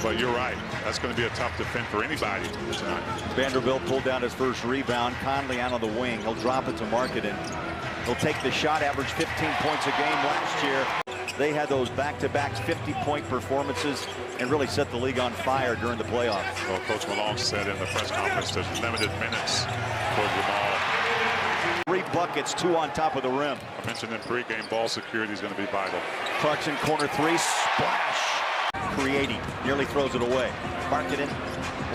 But you're right. That's going to be a tough defense for anybody tonight. Vanderbilt pulled down his first rebound. Conley out on the wing. He'll drop it to Markanen. He'll take the shot, averaged 15 points a game last year. They had those back-to-back 50-point performances and really set the league on fire during the playoffs. Well, Coach Malone said in the press conference there's limited minutes for Jamal. 3 buckets, 2 on top of the rim. I mentioned in pregame, ball security is going to be vital. Clarkson, corner 3, splash. Creating, nearly throws it away. Markanen,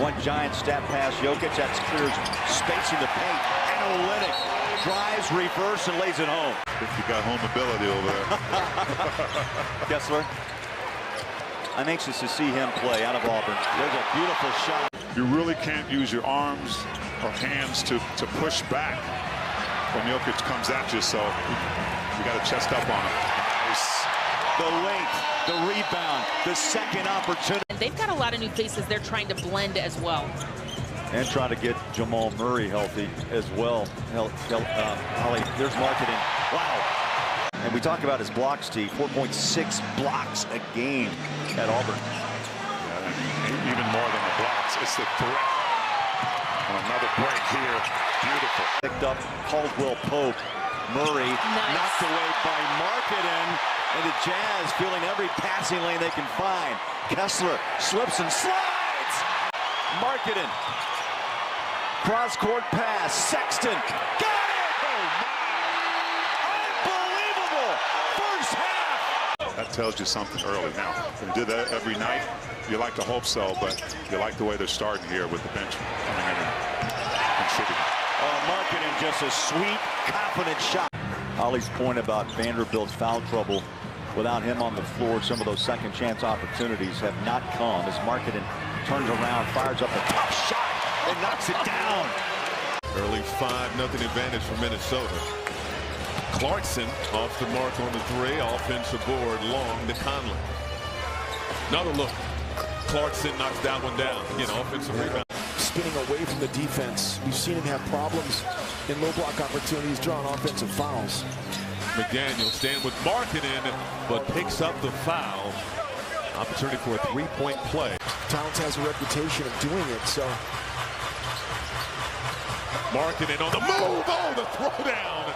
one giant step pass. Jokic, that clears space in the paint. Analytic, drives, reverse, and lays it home. If you got home ability over there. Kessler. I'm anxious to see him play out of Auburn. There's a beautiful shot. You really can't use your arms or hands to push back when Jokic comes at you, so you got to chest up on him. Nice. The length, the rebound, the second opportunity. And they've got a lot of new faces they're trying to blend as well. And trying to get Jamal Murray healthy as well. Holly, there's Markanen. Wow. And we talk about his blocks, T. 4.6 blocks a game at Auburn. Yeah, even more than the blocks. It's the threat. Another break here. Beautiful. Picked up Caldwell Pope. Murray knocked away by Markanen. And the Jazz feeling every passing lane they can find. Kessler slips and slides. Markanen. Cross-court pass. Sexton. Got it! Oh, my. Unbelievable. First half. That tells you something early. Now, if you do that every night, you like to hope so, but you like the way they're starting here with the bench coming in and contributing. Markanen, just a sweet, confident shot. Ollie's point about Vanderbilt's foul trouble, without him on the floor, some of those second chance opportunities have not come as Markanen turns around, fires up a tough shot, and knocks it down. Early 5-0 advantage for Minnesota. Clarkson off the mark on the 3, offensive board, long to Conley. Another look. Clarkson knocks that one down. Again, offensive rebound. Spinning away from the defense. We've seen him have problems in low block opportunities, drawing offensive fouls. McDaniel staying with Markanen, but picks up the foul. Opportunity for a 3-point play. Towns has a reputation of doing it, so. Markanen on the move. Oh, the throwdown.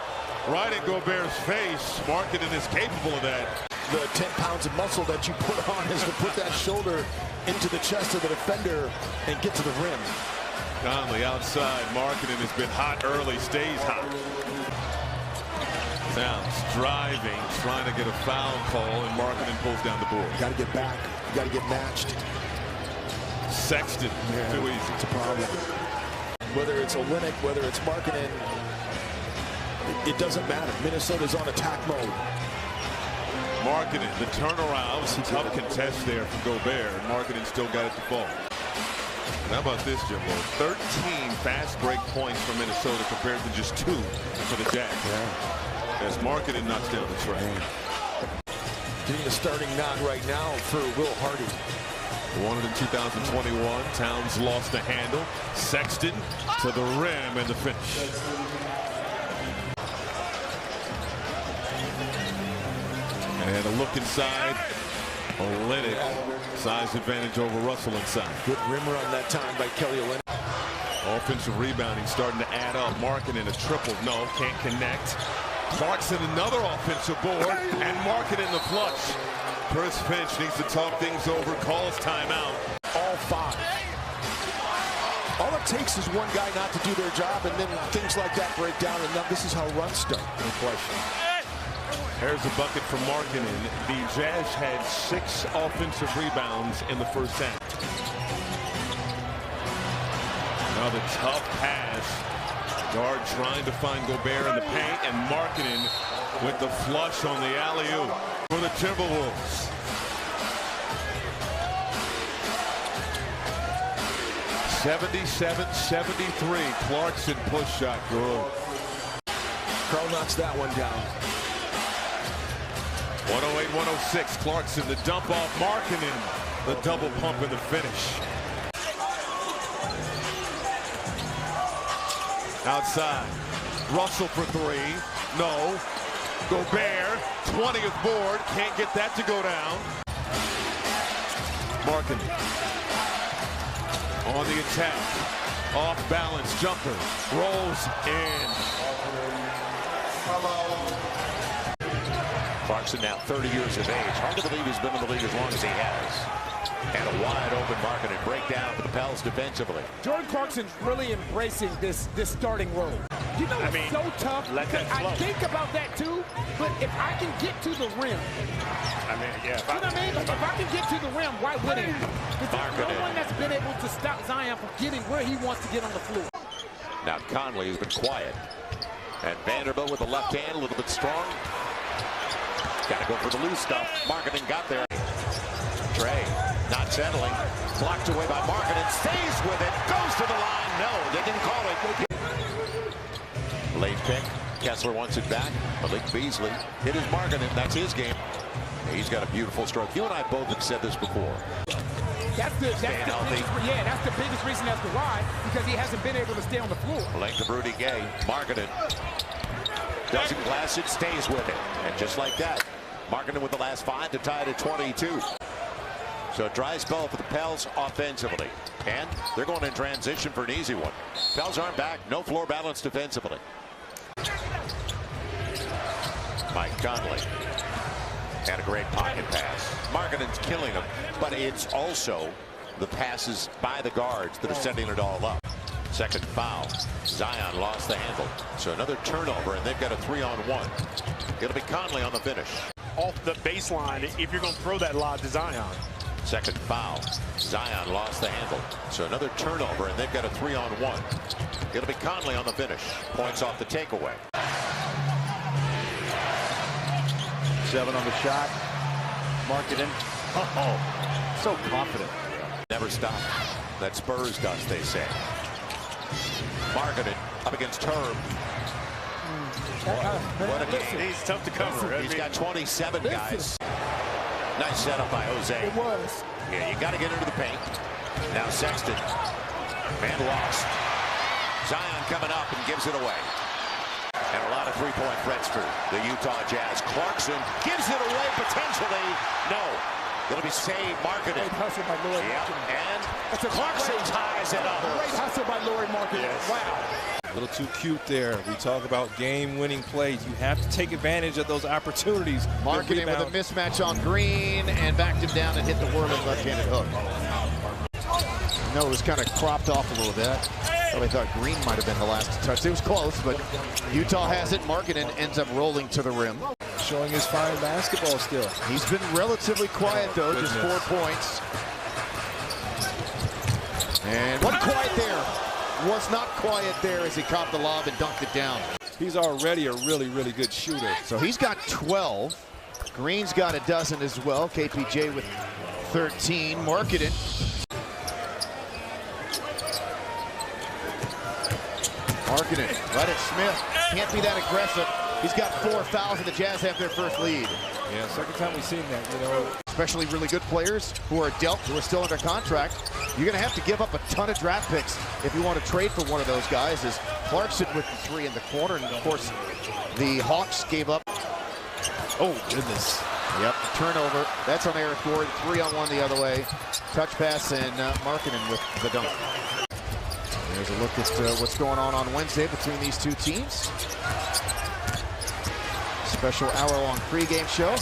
Right in Gobert's face. Markanen is capable of that. The 10 pounds of muscle that you put on is to put that shoulder into the chest of the defender and get to the rim. Conley outside. Markanen has been hot early, stays hot. Towns driving, trying to get a foul call, and Markanen pulls down the board. You got to get back. You got to get matched. Sexton, too easy. It's a problem. Whether it's Olynyk, whether it's Markanen, it doesn't matter. Minnesota's on attack mode. Markanen, the turnaround, tough contest there from Gobert, and Markanen still got it to fall. And how about this, Jimbo? 13 fast break points for Minnesota compared to just 2 for the Jazz. Yeah. As Markanen knocks down the tray. Getting the starting nod right now for Will Hardy. Won it in 2021. Towns lost the handle. Sexton to the rim and the finish. And a look inside. Olynyk, size advantage over Russell inside. Good rim run that time by Kelly Olynyk. Offensive rebounding starting to add up. Markanen a triple. No, can't connect. Clarkson another offensive board, and Markanen the flush. Chris Finch needs to talk things over, calls timeout. All 5. All it takes is one guy not to do their job, and then things like that break down, and now this is how runs start. No question. Here's a bucket from Markanen. The Jazz had 6 offensive rebounds in the first half. Another tough pass. Guard trying to find Gobert in the paint, and Markanen with the flush on the alley-oop for the Timberwolves. (77-73). Clarkson push shot good. Carl knocks that one down. 108-106. Clarkson the dump off Markanen. The double pump in the finish. Outside. Russell for 3. No. Gobert, 20th board. Can't get that to go down. Markannen on the attack. Off balance jumper. Rolls in. Clarkson now 30 years of age. Hard to believe he's been in the league as long as he has. And a wide open Markannen breakdown for the Pels defensively. Jordan Clarkson's really embracing this starting role. You know, it's so tough. I think about that too, but if I can get to the rim, If I can get to the rim, why wouldn't he? There's no one that's been able to stop Zion from getting where he wants to get on the floor. Now Conley has been quiet. And Vanderbilt with the left hand, a little bit strong. Got to go for the loose stuff. Markannen got there. Trey not settling. Blocked away by Markannen. Stays with it. Goes to the line. No, they didn't call it. Late pick. Kessler wants it back. Malik Beasley. It is Markannen. That's his game. He's got a beautiful stroke. You and I both have said this before. That's the biggest reason as to why, because he hasn't been able to stay on the floor. Length of Rudy Gay. Markannen doesn't glass it, stays with it. And just like that, Markannen with the last 5 to tie it at 22. So a dry spell for the Pels offensively. And they're going in transition for an easy one. Pels aren't back. No floor balance defensively. Mike Conley. And a great pocket pass. Markkanen's killing him, but it's also the passes by the guards that are setting it all up. Second foul. Zion lost the handle. So another turnover, and they've got a 3-on-1. It'll be Conley on the finish. Off the baseline if you're going to throw that lob to Zion. Second foul. Zion lost the handle. So another turnover, and they've got a 3-on-1. It'll be Conley on the finish. Points off the takeaway. 7 on the shot. Markannen. So confident. Never stop. That Spurs does, they say. Markannen up against Herb. What a game. He's tough to cover. He's got 27 guys. Nice setup by Jose. It was. Yeah, you got to get into the paint. Now Sexton. Man lost. Zion coming up and gives it away. And a lot of three-point threats for the Utah Jazz. Clarkson gives it away potentially. No. It'll be saved. Markannen. Great hustle by Lauri Markkanen. And Clarkson ties it up. Great hustle by Lauri Markkanen. Yes. Wow. A little too cute there. We talk about game-winning plays. You have to take advantage of those opportunities. Markanen with a mismatch on Green and backed him down and hit the whirling left-handed hook. No, it was kind of cropped off a little bit. I thought Green might have been the last to touch. It was close, but Utah has it. Markanen ends up rolling to the rim. Showing his fine basketball still. He's been relatively quiet, though, just 4 points. And wasn't quiet there. Was not quiet there as he caught the lob and dunked it down. He's already a really, really good shooter. So he's got 12. Green's got a dozen as well. KPJ with 13. Markanen. Markanen right at Smith. Can't be that aggressive. He's got 4 fouls and the Jazz have their first lead. Yeah, second time we've seen that, you know. Especially really good players who are dealt, who are still under contract. You're going to have to give up a ton of draft picks if you want to trade for one of those guys. As Clarkson with the 3 in the corner, and of course the Hawks gave up. Oh goodness. Yep, turnover. That's on Eric Gordon. 3-on-1 the other way. Touch pass and Markanen with the dunk. There's a look at what's going on Wednesday between these two teams. Special hour-long pregame show.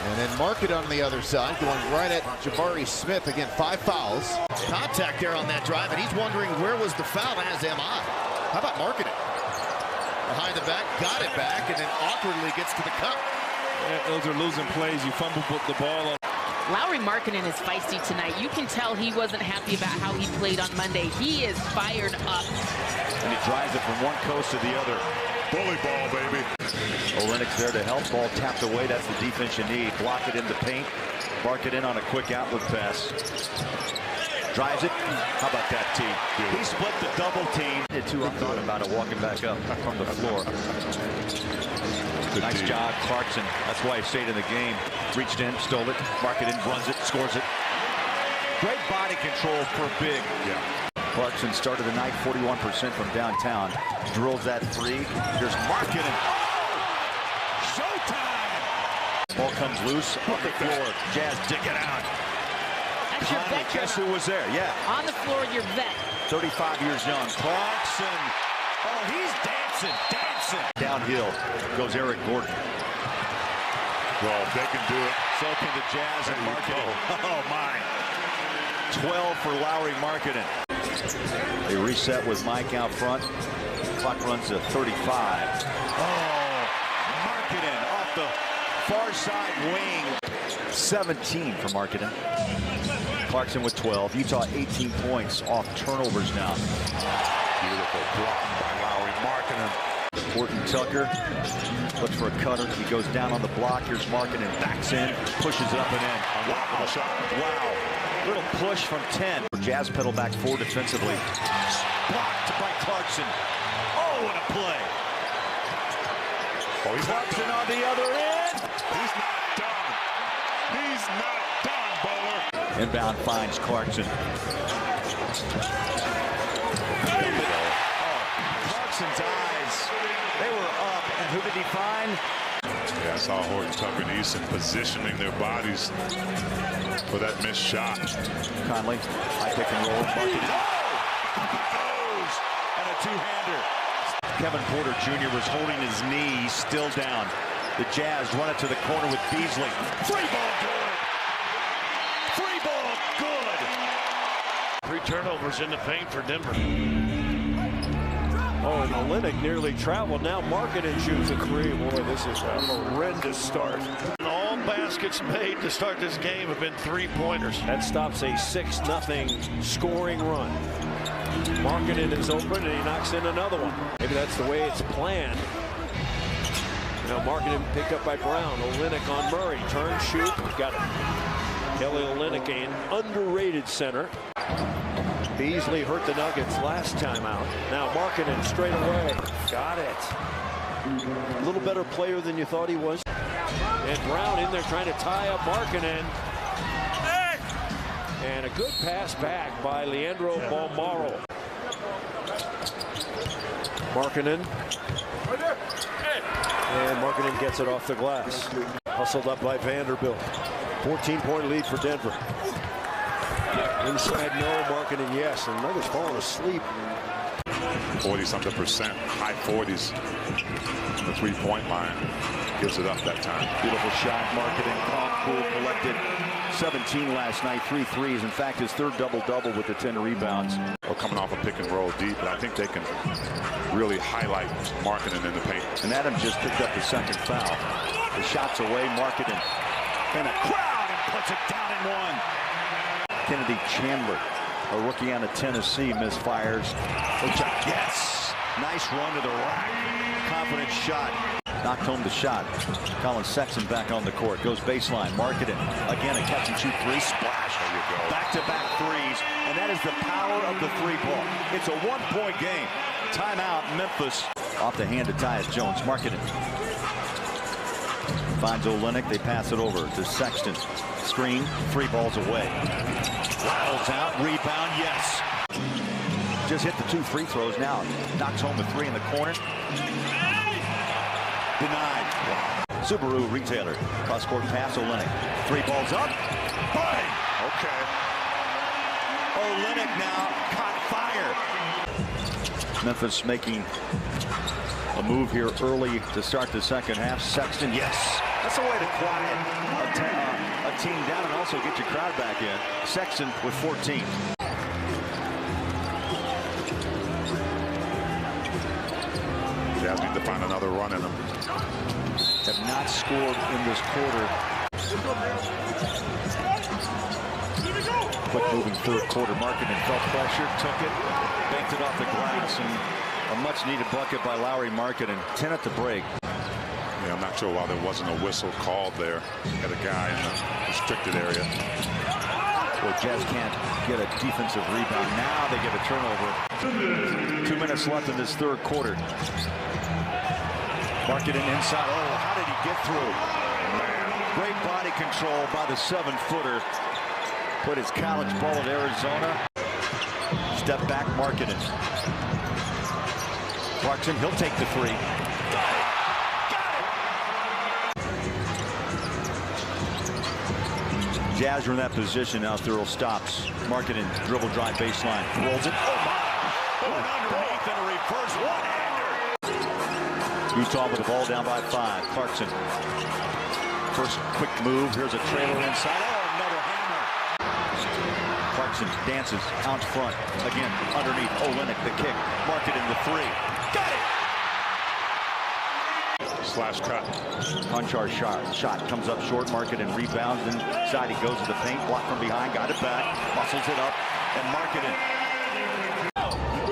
And then Markanen on the other side, going right at Jabari Smith. Again, 5 fouls. Contact there on that drive, and he's wondering where was the foul, as am I. How about Markanen? Behind the back, got it back, and then awkwardly gets to the cup. Yeah, those are losing plays. You fumble the ball. Lauri Markkanen is feisty tonight. You can tell he wasn't happy about how he played on Monday. He is fired up. And he drives it from one coast to the other. Bully ball, baby. Olenek there to help. Ball tapped away. That's the defense you need. Block it in the paint. Markanen on a quick outlet pass. Drives it. How about that T? He split the double team. I'm thought about it walking back up from the floor. Nice job, Clarkson. That's why he stayed in the game. Reached in, stole it. Markanen runs it, scores it. Great body control for big. Yeah. Clarkson started the night 41% from downtown. Drills that 3. Here's Markanen. Showtime! Ball comes loose on the floor. Jazz dig it out. That's your veteran. Guess who was there? Yeah. On the floor, your vet. 35 years young. Clarkson. Oh, he's dancing. Downhill goes Eric Gordon. Well, if they can do it. So can the Jazz and Markanen. Oh, my. 12 for Lauri Markkanen. They reset with Mike out front. Clock runs to 35. Oh, Markkanen off the far side wing. 17 for Markkanen. Clarkson with 12. Utah 18 points off turnovers now. Beautiful block by Lauri Markkanen. Horton Tucker looks for a cutter. He goes down on the block. Here's Markanen, backs in, pushes it up and in. Wow. Little push from 10. Jazz pedal back 4 defensively. Blocked by Clarkson. Oh, what a play. Oh, he's Clarkson on the other end. He's not done. He's not done, Bowler. Inbound finds Clarkson. Clarkson's eyes, they were up, and who did he find? Yeah, I saw Horton Tucker and Easton positioning their bodies for that missed shot. Conley, high pick and roll. Markkanen. And a two-hander. Kevin Porter Jr. was holding his knee, still down. The Jazz run it to the corner with Beasley. Free ball good. Free ball good. 3 turnovers in the paint for Denver. Oh, and Olynyk nearly traveled. Now Markanen shoots a 3. Boy, this is a horrendous start. And all baskets made to start this game have been 3-pointers. That stops a 6-0 scoring run. Markanen is open, and he knocks in another one. Maybe that's the way it's planned. Now Markanen picked up by Brown. Olynyk on Murray. Turn, shoot. Got it. Kelly Olynyk, an underrated center. Beasley hurt the Nuggets last time out. Now Markanen straight away. Got it. A little better player than you thought he was. And Brown in there trying to tie up Markanen. And a good pass back by Leandro Bolmaro. Markanen. And Markanen gets it off the glass. Hustled up by Vanderbilt. 14-point lead for Denver. Inside, no. Markanen, yes. And Nuggets falling asleep. 40-something%, high 40s. The three-point line gives it up that time. Beautiful shot. Markanen, calm, cool, collected. 17 last night, 3 threes. In fact, his third double-double with the 10 rebounds. Or coming off a pick and roll deep, but I think they can really highlight Markanen in the paint. And Adam just picked up the second foul. The shot's away. Markanen and a crowd and puts it down in one. Kennedy Chandler, a rookie out of Tennessee, misfires. Yes! Nice run to the rack. Confident shot. Knocked home the shot. Colin Sexton back on the court. Goes baseline. Markanen. Again, a catch and shoot 3. Splash. There you go. Back-to-back threes. And that is the power of the 3-ball. It's a 1-point game. Timeout, Memphis. Off the hand of Tyus Jones. Markanen finds Olynyk. They pass it over to Sexton. Screen. 3 balls away. Rattles out. Rebound. Yes. Just hit the 2 free throws now. Knocks home the 3 in the corner. Denied. Subaru retailer. Cross-court pass. Olynyk. 3 balls up. Bang. Okay. Olynyk now caught fire. Memphis making a move here early to start the second half. Sexton. Yes. That's a way to quiet a team down and also get your crowd back in. Sexton with 14. Jazz need to find another run in them. Have not scored in this quarter. Quick moving third quarter. Markanen felt pressure, took it, banked it off the glass, and a much needed bucket by Lauri Markkanen. 10 at the break. Yeah, I'm not sure why there wasn't a whistle called there. Got a guy in the restricted area. Well, Jazz can't get a defensive rebound. Now they get a turnover. 2 minutes left in this third quarter. Markkanen inside. Oh, how did he get through? Great body control by the 7-footer. Put his college ball at Arizona. Step back, Markkanen. Clarkson, he'll take the 3. Jazz are in that position now. Thurl stops. Markanen dribble drive baseline. Rolls it. Oh my! Going underneath and a reverse one-hander. Utah with the ball down by 5. Clarkson. First quick move. Here's a trailer inside. Oh, another hammer. Clarkson dances out front. Again, underneath. Olynyk the kick. Markanen the 3. Got it! Slash cut. Conchar shot comes up short. Markanen rebounds inside. He goes to the paint. Blocked from behind. Got it back. Muscles it up. And Markanen.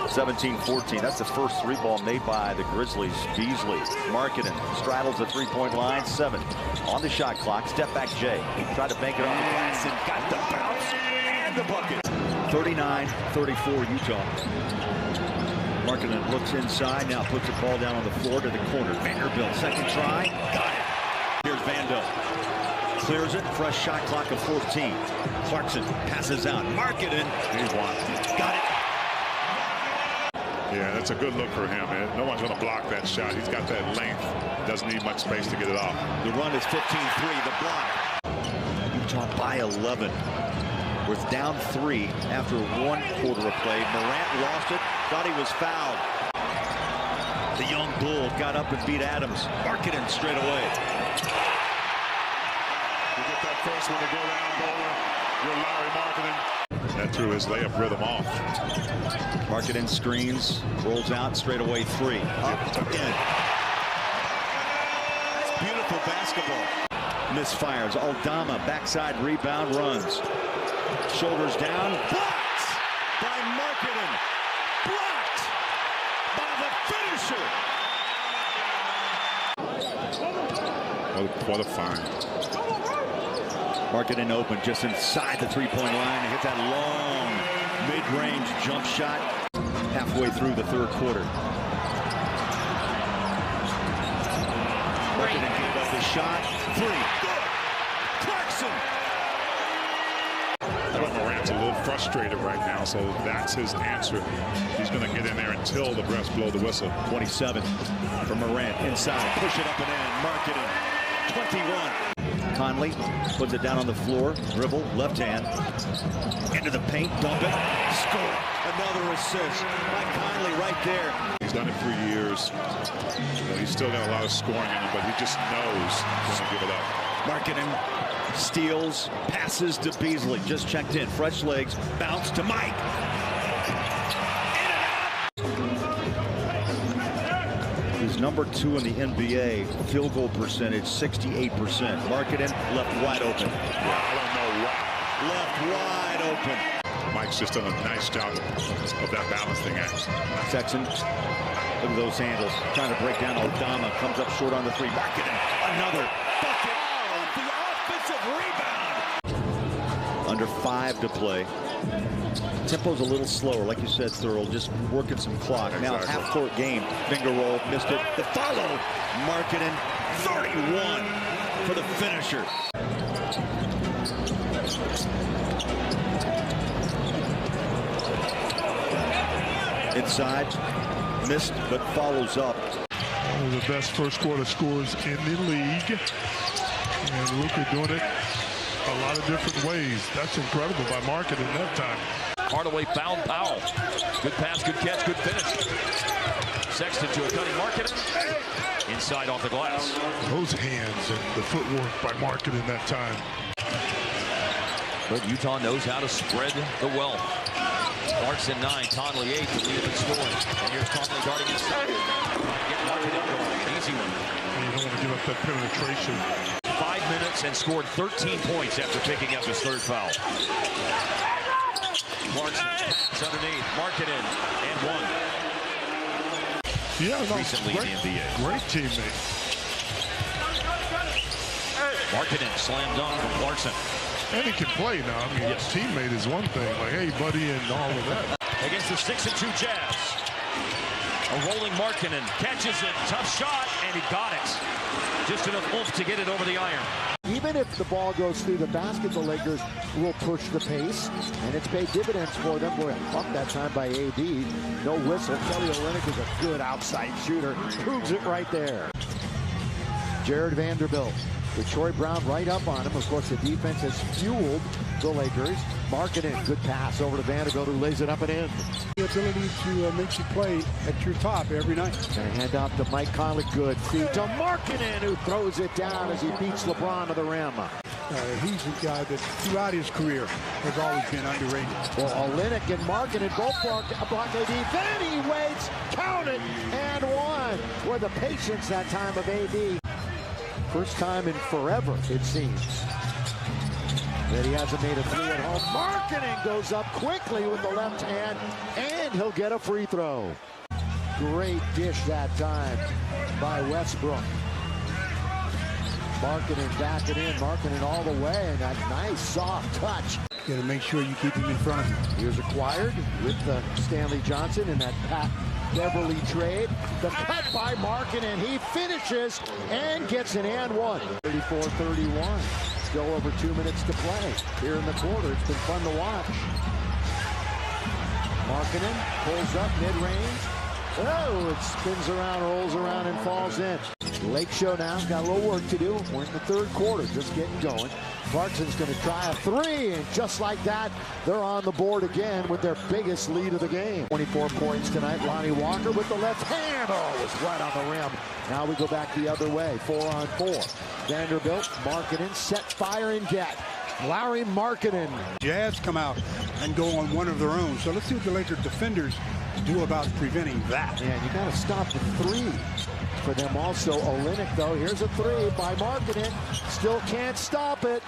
17-14. That's the first 3 ball made by the Grizzlies. Beasley. Markanen straddles the 3-point line. 7 on the shot clock. Step back Jay. Tried to bank it on the glass and got the bounce and the bucket. 39-34 Utah. Markanen looks inside, now puts the ball down on the floor to the corner. Vanderbilt, second try, got it. Here's Vando. Clears it, fresh shot clock of 14. Clarkson passes out. Markanen, here's one. Got it. Yeah, that's a good look for him, man. No one's going to block that shot. He's got that length. Doesn't need much space to get it off. The run is 15-3, the block. Utah by 11. Was down 3 after 1 quarter of play. Morant lost it, thought he was fouled. The young bull got up and beat Adams. Markanen straight away. You get that first one to go down, Bowler. You're Lauri Markkanen. That threw his layup rhythm off. Markanen screens, rolls out, straight away 3. Up, in. That's beautiful basketball. Misfires. Aldama, backside rebound, runs. Shoulders down, blocked by Markanen. Blocked by the finisher. What a find. Markanen open just inside the 3-point line. He hit that long mid-range jump shot halfway through the 3rd quarter. Markanen gave up the shot. 3. Good. Clarkson. Morant's a little frustrated right now, so that's his answer. He's going to get in there until the refs blow the whistle. 27 for Morant inside, push it up and in. Markanen, 21. Conley puts it down on the floor, dribble, left hand, into the paint, dump it, score. Another assist by Conley right there. He's done it for years. He's still got a lot of scoring in him, but he just knows he's going to give it up. Markanen steals, passes to Beasley. Just checked in. Fresh legs. Bounce to Mike. In and out. He's number 2 in the NBA. Field goal percentage, 68%. Markanen left wide open. Yeah, I don't know why. Left wide open. Mike's just done a nice job of that balancing act. Sexton, look at those handles. Trying to break down Aldama. Comes up short on the 3. Markanen, another bucket. The offensive rebound. Under 5 to play. Tempo's a little slower, like you said, Thurl, just working some clock. Now half-court game. Finger roll, missed it. The follow. Markanen, 31 for the finisher. Inside, missed, but follows up. One of the best first quarter scores in the league. And Luka doing it a lot of different ways. That's incredible by Markanen that time. Hardaway found Powell. Good pass, good catch, good finish. Sexton to a cutting Markanen. Inside off the glass. Those hands and the footwork by Markanen that time. But Utah knows how to spread the wealth. Clarkson 9, Conley 8 to lead in scoring. And here's Conley guarding inside. Get Markanen going. Easy one. And you don't want to give up that penetration. 5 minutes and scored 13 points after picking up his 3rd foul. Clarkson pass underneath. Markanen and 1. Yeah, no, recently in the NBA. Great teammate. Markanen slam dunk from Clarkson. And he can play now. I mean, his teammate is one thing. Like, hey, buddy, and all of that. Against the 6-2 Jazz. A rolling Markanen catches it. Tough shot, and he got it. Just enough oomph to get it over the iron. Even if the ball goes through the basket, the Lakers will push the pace, and it's paid dividends for them. We're bumped that time by AD. No whistle. Kelly Olynyk is a good outside shooter. Proves it right there. Jared Vanderbilt Troy Brown right up on him. Of course, the defense has fueled the Lakers. Markanen, good pass over to Vanderbilt, who lays it up and in. The ability to make you play at your top every night. Gonna hand off to Mike Conley. Good feed to Markanen, who throws it down as he beats LeBron to the rim. He's a guy that throughout his career has always been underrated. Well, Olynyk and Markanen both block AD. Then he waits, count it, and one. With the patience that time of AD. First time in forever, it seems, that he hasn't made a three at home. Markanen goes up quickly with the left hand, and he'll get a free throw. Great dish that time by Westbrook. Markanen back it in. Markanen all the way, and that nice soft touch. You got to make sure you keep him in front of him. He was acquired with Stanley Johnson in that Pat Beverly trade. The cut by Markanen. He finishes and gets an and one. 34-31. Still over 2 minutes to play here in the quarter. It's been fun to watch. Markanen pulls up mid-range. Oh, it spins around, rolls around, and falls in. Lake Show now got a little work to do. We're in the third quarter, just getting going. Clarkson's going to try a three, and just like that, they're on the board again with their biggest lead of the game. 24 points tonight. Lonnie Walker with the left hand. Oh, it's right on the rim. Now we go back the other way. 4-on-4. Vanderbilt, Markanen, set, fire, and get. Lauri Markkanen. Jazz come out and go on one of their own. So let's see what the Lakers defenders do about preventing that. Man, you got to stop the three for them also. Olynyk, though, here's a three by Markanen. Still can't stop it.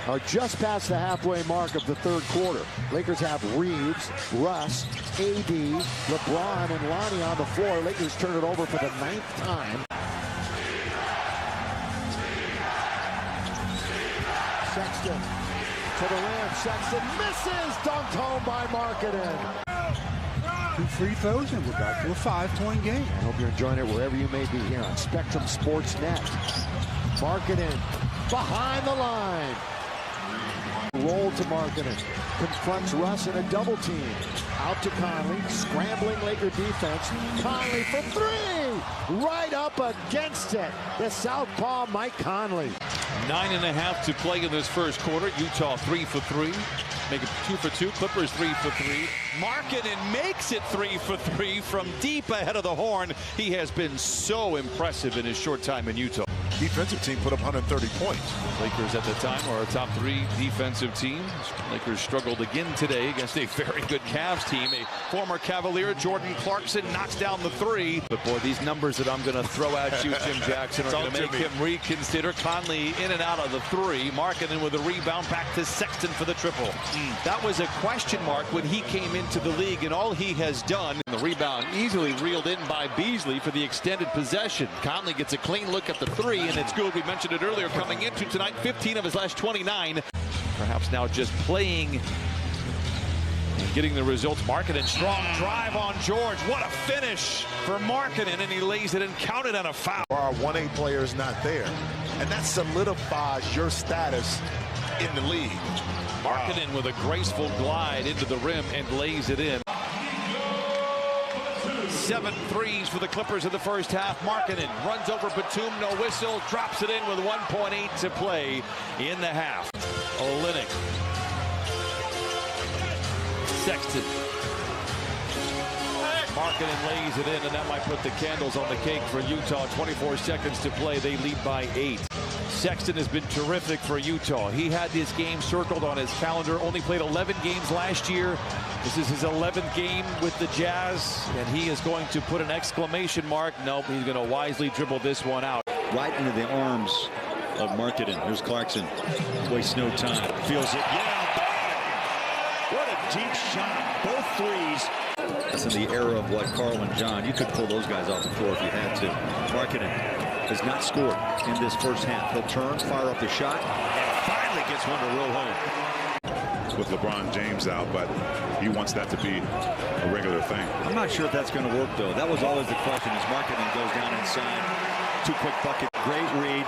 Are just past the halfway mark of the third quarter. Lakers have Reeves, Russ, AD, LeBron, and Lonnie on the floor. Lakers turn it over for the 9th time. Sexton to the rim. Sexton misses. Dunked home by Markanen. 2 free throws, and we're back to a 5-point game. I hope you're enjoying it wherever you may be here on Spectrum Sports Net. Markanen behind the line. Roll to Markanen. Confronts Russ in a double team. Out to Conley. Scrambling Laker defense. Conley for three. Right up against it. The southpaw Mike Conley. 9.5 to play in this first quarter. Utah 3 for 3. Make it 2 for 2. Clippers 3 for 3. Markanen makes it 3 for 3 from deep ahead of the horn. He has been so impressive in his short time in Utah. Defensive team put up 130 points. Lakers at the time are a top 3 defensive team. Lakers struggled again today against a very good Cavs team. A former Cavalier, Jordan Clarkson, knocks down the 3. But boy, these numbers that I'm going to throw at you, Jim Jackson, are going to make him reconsider. Conley in and out of the 3. Markanen with a rebound, back to Sexton for the triple. That was a question mark when he came into the league, and all he has done. The rebound easily reeled in by Beasley for the extended possession. Conley gets a clean look at the 3, and it's good. We mentioned it earlier, coming into tonight, 15 of his last 29. Perhaps now just playing and getting the results. Markanen, strong drive on George. What a finish for Markanen, and he lays it and counted on a foul. Our 1A players not there, and that solidifies your status in the league. Markanen with a graceful glide into the rim and lays it in. 7 threes for the Clippers in the first half. Markanen runs over Batum, no whistle, drops it in with 1.8 to play in the half. Olynyk. Sexton. Markanen lays it in, and that might put the candles on the cake for Utah. 24 seconds to play. They lead by 8. Sexton has been terrific for Utah. He had this game circled on his calendar. Only played 11 games last year. This is his 11th game with the Jazz, and he is going to put an exclamation mark. Nope, he's going to wisely dribble this one out. Right into the arms of Markanen. Here's Clarkson. Wastes no time. Feels it. Yeah, what a deep shot. Both threes. That's in the era of what Carl and John. You could pull those guys off the floor if you had to. Markanen has not scored in this first half. He'll turn, fire up the shot, and finally gets one to roll home. With LeBron James out, but he wants that to be a regular thing. I'm not sure if that's going to work, though. That was always the question as Markanen goes down inside. 2 quick bucket. Great read.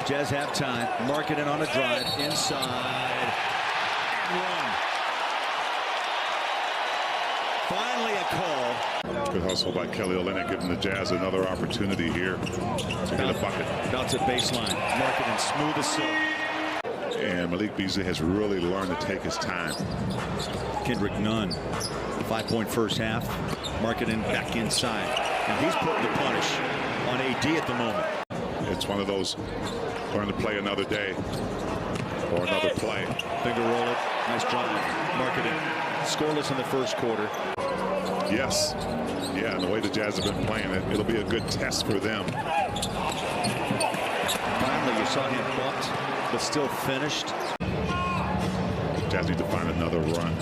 Jazz have time. Markanen on a drive. Inside. And one. Finally a call. Good hustle by Kelly Olynyk, giving the Jazz another opportunity here to get a bucket. Bounce at baseline. Markkanen smooth as silk. And Malik Beasley has really learned to take his time. Kendrick Nunn, 5-point first half. Markkanen back inside. And he's putting the punish on AD at the moment. It's one of those, learn to play another day or another play. Finger roll it. Nice job. Markkanen scoreless in the first quarter. Yes. Yeah, and the way the Jazz have been playing it, it'll be a good test for them. Finally, you saw him bucked, but still finished. Jazz need to find another run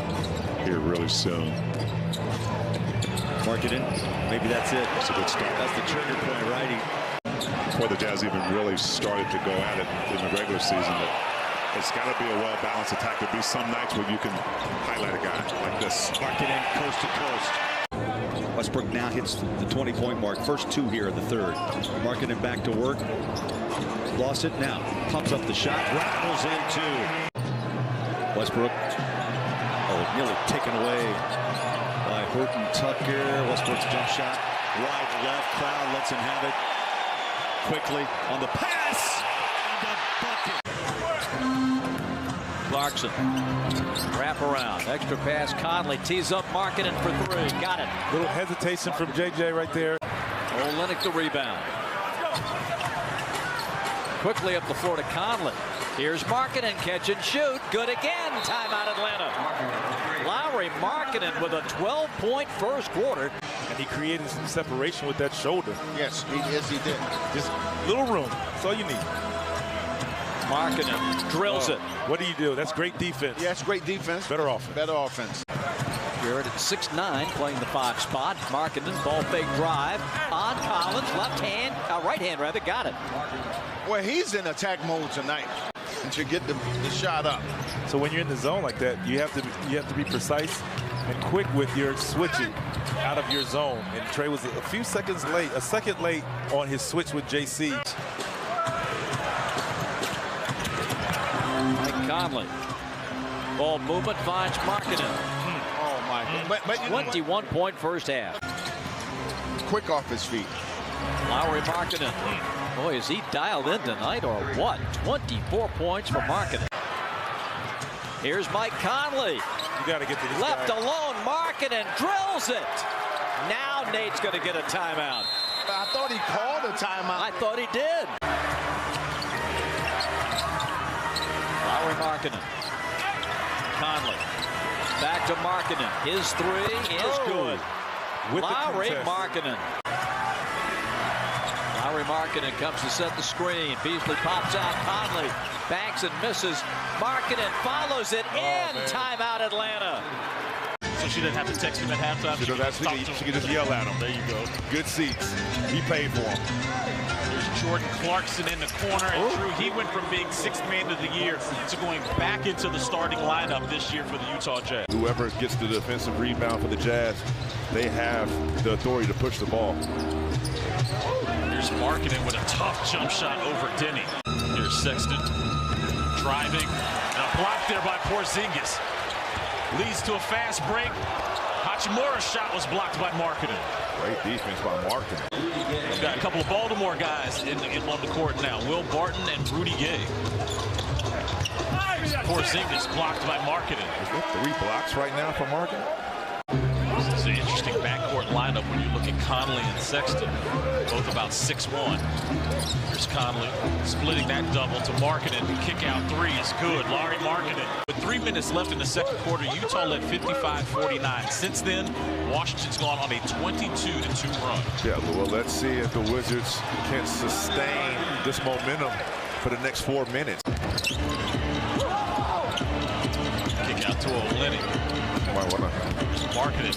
here really soon. Markkanen, maybe that's it. That's a good start. That's the trigger point, right? Before the Jazz even really started to go at it in the regular season, it's got to be a well-balanced attack. There'll be some nights where you can highlight a guy like this. Markkanen coast to coast. Westbrook now hits the 20-point mark. First two here in the third. Markkanen back to work. Lost it now. Pumps up the shot. Rattles in two. Westbrook. Oh, nearly taken away by Horton Tucker. Westbrook's jump shot. Wide left. Crowd lets him have it. Quickly on the pass. And the bucket. Clarkson. Wrap around. Extra pass. Conley tees up Markkanen for three. Got it. Little hesitation from JJ right there. Olynyk the rebound. Quickly up the floor to Conley. Here's Markkanen. Catch and shoot. Good again. Timeout Atlanta. Lauri Markkanen with a 12-point first quarter. And he created some separation with that shoulder. Yes, he did. Just little room. That's all you need. Markkanen drills it. What do you do? That's great defense. Yeah, it's great defense. Better offense. Better offense. Garrett at 6'9", playing the 5 spot. Markkanen, ball fake drive on Collins, left hand, right hand rather, got it. Well, he's in attack mode tonight to get the shot up. So when you're in the zone like that, you have to be precise and quick with your switching out of your zone. And Trey was a second late on his switch with JC. Mike Conley. Ball movement finds Markkanen. Oh my God. But 21-point first half. Quick off his feet. Lauri Markkanen. Boy, is he dialed in tonight or what? 24 points for Markkanen. Here's Mike Conley. You got to get to this left guy. alone. Markkanen drills it. Now Nate's going to get a timeout. I thought he called a timeout. I thought he did. Lauri Markkanen. Conley. Back to Markkanen. His three is good. Lauri Markkanen. Lauri Markkanen comes to set the screen. Beasley pops out. Conley banks and misses. Markkanen follows it in. Timeout Atlanta. So she didn't have to text him at halftime. She could just yell at him. There you go. Good seats. He paid for them. There's Jordan Clarkson in the corner. And Drew, he went from being 6th man of the year to going back into the starting lineup this year for the Utah Jazz. Whoever gets the defensive rebound for the Jazz, they have the authority to push the ball. Here's Markkanen with a tough jump shot over Denny. Here's Sexton driving. And a block there by Porzingis. Leads to a fast break. Hachimura's shot was blocked by Markkanen. Great defense by Markkanen. We've got a couple of Baltimore guys on the court now. Will Barton and Rudy Gay. Porzingis blocked by Markkanen. Is that 3 blocks right now for Markkanen? It's an interesting backcourt lineup when you look at Conley and Sexton, both about 6'1". Here's Conley splitting that double to Markkanen. Kick out three is good. Lauri Markkanen. With 3 minutes left in the second quarter, Utah led 55-49. Since then, Washington's gone on a 22-2 run. Yeah, well, let's see if the Wizards can sustain this momentum for the next 4 minutes. Kick out to Olynyk. Markkanen.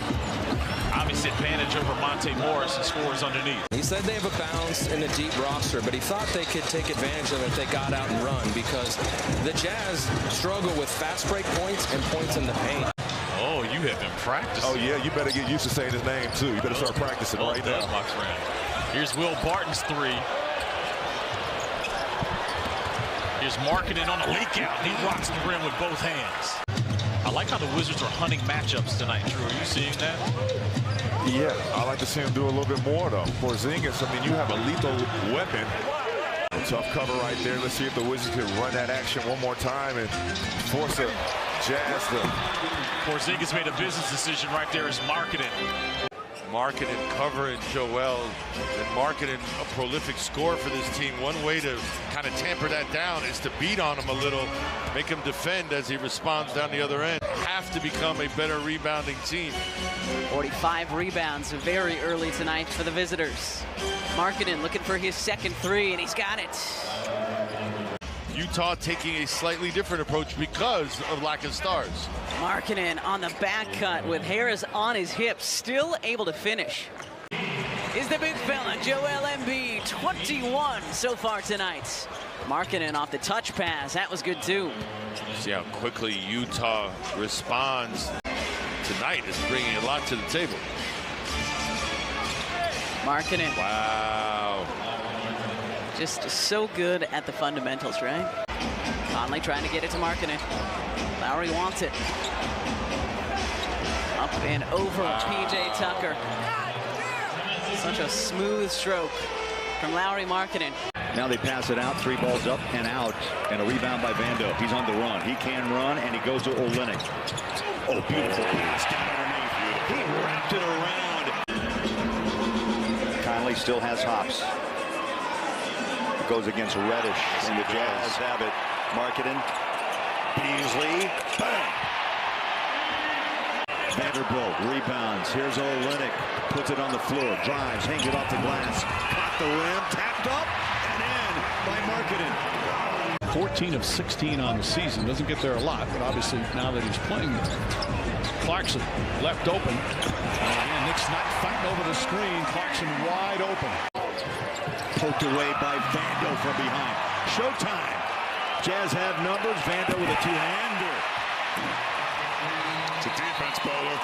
Obviously advantage over Monte Morris and scores underneath. He said they have a balance in a deep roster, but he thought they could take advantage of it if they got out and run because the Jazz struggle with fast break points and points in the paint. Oh, you have been practicing. Oh, yeah, you better get used to saying his name, too. You better start practicing right now. My friend. Here's Will Barton's three. Here's Markkanen on a leak out. He rocks the rim with both hands. I like how the Wizards are hunting matchups tonight, Drew. Are you seeing that? Yeah, I like to see him do a little bit more, though. Porzingis, I mean, you have a lethal weapon. Tough cover right there. Let's see if the Wizards can run that action one more time and force a Jazz to... Porzingis made a business decision right there as Markanen. Markanen covering Joel, and Markanen a prolific scorer for this team. One way to kind of tamper that down is to beat on him a little, make him defend as he responds down the other end. Have to become a better rebounding team. 45 rebounds very early tonight for the visitors. Markanen looking for his second three, and he's got it. Utah taking a slightly different approach because of lack of stars. Markanen on the back cut with Harris on his hips, still able to finish. Is the big fella, Joel Embiid, 21 so far tonight. Markanen off the touch pass, that was good too. See how quickly Utah responds tonight is bringing a lot to the table. Markanen. Wow. Just so good at the fundamentals, right? Conley trying to get it to Markanen. Lauri wants it. Up and over PJ Tucker. Such a smooth stroke from Lauri Markkanen. Now they pass it out, 3 balls up and out, and a rebound by Vando. He's on the run. He can run, and he goes to Olynyk. Oh, beautiful pass down underneath. He wrapped it around. Conley still has hops. Goes against Reddish, and the Jazz have it. Markanen, Beasley, bang! Vanderbilt rebounds. Here's Olynyk, puts it on the floor, drives, hangs it off the glass, caught the rim, tapped up, and in by Markanen. 14 of 16 on the season. Doesn't get there a lot, but obviously now that he's playing there. Clarkson left open. And Knicks not fighting over the screen. Clarkson wide open. Poked away by Vando from behind. Showtime. Jazz have numbers. Vando with a two-hander. It's a defense bowler.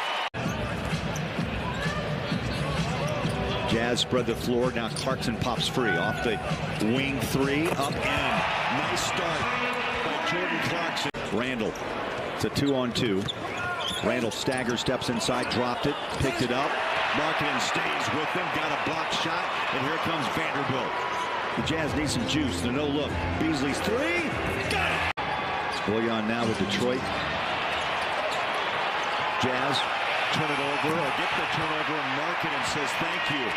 Jazz spread the floor. Now Clarkson pops free off the wing three. Up and nice start by Jordan Clarkson. Randall. It's a 2-on-2. Randall staggers, steps inside, dropped it, picked it up. Markanen stays with them, got a block shot, and here comes Vanderbilt. The Jazz need some juice. The no look. Beasley's three. Got it. It's Bojan now with Detroit. Jazz turn it over, or get the turnover, and Markanen says thank you.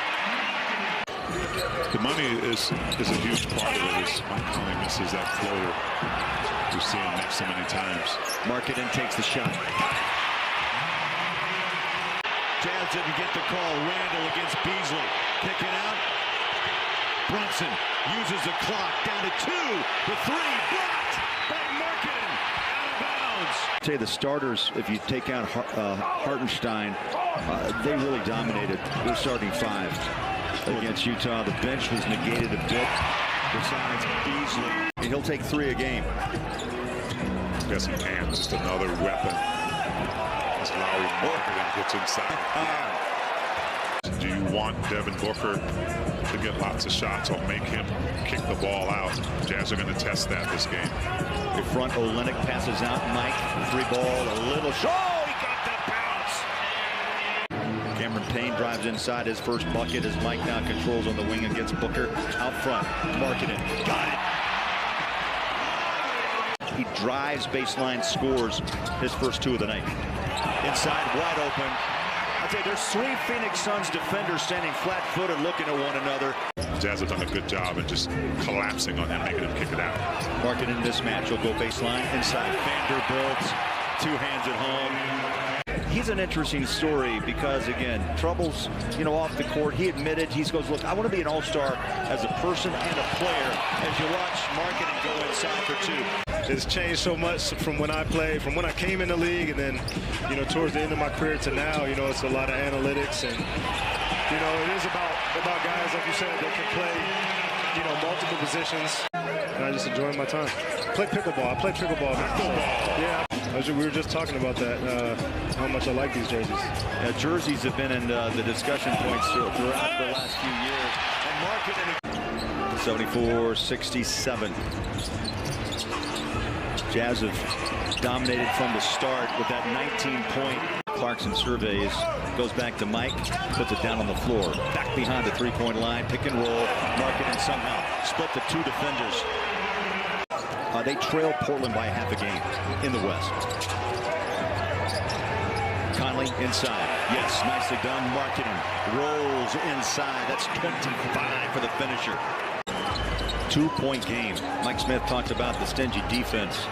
The money is a huge part of it. Mike Conley misses that floater. We've seen him make so many times. Markanen takes the shot. Jazz didn't get the call. Randall against Beasley. Kick it out. Brunson uses the clock down to 2. The three blocked by Markanen. Out of bounds. I'd say the starters, if you take out Hartenstein, they really dominated their starting 5 against Utah. The bench was negated a bit besides Beasley. He'll take 3 a game. Got some hands, just another weapon. As Lauri Markkanen gets inside. Do you want Devin Booker to get lots of shots or make him kick the ball out? Jazz are going to test that this game. In front, Olynyk passes out. Mike, 3 ball, a little shot. Oh, he got that bounce. Cameron Payne drives inside his first bucket as Mike now controls on the wing against Booker. Out front, Markkanen, got it. He drives baseline, scores his first 2 of the night. Inside, wide open. I'd say there's 3 Phoenix Suns defenders standing flat-footed looking at one another. Jazz have done a good job of just collapsing on him, making him kick it out. Markanen in this match will go baseline. Inside, Vanderbilt, 2 hands at home. He's an interesting story because, again, troubles, off the court. He admitted, he goes, look, I want to be an all-star as a person and a player. As you watch Markanen go inside for 2. It's changed so much from when I played, from when I came in the league, and then, towards the end of my career to now. It's a lot of analytics, and it is about guys, like you said, that can play, multiple positions. And I just enjoy my time. I play pickleball. I play pickleball. Yeah. We were just talking about that, how much I like these jerseys. Jerseys have been in the discussion points throughout the last few years. And Markanen 74-67. Jazz have dominated from the start with that 19-point. Clarkson surveys, goes back to Mike, puts it down on the floor. Back behind the three-point line, pick and roll. Markkanen somehow split the two defenders. They trail Portland by half a game in the West. Conley inside. Yes, nicely done. Markkanen rolls inside. That's 25 for the finisher. 2-point game. Mike Smith talked about the stingy defense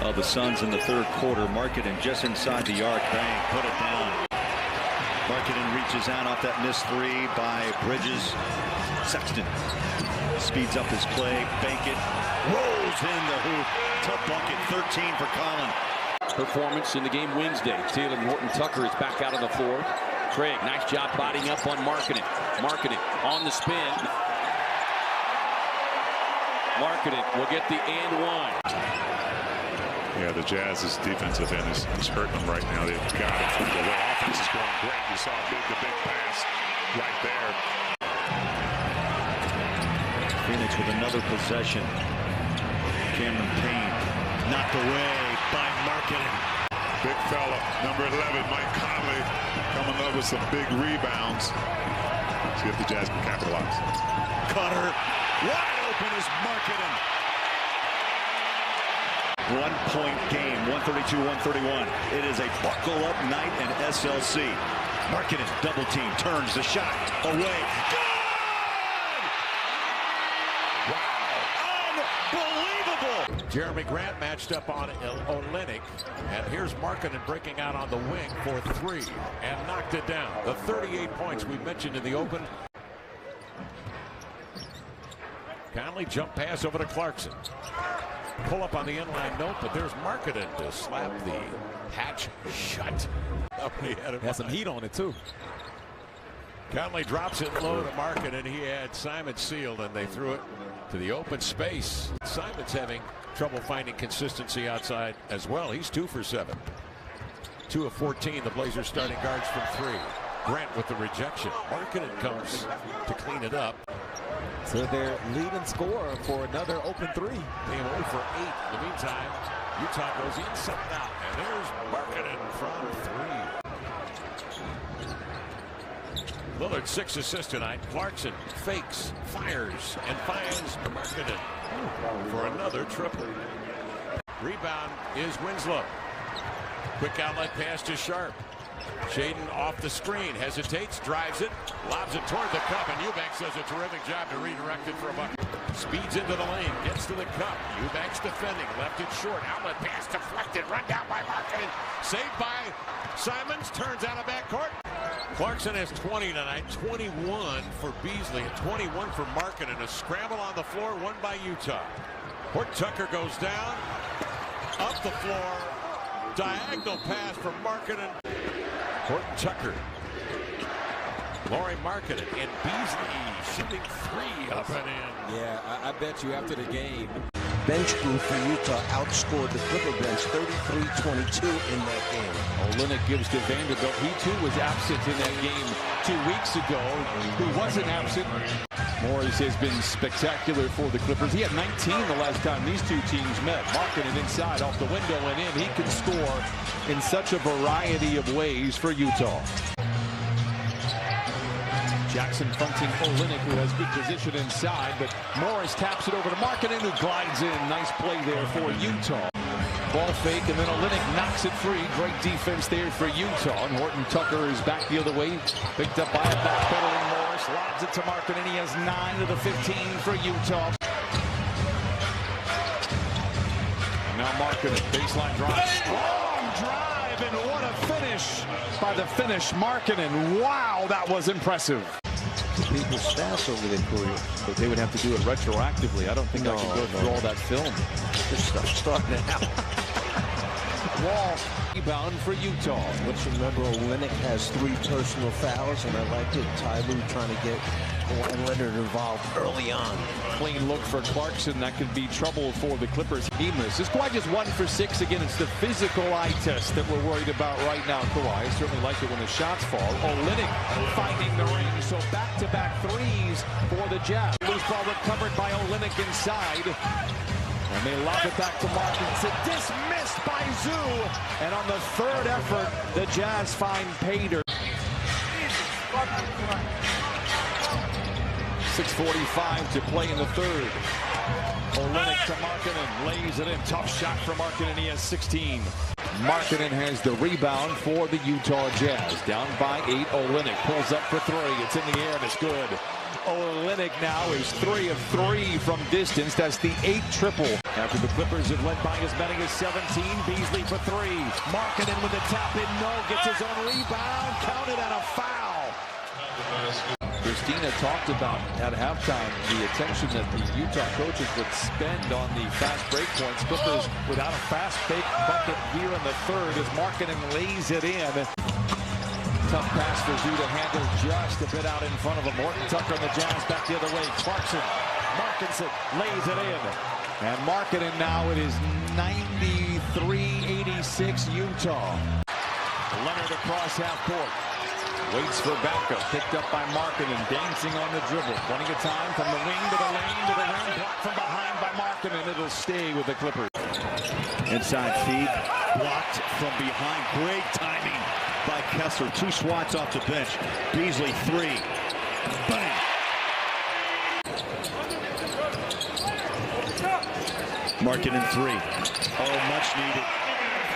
of the Suns in the third quarter. Markkanen just inside the arc. Bang, put it down. Markkanen reaches out off that missed three by Bridges. Sexton speeds up his play. Bank it. Rolls in the hoop. Tough bucket. 13 for Collin. Performance in the game Wednesday. Taylor Horton-Tucker is back out on the floor. Craig, nice job bodying up on Markkanen. Markkanen on the spin. Markkanen will get the and one. Yeah, the Jazz's defensive end is hurting them right now. They've got it from the way. Offense is going great. You saw the big pass right there. Phoenix with another possession. Cameron Payne knocked away by Markkanen. Big fella, number 11, Mike Conley, coming up with some big rebounds. See if the Jazz can capitalize. Cutter, wide open is Markkanen. 1-point game, 132-131. It is a buckle-up night in SLC. Markkanen double team, turns the shot away. Good! Wow, unbelievable! Jeremy Grant matched up on Olynyk, and here's Markkanen breaking out on the wing for three and knocked it down. The 38 points we mentioned in the open. Conley jump pass over to Clarkson. Pull up on the inline note, but there's Markkanen to slap the hatch shut. Has some heat on it too. Conley drops it low to Markkanen. He had Simon sealed, and they threw it to the open space. Simon's having trouble finding consistency outside as well. He's 2 for 7. 2 of 14. The Blazers starting guards from 3. Grant with the rejection. Markkanen comes to clean it up. So their leading scorer for another open three. They have 0 for 8. In the meantime, Utah goes inside out. And there's Markkanen from 3. Lillard 6 assists tonight. Clarkson fakes, fires, and finds Markkanen for another triple. Rebound is Winslow. Quick outlet pass to Sharp. Shaden off the screen, hesitates, drives it, lobs it toward the cup, and Eubanks does a terrific job to redirect it for a bucket. Speeds into the lane, gets to the cup. Eubanks defending, left it short, outlet pass deflected, run down by Markkanen. Saved by Simons, turns out of backcourt. Clarkson has 20 tonight, 21 for Beasley, and 21 for Markkanen. A scramble on the floor, won by Utah. Horton-Tucker goes down, up the floor, diagonal pass for Markkanen. Horton-Tucker, Lauri Markkanen, and Beasley shooting 3 up and in. Yeah, I bet you after the game. Bench group for Utah outscored the Clipper bench 33-22 in that game. Olynyk gives to Vanderbilt. He too was absent in that game 2 weeks ago. Who wasn't absent? Morris has been spectacular for the Clippers. He had 19 the last time these two teams met. Markkanen inside off the window and in. He can score in such a variety of ways for Utah. Jackson fronting Olynyk, who has good position inside, but Morris taps it over to Markkanen, who glides in. Nice play there for Utah. Ball fake, and then Olynyk knocks it free. Great defense there for Utah. And Horton-Tucker is back the other way. Picked up by a backpedaling Morris. Lobs it to Markkanen. He has 9 of the 15 for Utah. And now Markkanen, baseline drive. Strong drive, and what a finish by the Finnish Markkanen. Wow, that was impressive. People's stats over their career. But they would have to do it retroactively. I don't think I could go through all that film. Just starting it out. Wall rebound for Utah. Let's remember Olynyk has 3 personal fouls, and I like it. Ty Lue trying to get Leonard involved early on. Clean look for Clarkson. That could be trouble for the Clippers. Heedless. It's Kawhi just 1 for 6. Again, it's the physical eye test that we're worried about right now. Kawhi certainly like it when the shots fall. Olynyk finding the range. So back-to-back threes for the Jazz. Loose ball recovered by Olynyk inside. And they lob it back to Markanen. Dismissed by Zoo. And on the third effort, the Jazz find Pater. 6:45 to play in the third. Olynyk to Markanen, lays it in. Tough shot for Markanen. He has 16. Markanen has the rebound for the Utah Jazz. Down by 8. Olynyk pulls up for 3. It's in the air and it's good. Olynyk now is 3 of 3 from distance. That's the 8th triple. After the Clippers have led by as many as 17. Beasley for 3. Markanen with the tap in. No, gets his own rebound. Counted and a foul. Christina talked about at halftime the attention that the Utah coaches would spend on the fast break points. Clippers without a fast break bucket here in the third as Markanen lays it in. Tough pass for Zoo to handle just a bit out in front of him. Morton Tucker on the Jazz back the other way. Clarkson, Markinson lays it in. And Markanen now it is 93-86 Utah. Leonard across half court. Waits for backup, picked up by Markanen, dancing on the dribble. Plenty of time from the wing to the lane to the rim, blocked from behind by Markanen. It'll stay with the Clippers. Inside feed, blocked from behind. Great timing by Kessler. 2 swats off the bench. Beasley 3. Bang! Markanen 3. Oh, much needed.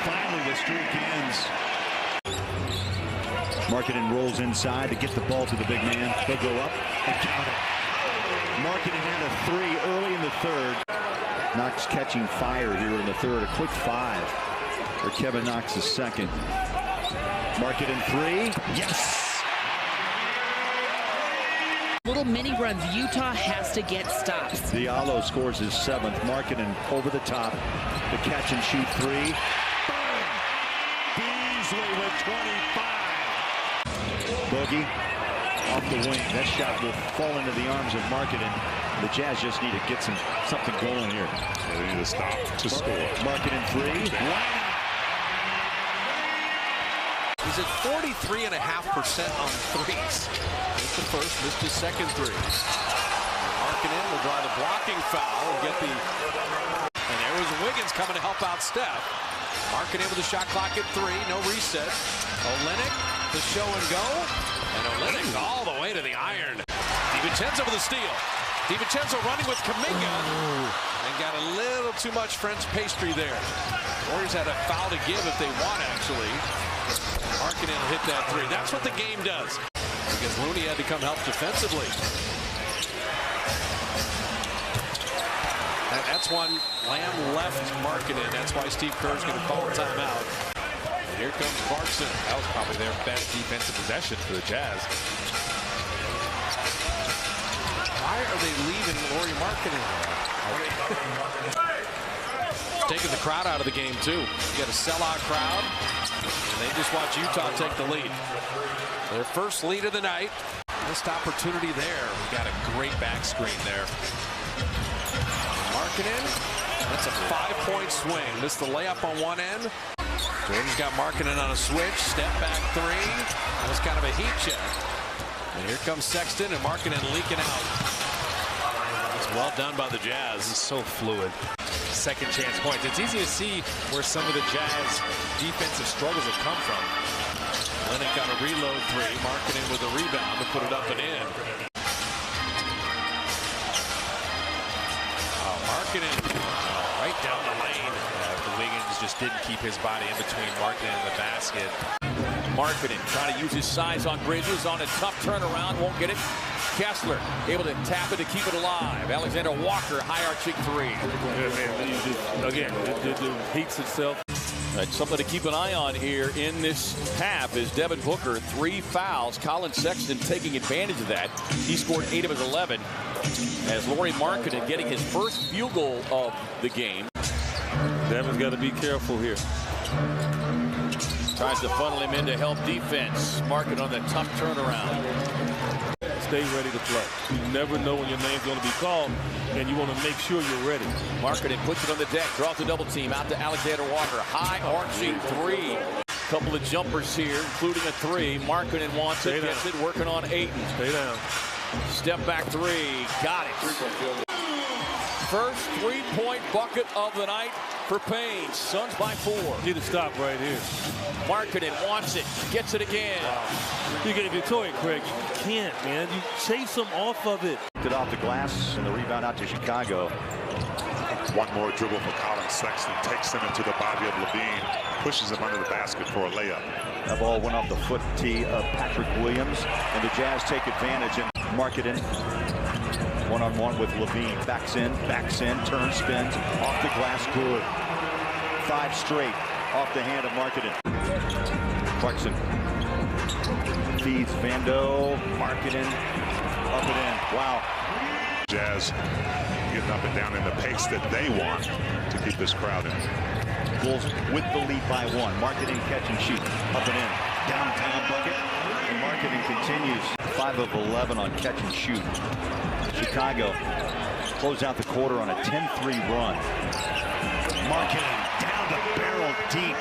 Finally, the streak ends. Markanen rolls inside to get the ball to the big man. They'll go up and count it. Markanen had a 3 early in the third. Knox catching fire here in the third. A quick 5 for Kevin Knox's second. Markanen 3. Yes! Little mini runs. Utah has to get stops. Diallo scores his 7th. Markanen over the top. The catch and shoot 3. Boom! Beasley with 25. Bogey off the wing. That shot will fall into the arms of Markanen. The Jazz just need to get something going here. They need to stop to score. Markanen 3. He's at 43.5% on threes. Missed the first, missed his second 3. Markanen will draw the blocking foul and get the. And there was Wiggins coming to help out Steph. Markanen with the shot clock at 3. No reset. Olynyk. The show and go, and Olynyk all the way to the iron. DiVincenzo with the steal. DiVincenzo running with Kuminga, and got a little too much French pastry there. Warriors had a foul to give if they want, actually. Markanen will hit that 3. That's what the game does, because Looney had to come help defensively. And that's when Lamb left Markanen. That's why Steve Kerr's going to call a timeout. Here comes Clarkson. That was probably their best defensive possession for the Jazz. Why are they leaving Lauri Markkanen? Taking the crowd out of the game, too. You got a sellout crowd, and they just watch Utah take the lead. Their first lead of the night. Missed opportunity there. We got a great back screen there. Markkanen, that's a 5-point swing. Missed the layup on one end. Jordan's got Markanen on a switch. Step back 3. That was kind of a heat check. And here comes Sexton, and Markanen leaking out. It's well done by the Jazz. It's so fluid. Second chance points. It's easy to see where some of the Jazz defensive struggles have come from. Olynyk got a reload 3. Markanen with a rebound to put it up and in. Markanen right down the lane. Wiggins just didn't keep his body in between Markanen and the basket. Markanen trying to use his size on Bridges on a tough turnaround. Won't get it. Kessler able to tap it to keep it alive. Alexander Walker, high arching 3. Again, it heats itself. Something to keep an eye on here in this half is Devin Booker, 3 fouls. Colin Sexton taking advantage of that. He scored 8 of his 11. As Lauri Markkanen getting his first field goal of the game. Devin's got to be careful here. Tries to funnel him in to help defense. Markkanen on the tough turnaround. Stay ready to play. You never know when your name's going to be called, and you want to make sure you're ready. Markkanen puts it on the deck, draws the double team out to Alexander Walker. High arching 3. Couple of jumpers here, including a 3. Markkanen wants it, gets it, working on Ayton. Stay down. Step back 3, got it. first three-point bucket of the night for Payne. Suns by 4. Need to stop right here. Markkanen wants it, gets it again. If you're towing, Craig, you can't, man. You chase him off of it. It off the glass, and the rebound out to Chicago. One more dribble for Colin Sexton. Takes him into the body of Levine. Pushes him under the basket for a layup. That ball went off the foot tee of Patrick Williams, and the Jazz take advantage. And Markkanen one-on-one with Levine. Backs in, turns, spins, off the glass, good. 5 straight off the hand of Markkanen. Clarkson feeds Vando. Markkanen up and in. Wow. Jazz getting up and down in the pace that they want to keep this crowd in. Bulls with the lead by 1. Markkanen catch and shoot. Up and in. Downtown bucket. And Markkanen continues. 5 of 11 on catch and shoot. Chicago close out the quarter on a 10-3 run. Markkanen down the barrel deep.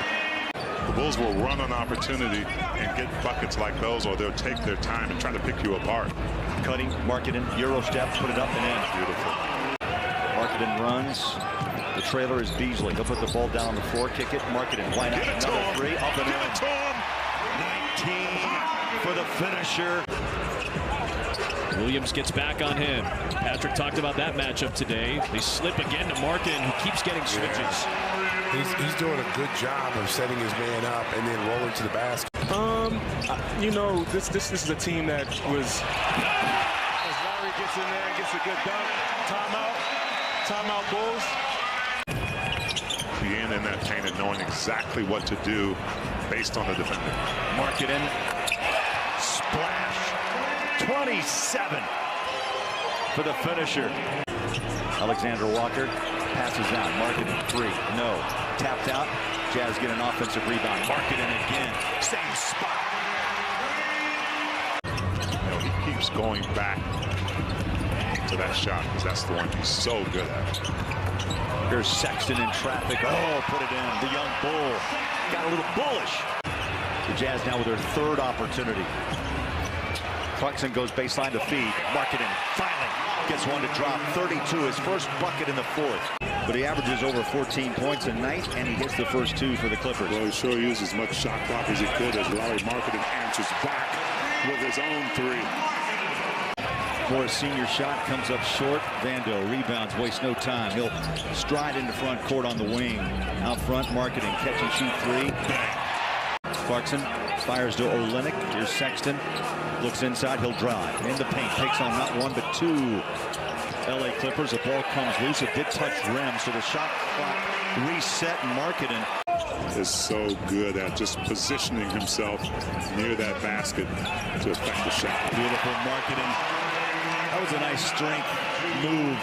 The Bulls will run an opportunity and get buckets like those, or they'll take their time and try to pick you apart. Cutting, Markkanen, Euro step, put it up and in. Beautiful. Markkanen runs. The trailer is Beasley. He'll put the ball down on the floor, kick it. Markkanen, why not? Another 3, up and in. 19 for the finisher. Williams gets back on him. Patrick talked about that matchup today. They slip again to Markkanen, who keeps getting switches. He's doing a good job of setting his man up and then rolling to the basket. You know, this is a team that was. As Lauri gets in there and gets a good dunk. Timeout Bulls. Being in that paint and knowing exactly what to do based on the defender. Markkanen. Splash. 27 for the finisher. Alexander Walker passes out. Markkanen 3. No. Tapped out. Jazz get an offensive rebound. Markkanen again. Same spot. You know, he keeps going back to that shot because that's the one he's so good at. Here's Sexton in traffic. Oh, put it in. The young bull got a little bullish. The Jazz now with their 3rd opportunity. Clarkson goes baseline to feed. Markkanen finally gets one to drop. 32, his first bucket in the 4th. But he averages over 14 points a night, and he gets the first 2 for the Clippers. Well, he sure used as much shot clock as he could as Lauri Markkanen answers back with his own 3. For a senior shot, comes up short. Vando rebounds, wastes no time. He'll stride into front court on the wing. Out front, Markkanen catch and shoot 3. Bang. Clarkson fires to Olynyk. Here's Sexton. Looks inside, he'll drive. In the paint, takes on not 1 but 2 LA Clippers. The ball comes loose. It did touch rim, so the shot clock reset. Markkanen is so good at just positioning himself near that basket to affect the shot. Beautiful Markkanen. That was a nice strength move.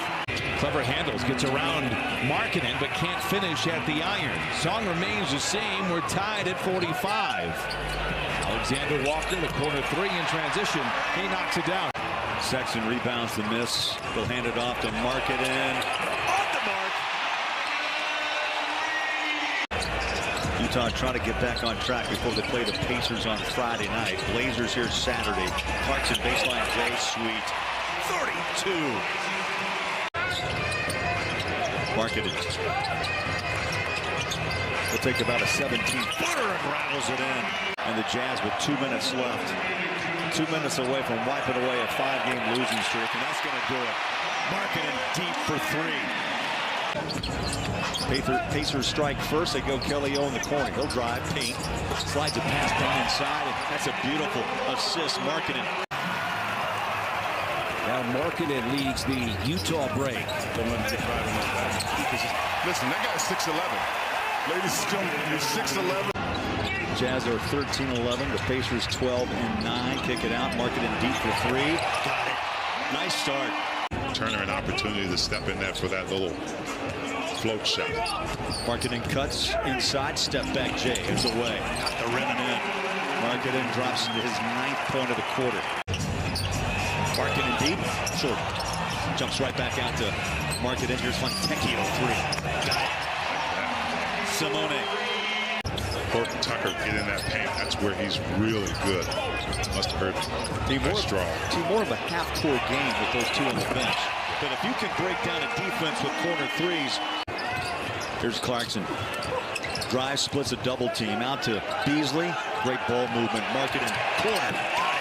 Clever handles, gets around Markkanen, but can't finish at the iron. Song remains the same. We're tied at 45. Alexander Walker, the corner 3 in transition. He knocks it down. Sexton rebounds the miss. He'll hand it off to Markkanen. On the mark. Utah trying to get back on track before they play the Pacers on Friday night. Blazers here Saturday. Clarkson baseline J sweet. 32. Markkanen. He'll take about a 17-footer and rattles it in. And the Jazz with 2 minutes left. 2 minutes away from wiping away a 5-game losing streak, and that's going to do it. Markkanen deep for 3. Pacers strike first. They go Kelly O in the corner. He'll drive, paint, slides a pass down inside, and that's a beautiful assist. Markkanen. Now Markkanen leads the Utah break. Don't let him get right on that basket. Listen, that guy's 6'11". Ladies and gentlemen, he's 6'11". Jazz are 13-11. The Pacers 12-9. Kick it out. Markkanen deep for 3. Got it. Nice start. Turner an opportunity to step in there for that little float shot. Markkanen cuts inside. Step back. Jay is away. Got the rim and in. Markkanen drops into his 9th point of the quarter. Markkanen deep. Short. Jumps right back out to Markkanen. Here's Fontecchio 3. Got it. Simone. Horton Tucker get in that paint. That's where he's really good. Must have hurt that strong. See more of a half-court game with those two on the bench. But if you can break down a defense with corner threes. Here's Clarkson. Drive, splits a double team out to Beasley. Great ball movement. Markanen corner. Got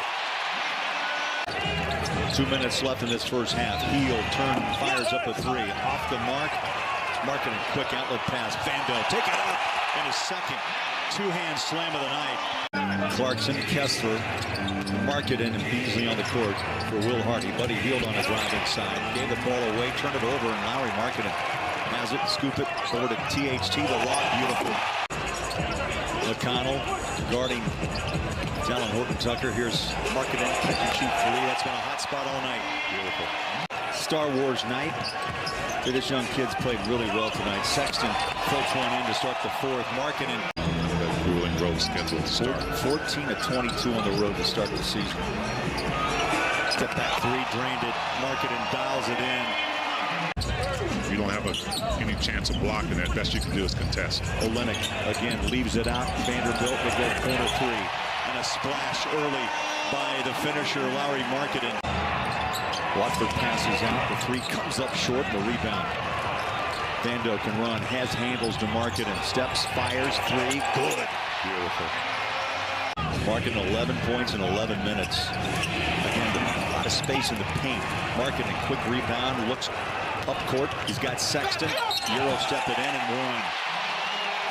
it. 2 minutes left in this first half. Heel turn, fires up a three. Off the mark. Markanen, quick outlet pass. Vando, take it up in his second. Two-hand slam of the night. Clarkson, Kessler, Markanen, and Beasley on the court for Will Hardy. Buddy Hield on the drive inside. Gave the ball away, turned it over, and Lauri Markkanen has it, scoop it, over to THT, the walk, beautiful. McConnell guarding Jalen Horton Tucker. Here's Markanen, catch and shoot three. That's been a hot spot all night. Beautiful. Star Wars night. This young kid's played really well tonight. Sexton floats one in to start the fourth. Markanen. Grueling road schedule to start. 14 of 22 on the road to start the season. Step back three, drained it. Markanen dials it in. You don't have any chance of blocking that. Best you can do is contest. Olenek again leaves it out. Vanderbilt with that corner three. And a splash early by the finisher, Lauri Markkanen. Watford passes out. The three comes up short. The rebound. Vando can run. Has handles to Markkanen. Steps, fires, three. Good. Beautiful. Markkanen 11 points in 11 minutes. Again, a lot of space in the paint. Markkanen, quick rebound. Looks up court. He's got Sexton. Euro step it in and one.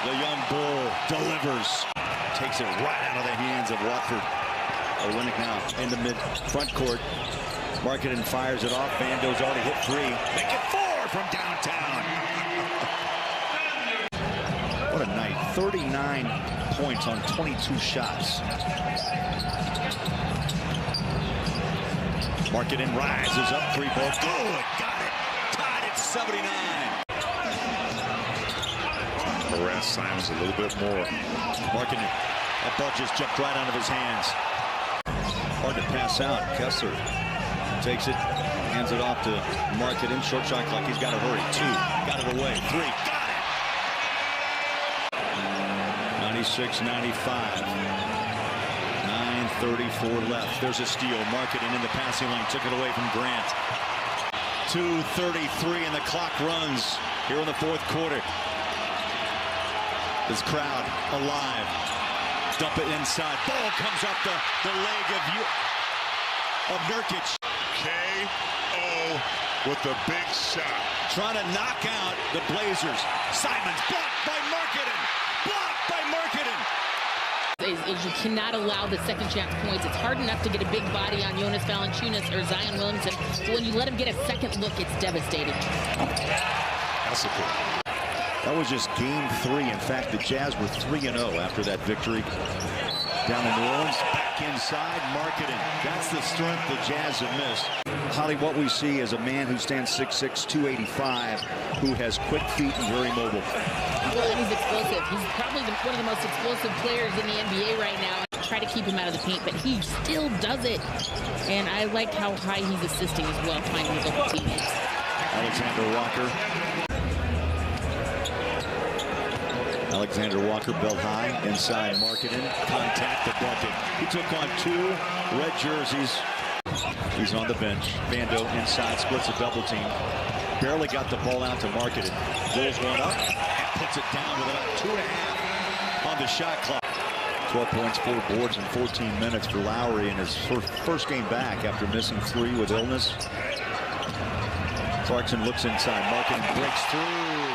The young bull delivers. Takes it right out of the hands of Watford. Olenek now in the mid front court. Markkanen fires it off. Vando's already hit three. Make it four from downtown. What a night. 39 points on 22 shots. Markkanen rises up. Three ball. Good. Got it. Tied at 79. Harass Simons a little bit more. Markkanen. That ball just jumped right out of his hands. Hard to pass out. Kessler takes it, hands it off to Markkanen. Short shot clock. He's got to hurry. Two. Got it away. Three. Got it. 96-95. 9:34 left. There's a steal. Markkanen in the passing lane. Took it away from Grant. 2:33 and the clock runs here in the fourth quarter. This crowd alive. Dump it inside. Ball comes up the leg of Nurkic. K.O. with the big shot. Trying to knock out the Blazers. Simons blocked by Markkanen. Blocked by Markkanen. Is you cannot allow the second chance points. It's hard enough to get a big body on Jonas Valanciunas or Zion Williamson. So when you let him get a second look, it's devastating. That's a good. That was just game three. In fact, the Jazz were 3-0 after that victory down in New Orleans. Back inside, Markkanen. That's the strength the Jazz have missed. Holly, what we see is a man who stands 6'6", 285, who has quick feet and very mobile. Well, and he's explosive. He's probably one of the most explosive players in the NBA right now. Try to keep him out of the paint, but he still does it. And I like how high he's assisting as well, finding his open teammates. Alexander Walker. Alexander Walker, belt high, inside Markkanen, contact, the bucket. He took on two red jerseys. He's on the bench. Vando inside, splits a double team. Barely got the ball out to Markkanen. Rolls one up and puts it down with about 2.5 on the shot clock. 12 points, 4 boards in 14 minutes for Lauri in his first game back after missing 3 with illness. Clarkson looks inside. Markkanen breaks through.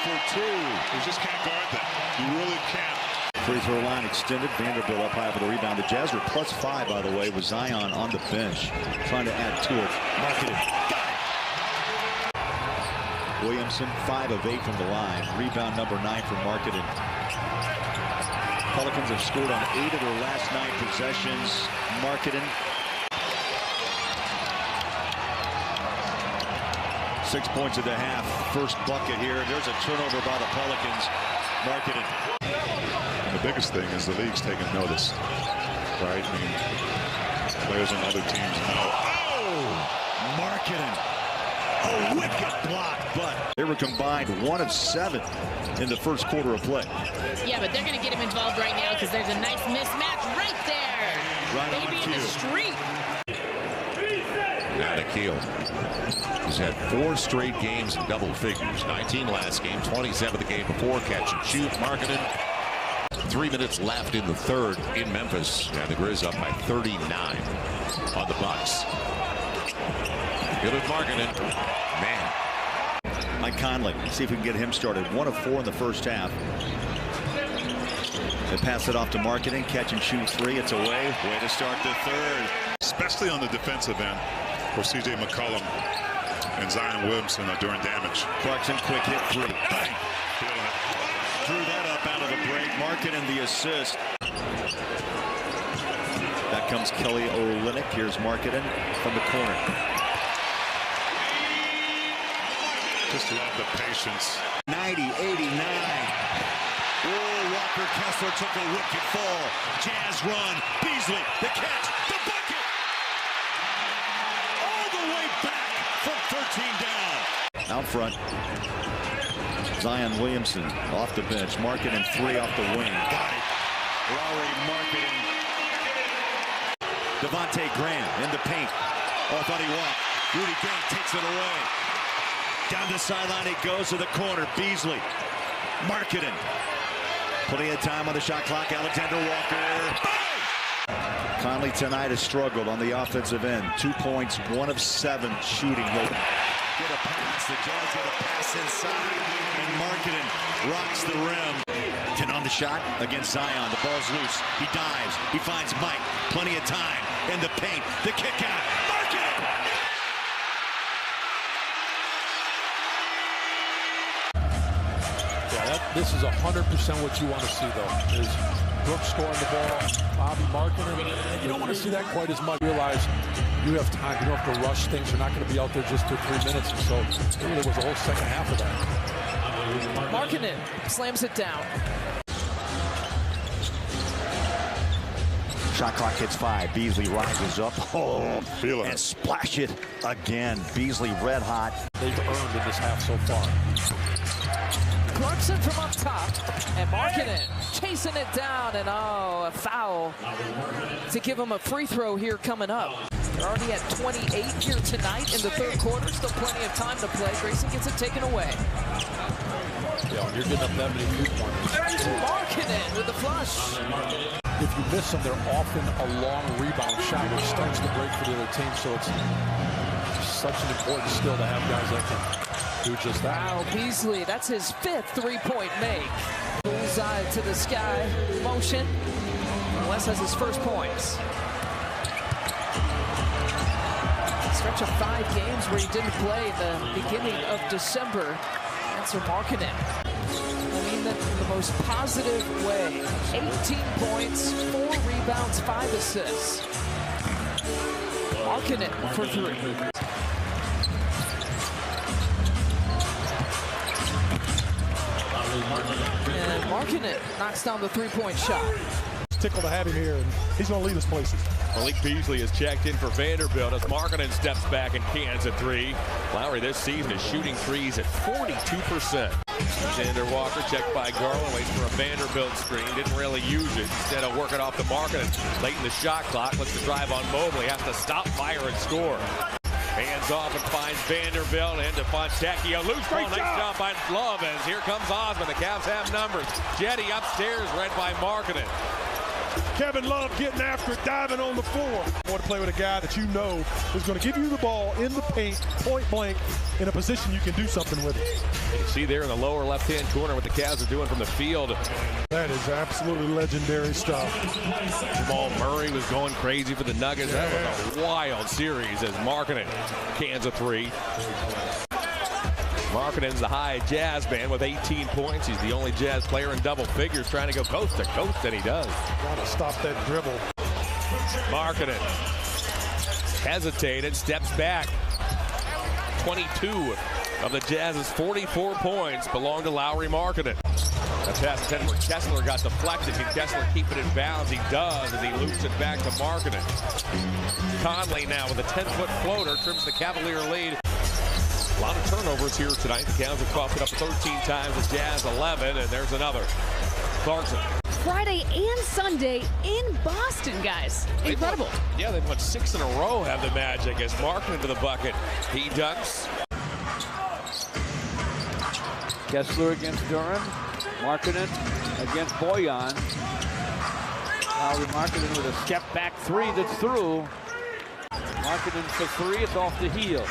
For 2. You just can't guard that. You really can't. Free throw line extended. Vanderbilt up high for the rebound. The Jazz were +5, by the way, with Zion on the bench, trying to add to it. Markkanen. Got it. Williamson, 5 of 8 from the line. Rebound number 9 for Markkanen. Pelicans have scored on 8 of their last 9 possessions. Markkanen. 6 points at the half. First bucket here. There's a turnover by the Pelicans. Markkanen. And the biggest thing is the league's taking notice, right? I mean, players on other teams know. Oh! Markkanen. A wicked block, but they were combined 1 of 7 in the first quarter of play. Yeah, but they're going to get him involved right now because there's a nice mismatch right there. Right Baby in the street. Now Nikhil. He's had 4 straight games in double figures. 19 last game, 27 the game before. Catch and shoot. Markanen. 3 minutes left in the third in Memphis. And the Grizz up by 39 on the Bucks. Good at Markanen. Man. Mike Conley. See if we can get him started. 1 of 4 in the first half. They pass it off to Markanen. Catch and shoot 3. It's away. Way to start the third. Especially on the defensive end, where C.J. McCollum and Zion Williamson are doing damage. Clarkson, quick hit 3. Bang. Drew that up out of the break. Markanen the assist. That comes Kelly Olynyk. Here's Markanen from the corner. Just love the patience. 90-89. Oh, Walker Kessler took a wicked fall. Jazz run. Beasley, the catch, the bucket. All the way back from 13 down. Out front. Zion Williamson off the bench. Markanen 3 off the wing. Got it. Lauri Markkanen. Devontae Graham in the paint. Oh, I thought he walked. Rudy Gay takes it away. Down the sideline it goes to the corner. Beasley. Markkanen. Plenty of time on the shot clock. Alexander Walker. Bang! Conley tonight has struggled on the offensive end. 2 points, 1 of 7 shooting. He'll get a pass. The Jazz get a pass inside. And Markkanen rocks the rim. 10 on the shot against Zion. The ball's loose. He dives. He finds Mike. Plenty of time in the paint. The kick out. Markkanen! This is 100% what you want to see, though, is Brooks scoring the ball, Bobby Markkanen. You don't want to see that quite as much. Realize you have time. You don't have to rush things. You're not going to be out there just for 3 minutes. And so there was a whole second half of that. Markanen slams it down. Shot clock hits 5. Beasley rises up. Oh, and splash it again. Beasley red hot. They've earned in this half so far. Clarkson from up top, and Markanen chasing it down, and a foul to give him a free throw here coming up. They're already at 28 here tonight in the third quarter. Still plenty of time to play. Grayson gets it taken away. Yeah, you're getting up that many 3-pointers. Markanen with the flush. If you miss them, they're often a long rebound shot, which starts the break for the other team. So it's such an important skill to have guys that can do just that. Wow, Beasley, that's his 5th 3-point make. Bullseye to the sky motion. Wes has his first points. Stretch of 5 games where he didn't play in the beginning of December. Answer Markanen. I mean that in the most positive way. 18 points, 4 rebounds, 5 assists. Markanen for 3. And Markanen knocks down the 3-point shot. It's tickled to have him here, and he's going to lead us places. Malik Beasley is checked in for Vanderbilt as Markanen steps back and cans a 3. Lauri this season is shooting 3s at 42%. Xander Walker checked by Garland, waits for a Vanderbilt screen, didn't really use it. Instead of working off the Markanen late in the shot clock, lets the drive on Mobley, has to stop, fire, and score. Hands off and finds Vanderbilt and to Fontecchio. Loose ball, nice job by Love as here comes Osman. The Cavs have numbers. Jetty upstairs, read by Markanen. Kevin Love getting after it, diving on the floor. You want to play with a guy that you know is going to give you the ball in the paint, point blank, in a position you can do something with it. You can see there in the lower left-hand corner what the Cavs are doing from the field. That is absolutely legendary stuff. Jamal Murray was going crazy for the Nuggets. That was a wild series as Markanen cans a 3. Markkanen's the high Jazz man with 18 points. He's the only Jazz player in double figures trying to go coast to coast, and he does. Got to stop that dribble. Markkanen hesitated, steps back. 22 of the Jazz's 44 points belong to Lauri Markkanen. A pass intended where Kessler got deflected. Can Kessler keep it in bounds? He does as he loops it back to Markkanen. Conley now with a 10-foot floater trims the Cavalier lead. lot of turnovers here tonight. The Cavs have coughed it up 13 times. The Jazz 11, and there's another. Clarkson. Friday and Sunday in Boston, guys. Incredible. They've won 6 in a row, have the Magic, as Markanen to the bucket. He ducks. Kessler against Durham. Markanen against Boyan. Lauri Markkanen with a step back three that's through. Markanen for three, it's off the heel.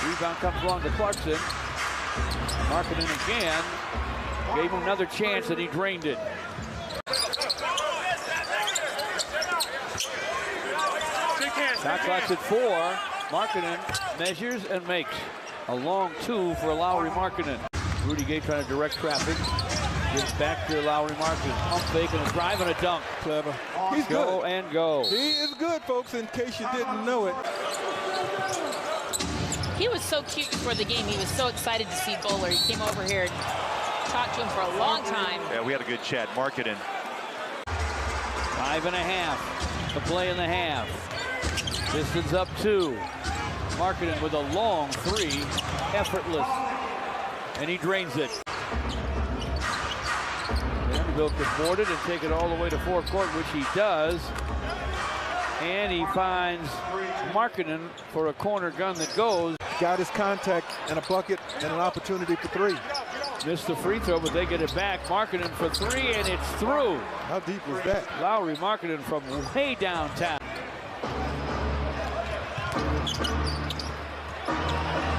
Rebound comes along to Clarkson. Markanen again. Gave him another chance and he drained it. Shot clock's at 4. Markanen measures and makes. A long 2 for Lauri Markkanen. Rudy Gay trying to direct traffic. Gives back to Lauri Markkanen. Pump fake and a drive and a dunk. Clever. He's go good. And go. He is good, folks, in case you didn't know it. He was so cute before the game. He was so excited to see Bowler. He came over here and talked to him for a long time. Yeah, we had a good chat. Markanen. 5.5 to play in the half. Pistons up 2. Markanen with a long 3. Effortless. And he drains it. Vanderbilt can board it and take it all the way to forecourt, which he does. And he finds Markanen for a corner gun that goes. Got his contact and a bucket and an opportunity for 3. Missed the free throw, but they get it back. Markanen for 3, and it's through. How deep was that? Lauri Markkanen from way downtown.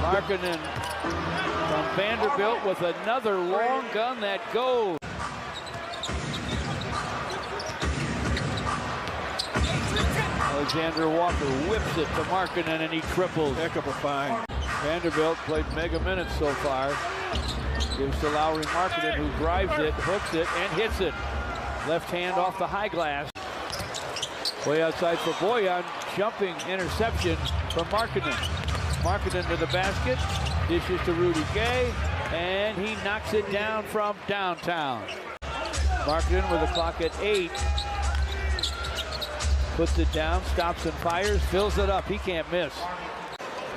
Markanen from Vanderbilt with another long gun that goes. Alexander Walker whips it to Markanen and he triples. Heck of a find. Vanderbilt played mega minutes so far. Gives to Lauri Markkanen, who drives it, hooks it, and hits it. Left hand off the high glass. Way outside for Boyan. Jumping interception from Markanen. Markanen to the basket. Dishes to Rudy Gay. And he knocks it down from downtown. Markanen with the clock at 8. Puts it down, stops and fires, fills it up. He can't miss.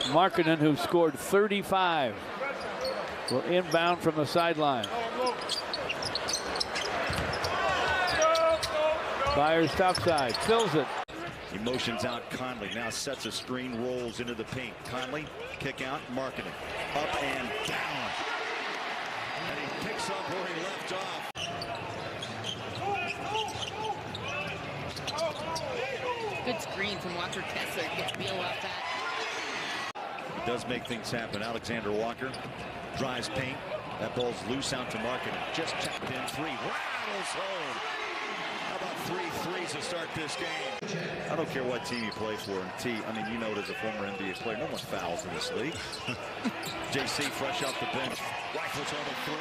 Markanen, who scored 35, will inbound from the sideline. Fires topside, fills it. He motions out Conley, now sets a screen, rolls into the paint. Conley, kick out, Markanen. Up and down. And he picks up where he left off. Good screen from Walker Kessler. Get Beal off that. He does make things happen. Alexander Walker drives paint. That ball's loose out to Markanen. Just checked in 3. Rattles home. How about 3 threes to start this game? I don't care what team you play for. And I mean, you know it as a former NBA player. No one fouls in this league. JC fresh off the bench. Rifles on the 3.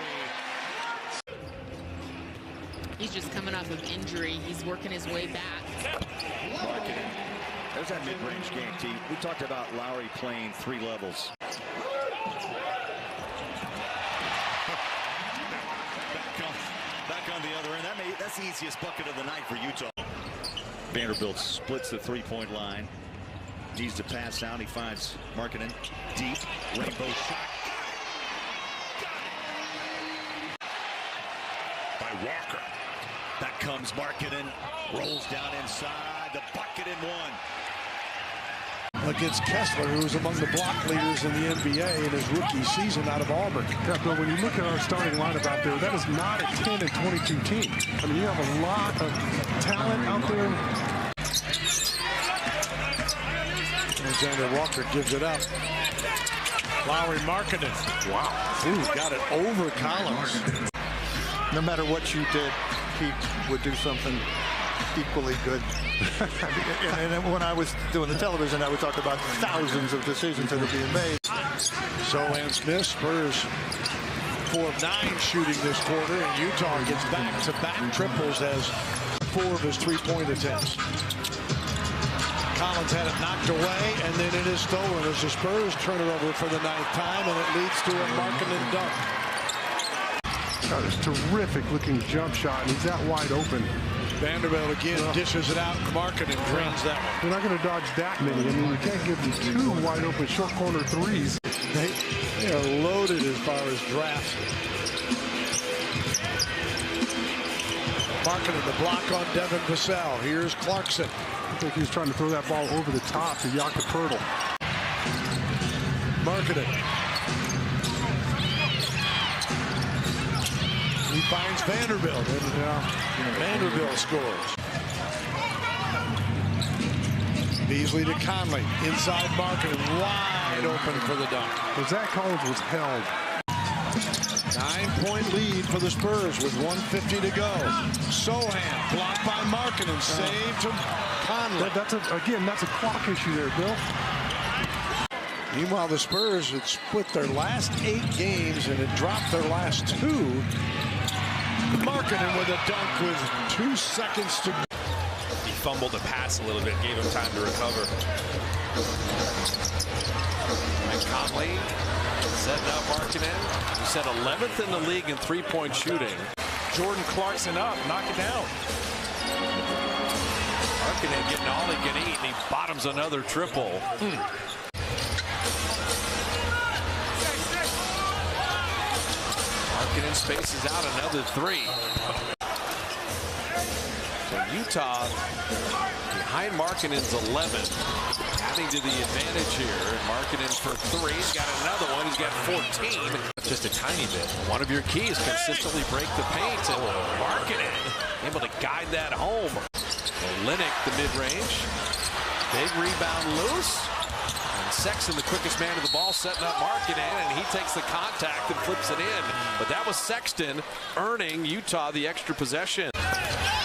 He's just coming off of injury. He's working his way back. Markanen. There's that mid-range game, T. We talked about Lauri playing 3 levels. Back on the other end. That's the easiest bucket of the night for Utah. Vanderbilt splits the 3-point line. Needs to pass out. He finds Markanen deep. Rainbow shot. By Walker. Back comes Markanen. Rolls down inside. The bucket in 1. Against Kessler, who was among the block leaders in the NBA in his rookie season out of Auburn. Yeah, but when you look at our starting lineup out there, that is not a 10 and 22 team. I mean, you have a lot of talent out there. Alexander Walker gives it up. Lauri Markkanen. Wow. Ooh, got it over Collins. No matter what you did, he would do something equally good. and when I was doing the television, I would talk about thousands of decisions that are being made. Sohan Smith, Spurs 4 of 9 shooting this quarter, and Utah gets back-to-back triples as 4 of his 3-point attempts. Collins had it knocked away, and then it is stolen as the Spurs turn it over for the 9th time, and it leads to a Markkanen dunk. Oh, it's a terrific-looking jump shot, and he's that wide open. Vanderbilt again dishes it out. Markanen drains that one. You're not going to dodge that many. I mean, you can't give him 2 wide open short corner threes. They are loaded as far as drafts. Markanen the block on Devin Vassell. Here's Clarkson. I think he was trying to throw that ball over the top to Jakob Poeltl. Markanen. He finds Vanderbilt. And Vanderbilt scores. Beasley to Conley. Inside Markanen. Wide open for the dunk. Zach Collins was held. 9-point lead for the Spurs with 1:50 to go. Sohan blocked by Markanen. Saved to Conley. That's a clock issue there, Bill. Meanwhile, the Spurs had split their last 8 games and had dropped their last 2. Markanen with a dunk with 2 seconds to go. He fumbled the pass a little bit, gave him time to recover. And Conley setting up Markanen. He set 11th in the league in three-point shooting. Jordan Clarkson up, knock it down. Markanen getting all he can eat, and he bottoms another triple. Markanen spaces out another 3. So Utah behind Markkanen's 11, adding to the advantage here. And Markkanen for 3. He's got another one. He's got 14. Just a tiny bit. One of your keys, consistently break the paint. And Markkanen able to guide that home. Olynyk, the mid-range. Big rebound loose. And Sexton, the quickest man to the ball, setting up Markkanen, and he takes the contact and flips it in. But that was Sexton earning Utah the extra possession.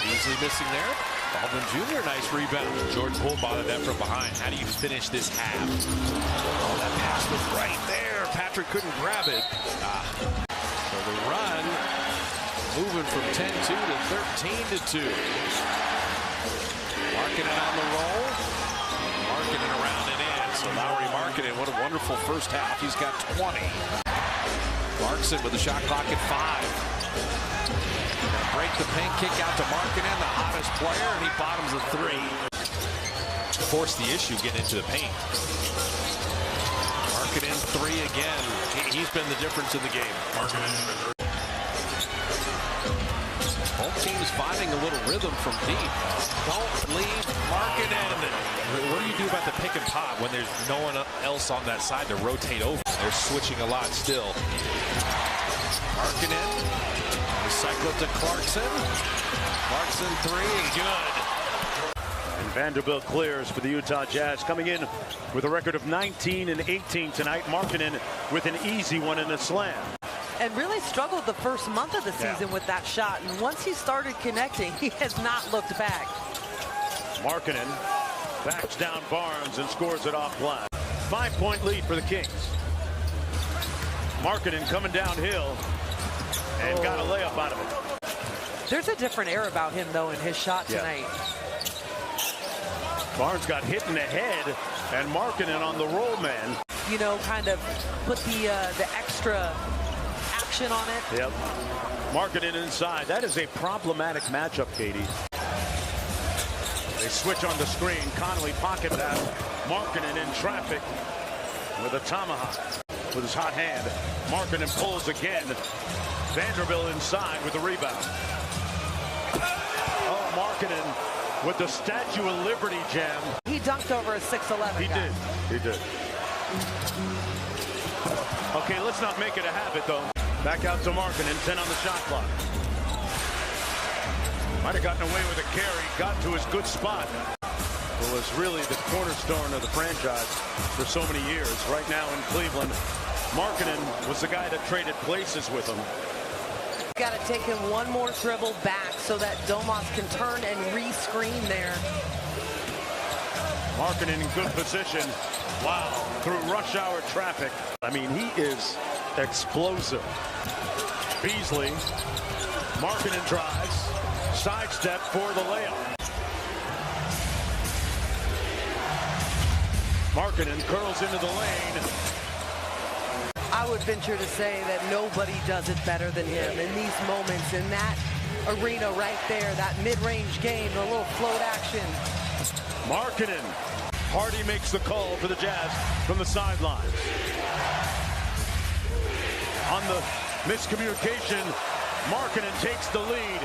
Easily missing there. Baldwin Jr., nice rebound. Jordan Poole bottled that from behind. How do you finish this half? Oh, that pass was right there. Patrick couldn't grab it. So the run moving from 10-2 to 13-2. Markkanen on the roll. Markkanen around and in. So Lauri Markkanen, what a wonderful first half. He's got 20. Clarkson with the shot clock at 5. Break the paint, kick out to Markkanen, the hottest player, and he bottoms a 3. Force the issue getting into the paint. Markkanen 3 again. He's been the difference in the game. Both teams finding a little rhythm from deep. Don't leave Markkanen. What do you do about the pick and pop when there's no one else on that side to rotate over? They're switching a lot still. Markkanen. Cycle to Clarkson. Clarkson 3, good. And Vanderbilt clears for the Utah Jazz, coming in with a record of 19-18 tonight. Markkanen with an easy one in a slam. And really struggled the first month of the season with that shot. And once he started connecting, he has not looked back. Markkanen backs down Barnes and scores it off glass. 5-point lead for the Kings. Markkanen coming downhill. And got a layup out of it. There's a different air about him, though, in his shot tonight. Barnes got hit in the head, and Markkanen on the roll, man. You know, kind of put the extra action on it. Yep. Markkanen inside. That is a problematic matchup, Katie. They switch on the screen. Conley pocket pass. Markkanen in traffic with a tomahawk with his hot hand. Markkanen pulls again. Vanderbilt inside with the rebound. Oh, Markkanen with the Statue of Liberty jam. He dunked over a 6'11" He guy. did. He did. Okay, let's not make it a habit, though. Back out to Markkanen, 10 on the shot clock. Might have gotten away with a carry, got to his good spot. It was really the cornerstone of the franchise for so many years. Right now in Cleveland, Markkanen was the guy that traded places with him. Got to take him one more dribble back so that Domas can turn and re-screen there. Markkanen in good position. Wow, through rush hour traffic. I mean, he is explosive. Beasley, Markkanen drives, sidestep for the layup. Markkanen curls into the lane. I would venture to say that nobody does it better than him in these moments, in that arena right there, that mid-range game, the little float action. Markkanen Hardy makes the call for the Jazz from the sideline. On the miscommunication, Markkanen takes the lead.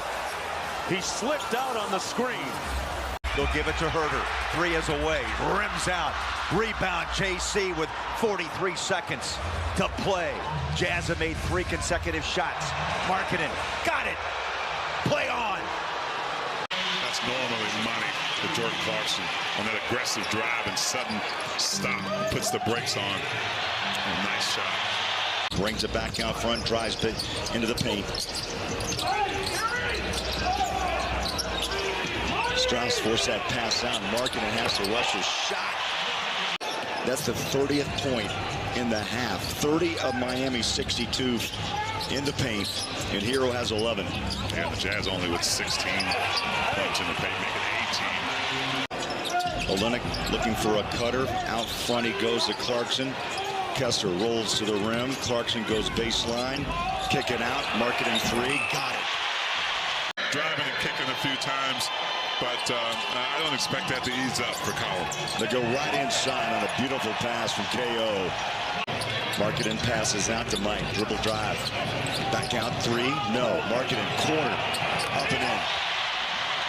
He slipped out on the screen. They'll give it to Herter. 3 is away. Rims out. Rebound JC with 43 seconds to play. Jazz have made 3 consecutive shots. Markkanen got it. Play on. That's normally money for Jordan Clarkson on that aggressive drive and sudden stop. Puts the brakes on. A nice shot. Brings it back out front. Drives it into the paint. Strauss forced that pass out. Markkanen has to rush his shot. That's the 30th point in the half. 30 of Miami's 62 in the paint, and Hero has 11. Yeah, the Jazz only with 16 points in the paint, make it 18. Olynyk looking for a cutter. Out front he goes to Clarkson. Kessler rolls to the rim. Clarkson goes baseline. Kick it out. Markkanen 3. Got it. Driving and kicking a few times. But I don't expect that to ease up for Collins. They go right inside on a beautiful pass from KO. Markkanen passes out to Mike. Dribble drive. Back out 3. No. Markkanen corner. Up and in.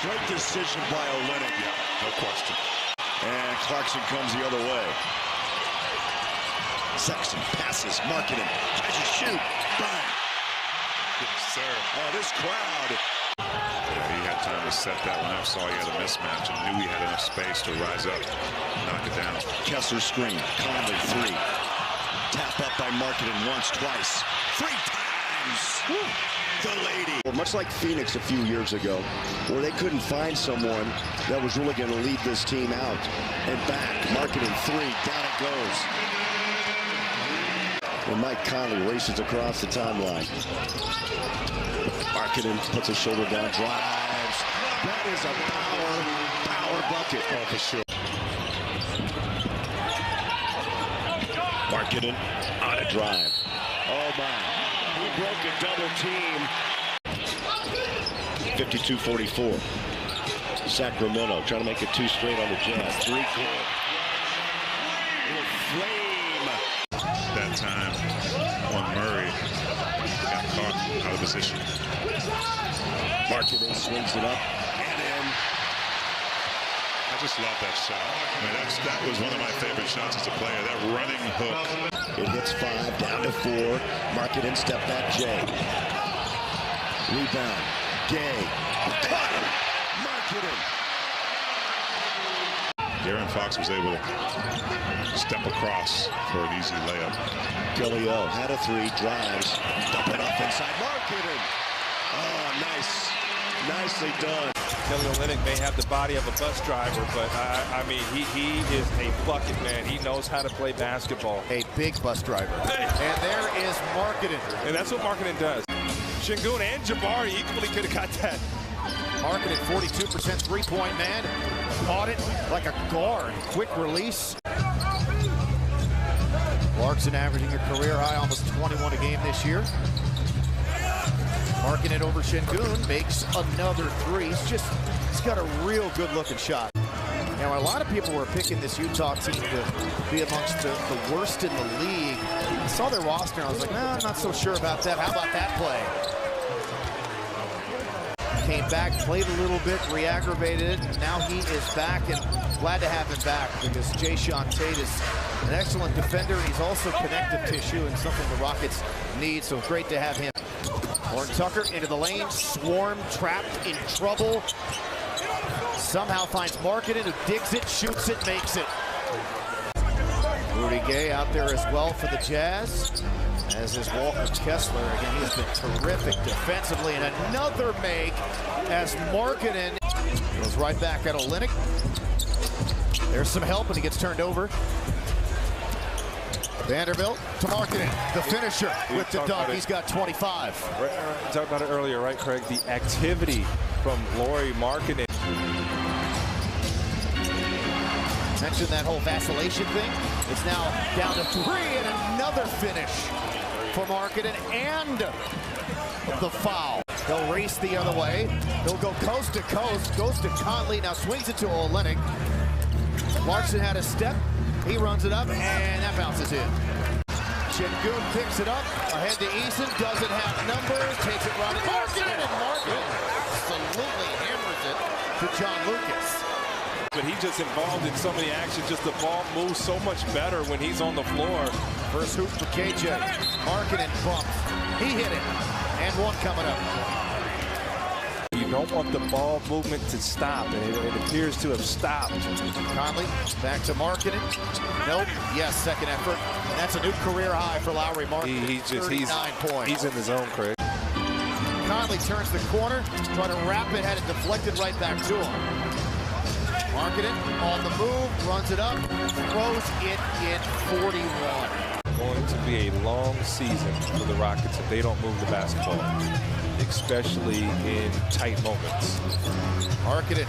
Great decision by Olynyk. Yeah, no question. And Clarkson comes the other way. Sexton passes. Markkanen tries to shoot. Bang. Yes, sir. Oh, this crowd. He had time to set that one up, saw he had a mismatch, and knew he had enough space to rise up, knock it down. Kessler screen, Conley 3. Tap up by Markkanen once, twice, 3 times. Woo. The lady. Well, much like Phoenix a few years ago, where they couldn't find someone that was really going to lead this team out and back. Markkanen 3, down it goes. And Mike Conley races across the timeline. Markkanen puts his shoulder down, drives. That is a power bucket. Oh, for sure. Markkanen on a drive. Oh, my. He broke a double team. 52-44. Sacramento trying to make it 2 straight on the Jazz. 3 good. Little flame. That time on Murray. Got caught out of position. Markkanen swings it up and in. I just love that shot. I mean, that was one of my favorite shots as a player. That running hook. It hits 5, down to 4. Markkanen step back, Jay. Rebound. Gay. Cut! Markkanen. De'Aaron Fox was able to step across for an easy layup. Gillio had a 3, drives. Dump it up inside. Markkanen. Oh, nice. Nicely done. Kelly Olynyk may have the body of a bus driver, but I mean, he is a bucket man. He knows how to play basketball. A big bus driver. And there is Markkanen. And that's what Markkanen does. Şengün and Jabari equally could have got that. Markkanen, 42% three-point man. Caught it like a guard. Quick release. Clarkson averaging a career high, almost 21 a game this year. Markkanen over Şengün, makes another 3. He's got a real good-looking shot. Now, a lot of people were picking this Utah team to be amongst the worst in the league. I saw their roster, and I was like, no, I'm not so sure about that. How about that play? Came back, played a little bit, re-aggravated it. Now he is back, and glad to have him back because Jae'Sean Tate is an excellent defender, and he's also connective tissue and something the Rockets need, so great to have him. Horton Tucker into the lane, swarmed, trapped, in trouble. Somehow finds Markkanen, who digs it, shoots it, makes it. Rudy Gay out there as well for the Jazz, as is Walker Kessler. Again, he has been terrific defensively, and another make as Markkanen goes right back at Olynyk. There's some help, and he gets turned over. Vanderbilt to Markkanen, the finisher with the dunk. He's got 25. Right, we talked about it earlier, right, Craig? The activity from Lauri Markkanen. Mentioned that whole vacillation thing. It's now down to 3, and another finish for Markkanen, and the foul. He'll race the other way. He'll go coast to coast, goes to Conley, now swings it to Olynyk. Clarkson had a step. He runs it up, and that bounces in. Şengün picks it up. Ahead to Eason. Doesn't have numbers. Takes it running. Markanen, and Markanen absolutely hammers it to John Lucas. But he's just involved in so many actions. Just the ball moves so much better when he's on the floor. First hoop for KJ. Markanen bumped. He hit it. And one coming up. You don't want the ball movement to stop, and it appears to have stopped. Conley back to Markanen. Nope. Yes, second effort. And that's a new career high for Lauri Markkanen. He's points. He's in the zone, Craig. Conley turns the corner, trying to wrap it, had it deflected right back to him. Markanen on the move, runs it up, throws it in 41. Going to be a long season for the Rockets if they don't move the basketball, especially in tight moments. Markanen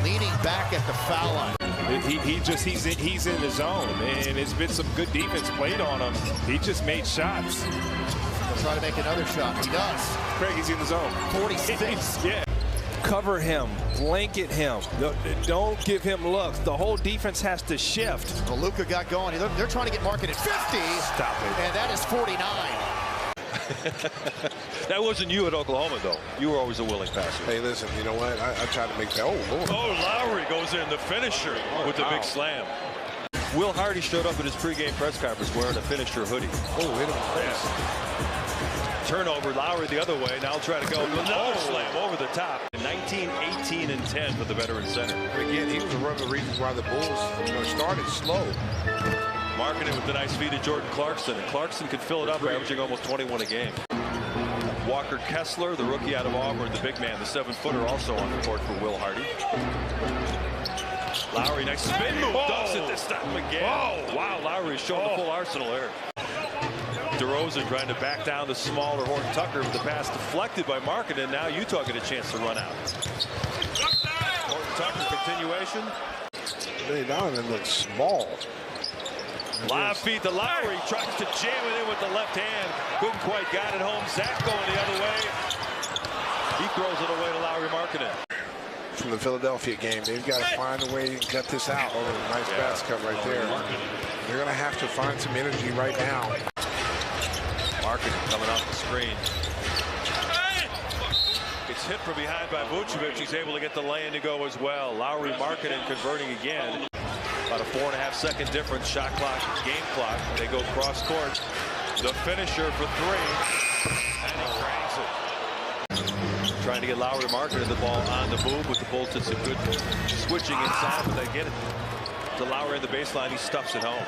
leaning back at the foul line. He's in the zone, and it's been some good defense played on him. He just made shots. He'll try to make another shot. He does. Craig, he's in the zone. 46. Yeah. Cover him, blanket him. Don't give him looks. The whole defense has to shift. Well, Luka got going. They're trying to get Markanen at 50. Stop it. And that is 49. That wasn't you at Oklahoma, though. You were always a willing passer. Hey, listen, you know what? I tried to make that. Oh, Lord. Oh, Lowry goes in, the finisher with the big slam. Will Hardy showed up at his pregame press conference wearing a finisher hoodie. Oh, hit him. Yeah. Turnover, Lowry the other way. Now try to go with another slam over the top. 19, 18, and 10 for the veteran center. Again, he was one of the reasons why the Bulls started slow. Markanen with the nice feed to Jordan Clarkson. And Clarkson could fill it up, averaging almost 21 a game. Walker Kessler, the rookie out of Auburn, the big man, the 7-footer, also on the court for Will Hardy. Lowry, nice spin move. Does it this time again. Whoa. Wow, Lowry is showing the full arsenal there. DeRozan trying to back down the smaller Horton Tucker with the pass deflected by Markanen. Now Utah get a chance to run out. Horton Tucker continuation. Billy Donovan looks small. Live feed to Lowry. Tries to jam it in with the left hand. Couldn't quite got it home. Zach going the other way. He throws it away to Lauri Markkanen. From the Philadelphia game, they've got to find a way to get this out. Oh, nice basket right there. They're going to have to find some energy right now. Markanen coming off the screen. It's hit from behind by Vucevic. He's able to get the lay-in to go as well. Lauri Markkanen converting again. About a 4.5-second difference. Shot clock, game clock. They go cross court. The finisher for three. And he cranks it. Trying to get Lauri Markkanen the ball on the move with the Bulls. Did some good switching inside, but they get it to Lauri in the baseline. He stuffs it home.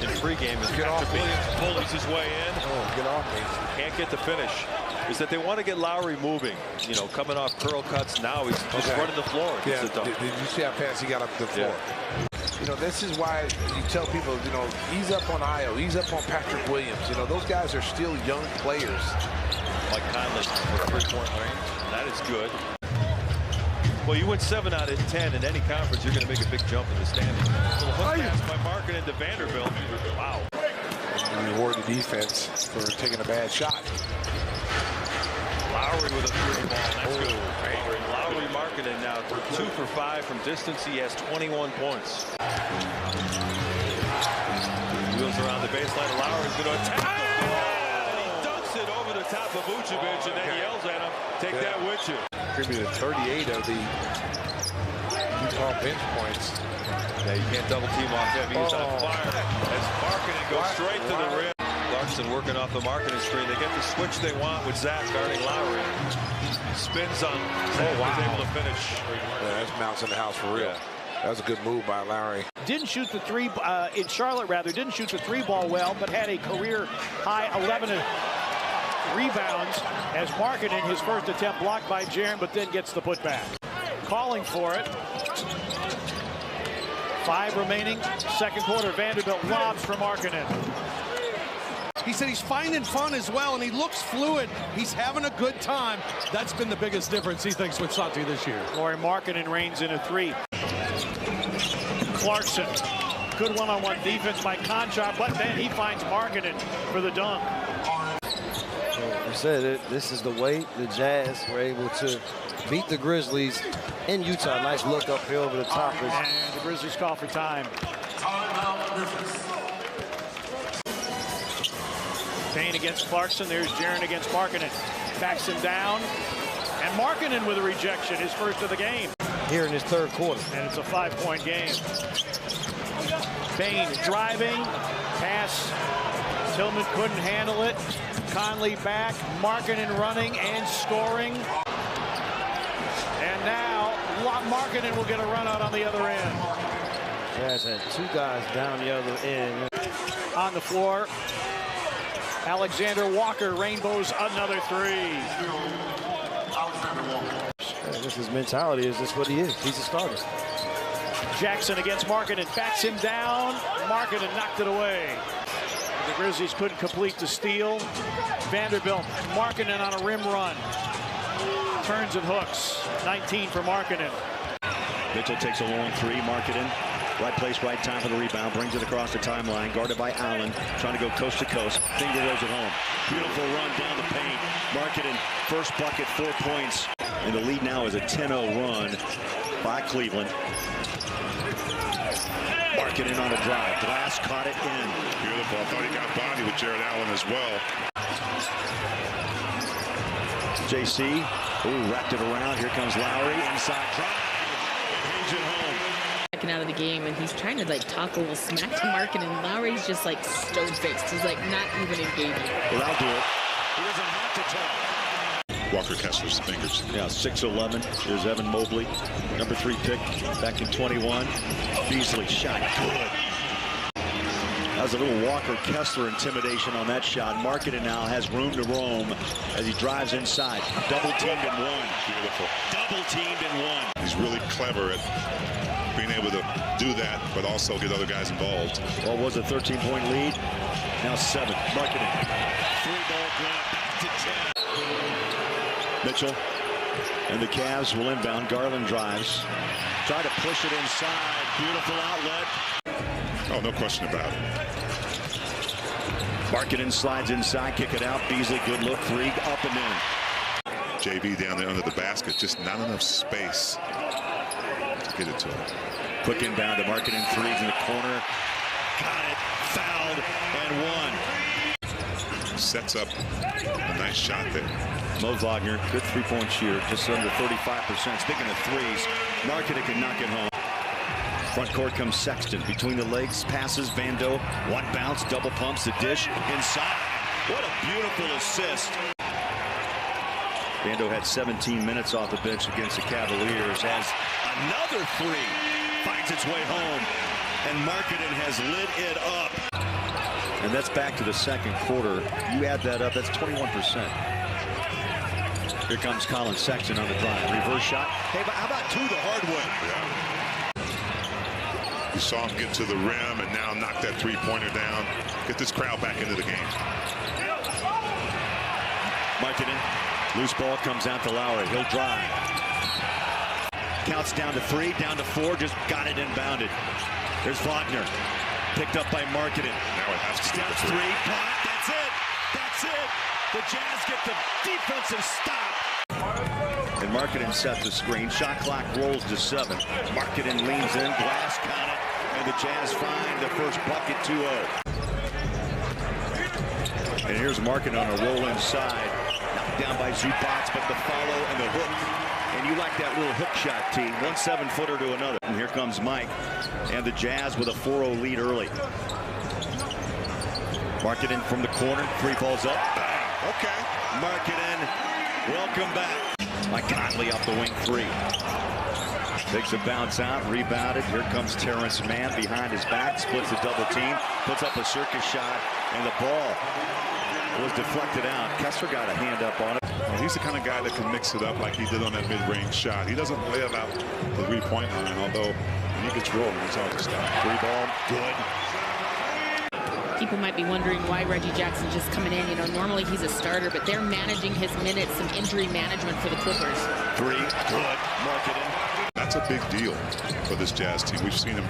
In pregame, as Patrick Williams bullies his way in. Oh, get off me. Can't get the finish. Is that they want to get Lowry moving. You know, coming off curl cuts. Now he's just running the floor. Yeah, did you see how fast he got up the floor? Yeah. You know, this is why you tell people, you know, ease up on Io, ease up on Patrick Williams. You know, those guys are still young players. Like Conley for 3-point range. That is good. Well, you win 7 out of 10 in any conference, you're going to make a big jump in the standings. So hook pass by Markanen to Vanderbilt. Wow. And reward the defense for taking a bad shot. Lowry with a 3 ball. That's good. Lauri Markkanen now 2 for 5 from distance. He has 21 points. Wheels around the baseline. Lowry's going to attack. And he dunks it over the top of Vucevic and then yells at him, take that with you. Contributed 38 of the Utah bench points. Yeah, you can't double team off him. He's on fire. As Markkanen goes straight to the rim. Clarkson working off the Markkanen screen. They get the switch they want with Zach guarding Lowry. Spins on Zach. He's able to finish. Yeah, that's mounts in the house for real. That was a good move by Lowry. Didn't shoot the three, in Charlotte rather, didn't shoot the 3 ball well, but had a career high 11 rebounds as Markkanen, his first attempt blocked by Jaren, but then gets the putback. Calling for it. 5 remaining, second quarter. Vanderbilt lobs for Markkanen. He said he's finding fun as well, and he looks fluid. He's having a good time. That's been the biggest difference, he thinks, with Santi this year. Lauri Markkanen reigns in a 3. Clarkson, good one-on-one defense by Conchar, but then he finds Markkanen for the dunk. I said, this is the way the Jazz were able to beat the Grizzlies in Utah. Nice look uphill over the top. And the Grizzlies call for time. Payne against Clarkson. There's Jaren against Markanen. Backs him down. And Markanen with a rejection, his first of the game. Here in his third quarter. And it's a 5-point game. Payne driving. Pass. Tillman couldn't handle it. Conley back. Markanen running and scoring. And now Markanen will get a run out on the other end. Jazz had two guys down the other end. On the floor. Alexander Walker rainbows another three. This is mentality. Is this what he is? He's a starter. Jackson against Markanen, backs him down. Markanen knocked it away. The Grizzlies couldn't complete the steal. Vanderbilt, Markanen on a rim run. Turns and hooks. 19 for Markanen. Mitchell takes a long three. Markanen, right place, right time for the rebound. Brings it across the timeline. Guarded by Allen. Trying to go coast to coast. Finger rolls it home. Beautiful run down the paint. Markanen, first bucket, 4 points. And the lead now is a 10-0 run by Cleveland. Markanen on a drive. Glass caught it in. Beautiful. I thought he got body with Jared Allen as well. JC, wrapped it around. Here comes Lauri. Inside drive. Brings it home. Out of the game, and he's trying to like talk a little smack to Markanen, and Lauri's just like stone-faced. He's like not even engaging. Well, I'll do it. He doesn't have to talk. Walker Kessler's fingers. Yeah, 6'11". Here's Evan Mobley, number 3 pick back in 21. Beasley shot good. That was a little Walker Kessler intimidation on that shot. Markanen now has room to roam as he drives inside. Double teamed in one. Beautiful. Double teamed in one. He's really clever at being able to do that, but also get other guys involved. What was a 13-point lead? Now 7. Markanen. 3-ball grab back to 10. Mitchell and the Cavs will inbound. Garland drives. Try to push it inside. Beautiful outlet. Oh, no question about it. Markanen slides inside, kick it out. Beasley, good look, 3, up and in. JB down there under the basket, just not enough space to get it to him. Quick inbound to Markanen, 3's in the corner. Got it, fouled, and 1. Sets up a nice shot there. Mo Wagner, good 3-point shooter, just under 35%. Speaking of threes, Markanen can knock it home. Front court comes Sexton. Between the legs, passes Vando. One bounce, double pumps the dish inside. What a beautiful assist. Vando had 17 minutes off the bench against the Cavaliers. Has another 3. Finds its way home. And Markanen has lit it up. And that's back to the second quarter. You add that up, that's 21%. Here comes Colin Sexton on the drive. Reverse shot. Hey, but how about 2 the hard way? Yeah. You saw him get to the rim and now knock that 3-pointer down. Get this crowd back into the game. Markanen. Loose ball comes out to Lauri. He'll drive. Counts down to 3, down to 4. Just got it inbounded. There's Wagner. Picked up by Markanen. Now it has to down 3. That's it. That's it. The Jazz get the defensive stop. And Markanen set the screen. Shot clock rolls to 7. Markanen leans in. Glass count it. And the Jazz find the first bucket, 2-0. And here's Markanen on a roll inside. Knocked down by Zubac, but the follow and the hook. And you like that little hook shot, T. 1 7-footer to another. And here comes Mike. And the Jazz with a 4-0 lead early. Markanen from the corner. 3 balls up. Okay. Markanen, welcome back. By Conley off the wing 3. Takes a bounce out, rebounded. Here comes Terrence Mann behind his back, splits a double team, puts up a circus shot, and the ball was deflected out. Kessler got a hand up on it. Well, he's the kind of guy that can mix it up like he did on that mid-range shot. He doesn't lay it out the 3-point line, although when he gets rolling, it's hard to stop. 3 ball, good. People might be wondering why Reggie Jackson's just coming in. You know, normally he's a starter, but they're managing his minutes and injury management for the Clippers. 3, good. Markanen. That's a big deal for this Jazz team. We've seen him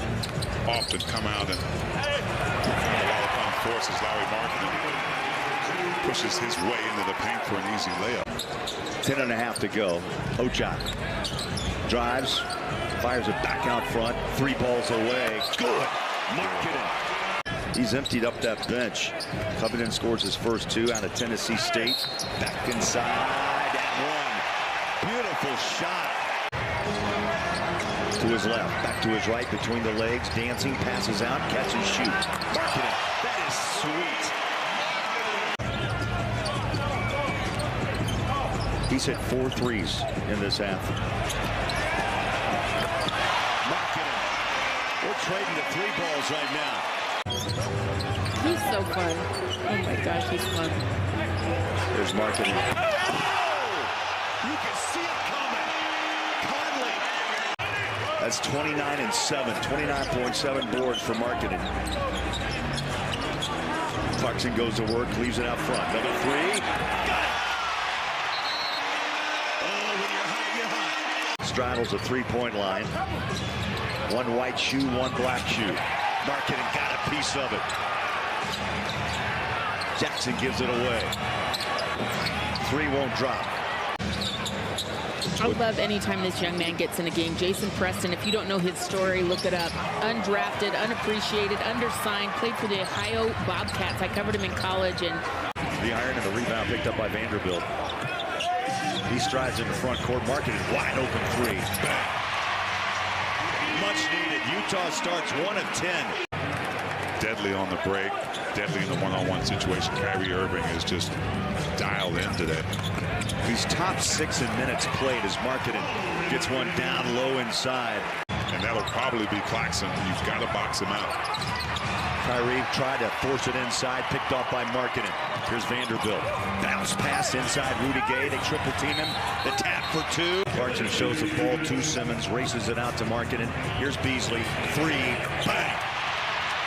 often come out and call upon forces. Lauri Markkanen pushes his way into the paint for an easy layup. 10.5 to go. Ochai drives, fires it back out front. 3 balls away. Good. Markanen. He's emptied up that bench. Covington scores his first 2 out of Tennessee State. Back inside and 1. Beautiful shot. To his left, back to his right, between the legs, dancing, passes out, catch and shoot. Markanen. That is sweet. He's hit 4 threes in this half. Markanen. We're trading the 3 balls right now. He's so fun. Oh my gosh, he's fun. There's Markanen. Oh! You can see it coming. Conley. That's 29 and 7. 29.7 boards for Markanen. Clarkson goes to work, leaves it out front. Number 3. Got it. Oh, when you're hot, you're hot. Straddles the 3-point line. 1 white shoe, 1 black shoe. Markanen got a piece of it. Jackson gives it away. 3 won't drop. I love any time this young man gets in a game. Jason Preston, if you don't know his story, look it up. Undrafted, unappreciated, undersigned, played for the Ohio Bobcats. I covered him in college. And the iron and the rebound picked up by Vanderbilt. He strides in the front court. Markanen wide open 3. Much needed. Utah starts 1 of 10. Deadly on the break, deadly in the one-on-one situation. Kyrie Irving is just dialed in today. He's top 6 in minutes played as Markanen gets one down low inside. And that'll probably be Claxton. You've got to box him out. Kyrie tried to force it inside, picked off by Markanen. Here's Vanderbilt. Bounce pass inside Rudy Gay. They triple team him. The tap for 2. Clarkson shows the ball to Simmons, races it out to Markanen. Here's Beasley. 3. Bang!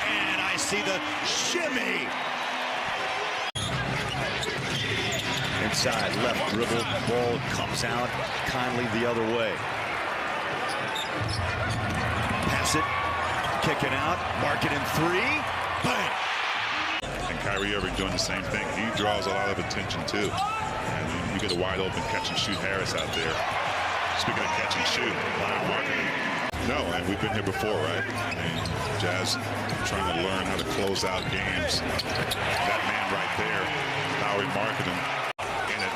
And I see the shimmy. Inside, left dribble, ball comes out, Conley the other way. Pass it, kick it out, Markanen 3, bang! And Kyrie Irving doing the same thing. He draws a lot of attention too. And you get a wide open catch and shoot Harris out there. Speaking of catch and shoot, Markanen. No, and we've been here before, right? I mean, Jazz trying to learn how to close out games. That man right there, Lauri Markkanen,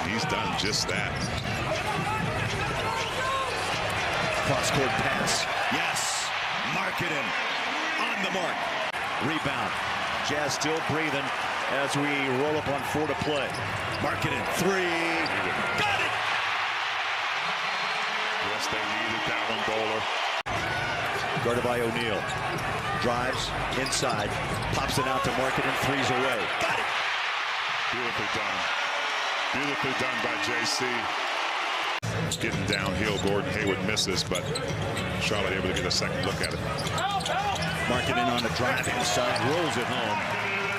he's done just that. Cross-court pass. Yes. Markkanen on the mark. Rebound. Jazz still breathing as we roll up on 4 to play. Markkanen 3. Got it. Yes, they needed that one, Bowler. Guarded by O'Neal. Drives inside. Pops it out to Markkanen. 3's away. Got it. Beautifully done. Beautifully done by JC. Getting downhill, Gordon Hayward misses, but Charlotte able to get a second look at it. Markkanen on the drive inside, rolls it home.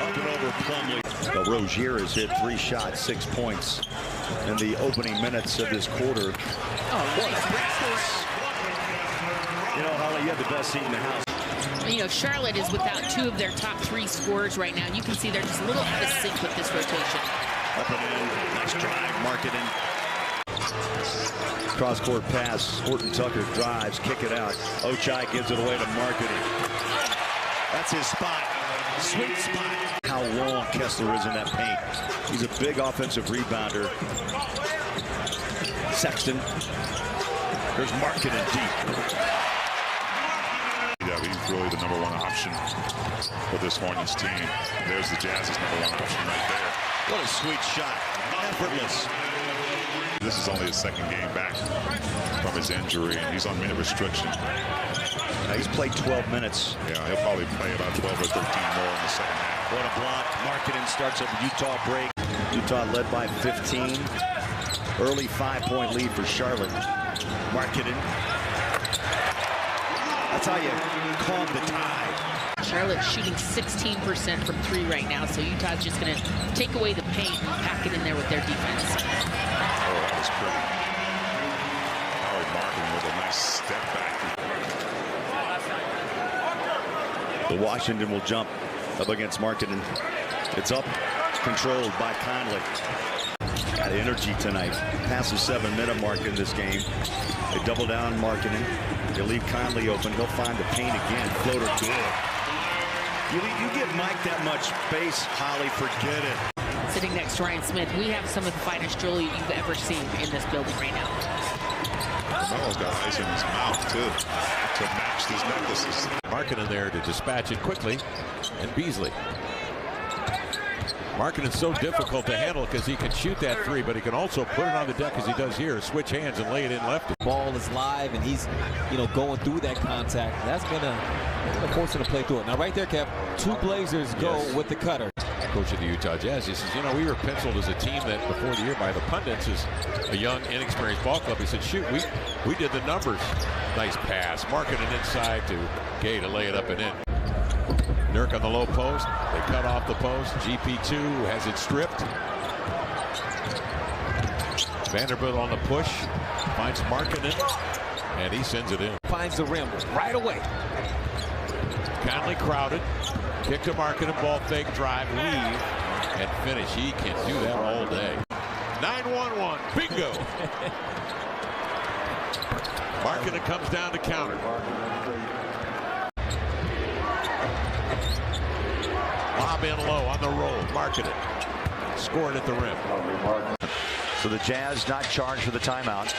Up and over Plumlee. Well, Rozier has hit 3 shots, 6 points in the opening minutes of this quarter. Oh, what a practice. You know, Holly, you have the best seat in the house. You know, Charlotte is without 2 of their top 3 scorers right now. You can see they're just a little out of sync with this rotation. Up and in, nice drive, Markkanen. Cross-court pass, Horton Tucker drives, kick it out. Ochai gives it away to Markkanen. That's his spot, sweet spot. How long Kessler is in that paint. He's a big offensive rebounder. Sexton, there's Markkanen deep. Yeah, he's really the #1 option for this Hornets team. There's the Jazz's #1 option right there. What a sweet shot, effortless. This is only his 2nd game back from his injury, and he's on minute restriction. Now he's played 12 minutes. Yeah, he'll probably play about 12 or 13 more in the second half. What a block. Markkanen starts at the Utah break. Utah led by 15. Early 5-point lead for Charlotte. Markkanen. That's how you calm the tide. Charlotte shooting 16% from 3 right now, so Utah's just going to take away the paint and pack it in there with their defense. Oh, that was pretty. Lauri Markkanen with a nice step back. The Washington will jump up against Markkanen. It's up. controlled by Conley. Got energy tonight. Past the 7-minute mark in this game. They double down Markkanen. They leave Conley open. He'll find the paint again. Floater good. You give Mike that much space, Holly, forget it. Sitting next to Ryan Smith, we have some of the finest jewelry you've ever seen in this building right now. Carmelo's got ice in his mouth, too, to match these necklaces. Markkanen there to dispatch it quickly, and Beasley. Markkanen's so difficult to handle because he can shoot that three, but he can also put it on the deck as he does here, switch hands and lay it in lefty. Ball is live, and he's, going through that contact. That's gonna force him to play through it. Now, right there, Kev, 2 Blazers go with the cutter. Coach of the Utah Jazz, he says, we were penciled as a team that before the year by the pundits is a young, inexperienced ball club. He said, shoot, we did the numbers. Nice pass. Markkanen inside to Gay to lay it up and in. Nurk on the low post. They cut off the post. GP2 has it stripped. Vanderbilt on the push. Finds Markkanen, and he sends it in. Finds the rim right away. Conley crowded. Kick to Markkanen, ball fake, drive, leave, and finish. He can do that all day. 9-1-1, bingo! Markkanen comes down to counter. Lob in low on the roll. Markkanen scored at the rim. So the Jazz not charged for the timeout.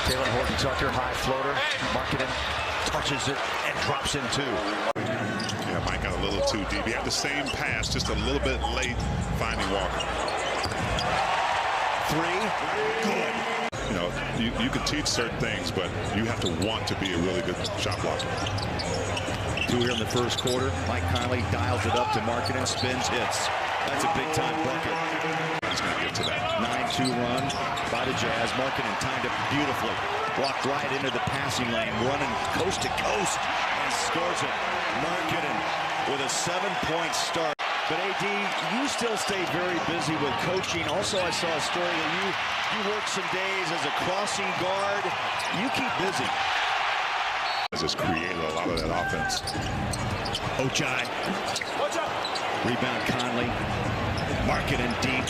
Taylor Horton-Tucker, high floater. Markkanen touches it and drops in 2. Yeah, Mike got a little too deep. He had the same pass, just a little bit late finding Walker. 3, good. You can teach certain things, but you have to want to be a really good shot blocker. 2 here in the first quarter. Mike Conley dials it up to Markkanen, spins, hits. That's a big-time bucket. He's going to get to that. 9-2 run by the Jazz. Markkanen timed it beautifully. Walked right into the passing lane, running coast to coast, and scores it. Markkanen with a 7-point start. But AD, you still stay very busy with coaching. Also, I saw a story that you worked some days as a crossing guard. You keep busy. Has created a lot of that offense. Ochai. Rebound Conley. Markkanen deep.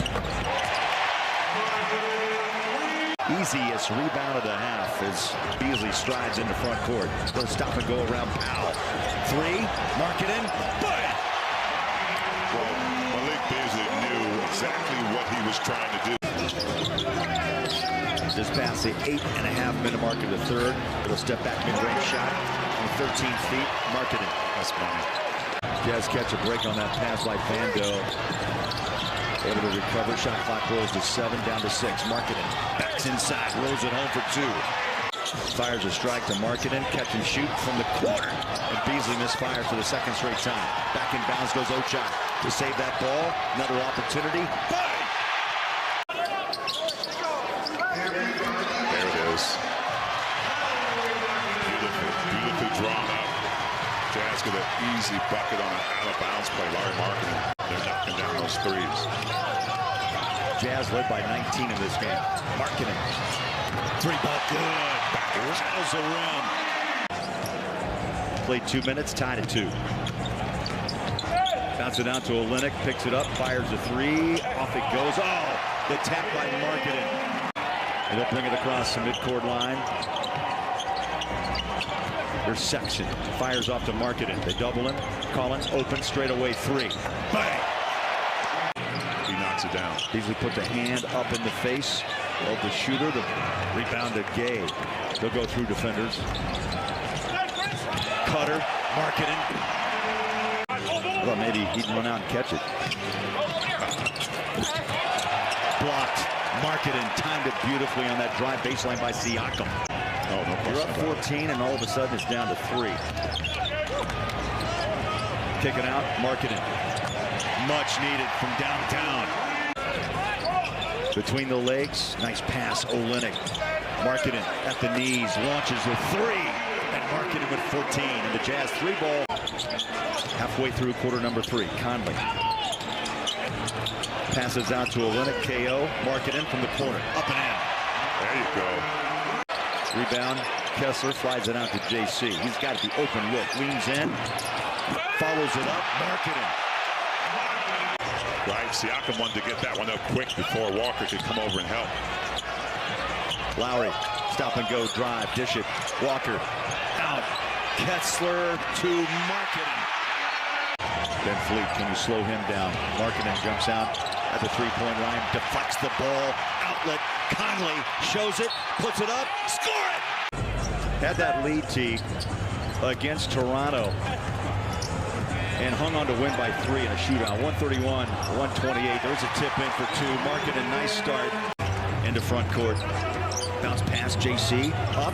Easiest rebound of the half as Beasley strides into front court. They'll stop and go around Powell. 3, Markkanen. Bam! Well, Malik Beasley knew exactly what he was trying to do. Just past the 8.5-minute mark of the third. It'll step back mid-range shot from 13 feet. Markkanen. That's money. Jazz catch a break on that pass by Vando. Able to recover. Shot clock rolls to 7, down to 6. Markkanen backs inside, rolls it home for 2. Fires a strike to Markkanen. Catch and shoot from the corner. And Beasley misfires for the second straight time. Back in bounds goes Ochai to save that ball. Another opportunity. Bang! There it is. Beautifully drawn up. Jazz get an easy bucket on an out-of-bounds play. Lauri Markkanen. They're knocking down those threes. Jazz led by 19 in this game. Markkanen. 3-ball good. Rattles the rim. Played 2 minutes, tied at 2. Bounce it down to Olynyk, picks it up, fires a 3. Off it goes. Oh, the tap by Markkanen. And they'll bring it across the midcourt line. There's Section. Fires off to Markkanen. They double him. Collins open straight away 3. Bang! He knocks it down. Beasley put the hand up in the face of the shooter. The rebound to Gay. They'll go through defenders. Cutter. Markkanen. Well, maybe he'd run out and catch it. Blocked. Markkanen timed it beautifully on that drive baseline by Siakam. Oh, no. You're up 14, and all of a sudden it's down to 3. Kicking out, Markkanen. Much needed from downtown. Between the legs, nice pass, Olynyk. Markkanen at the knees, launches with 3. And Markkanen with 14. And the Jazz 3-ball halfway through quarter number 3. Conley passes out to Olynyk, KO. Markkanen from the corner, up and in. There you go. Rebound, Kessler flies it out to JC. He's got the open look, leans in, follows it up, Markkanen. Right, Siakam wanted to get that one up quick before Walker could come over and help. Lowry, stop and go drive, dish it. Walker out. Kessler to Markanen. Ben Fleet, can you slow him down? Markanen jumps out at the three-point line, deflects the ball, outlet. Conley shows it, puts it up, score it! Had that lead, T, against Toronto, and hung on to win by 3 in a shootout. 131-128. There's a tip in for 2. Markanen, nice start into front court. Bounce pass, JC, up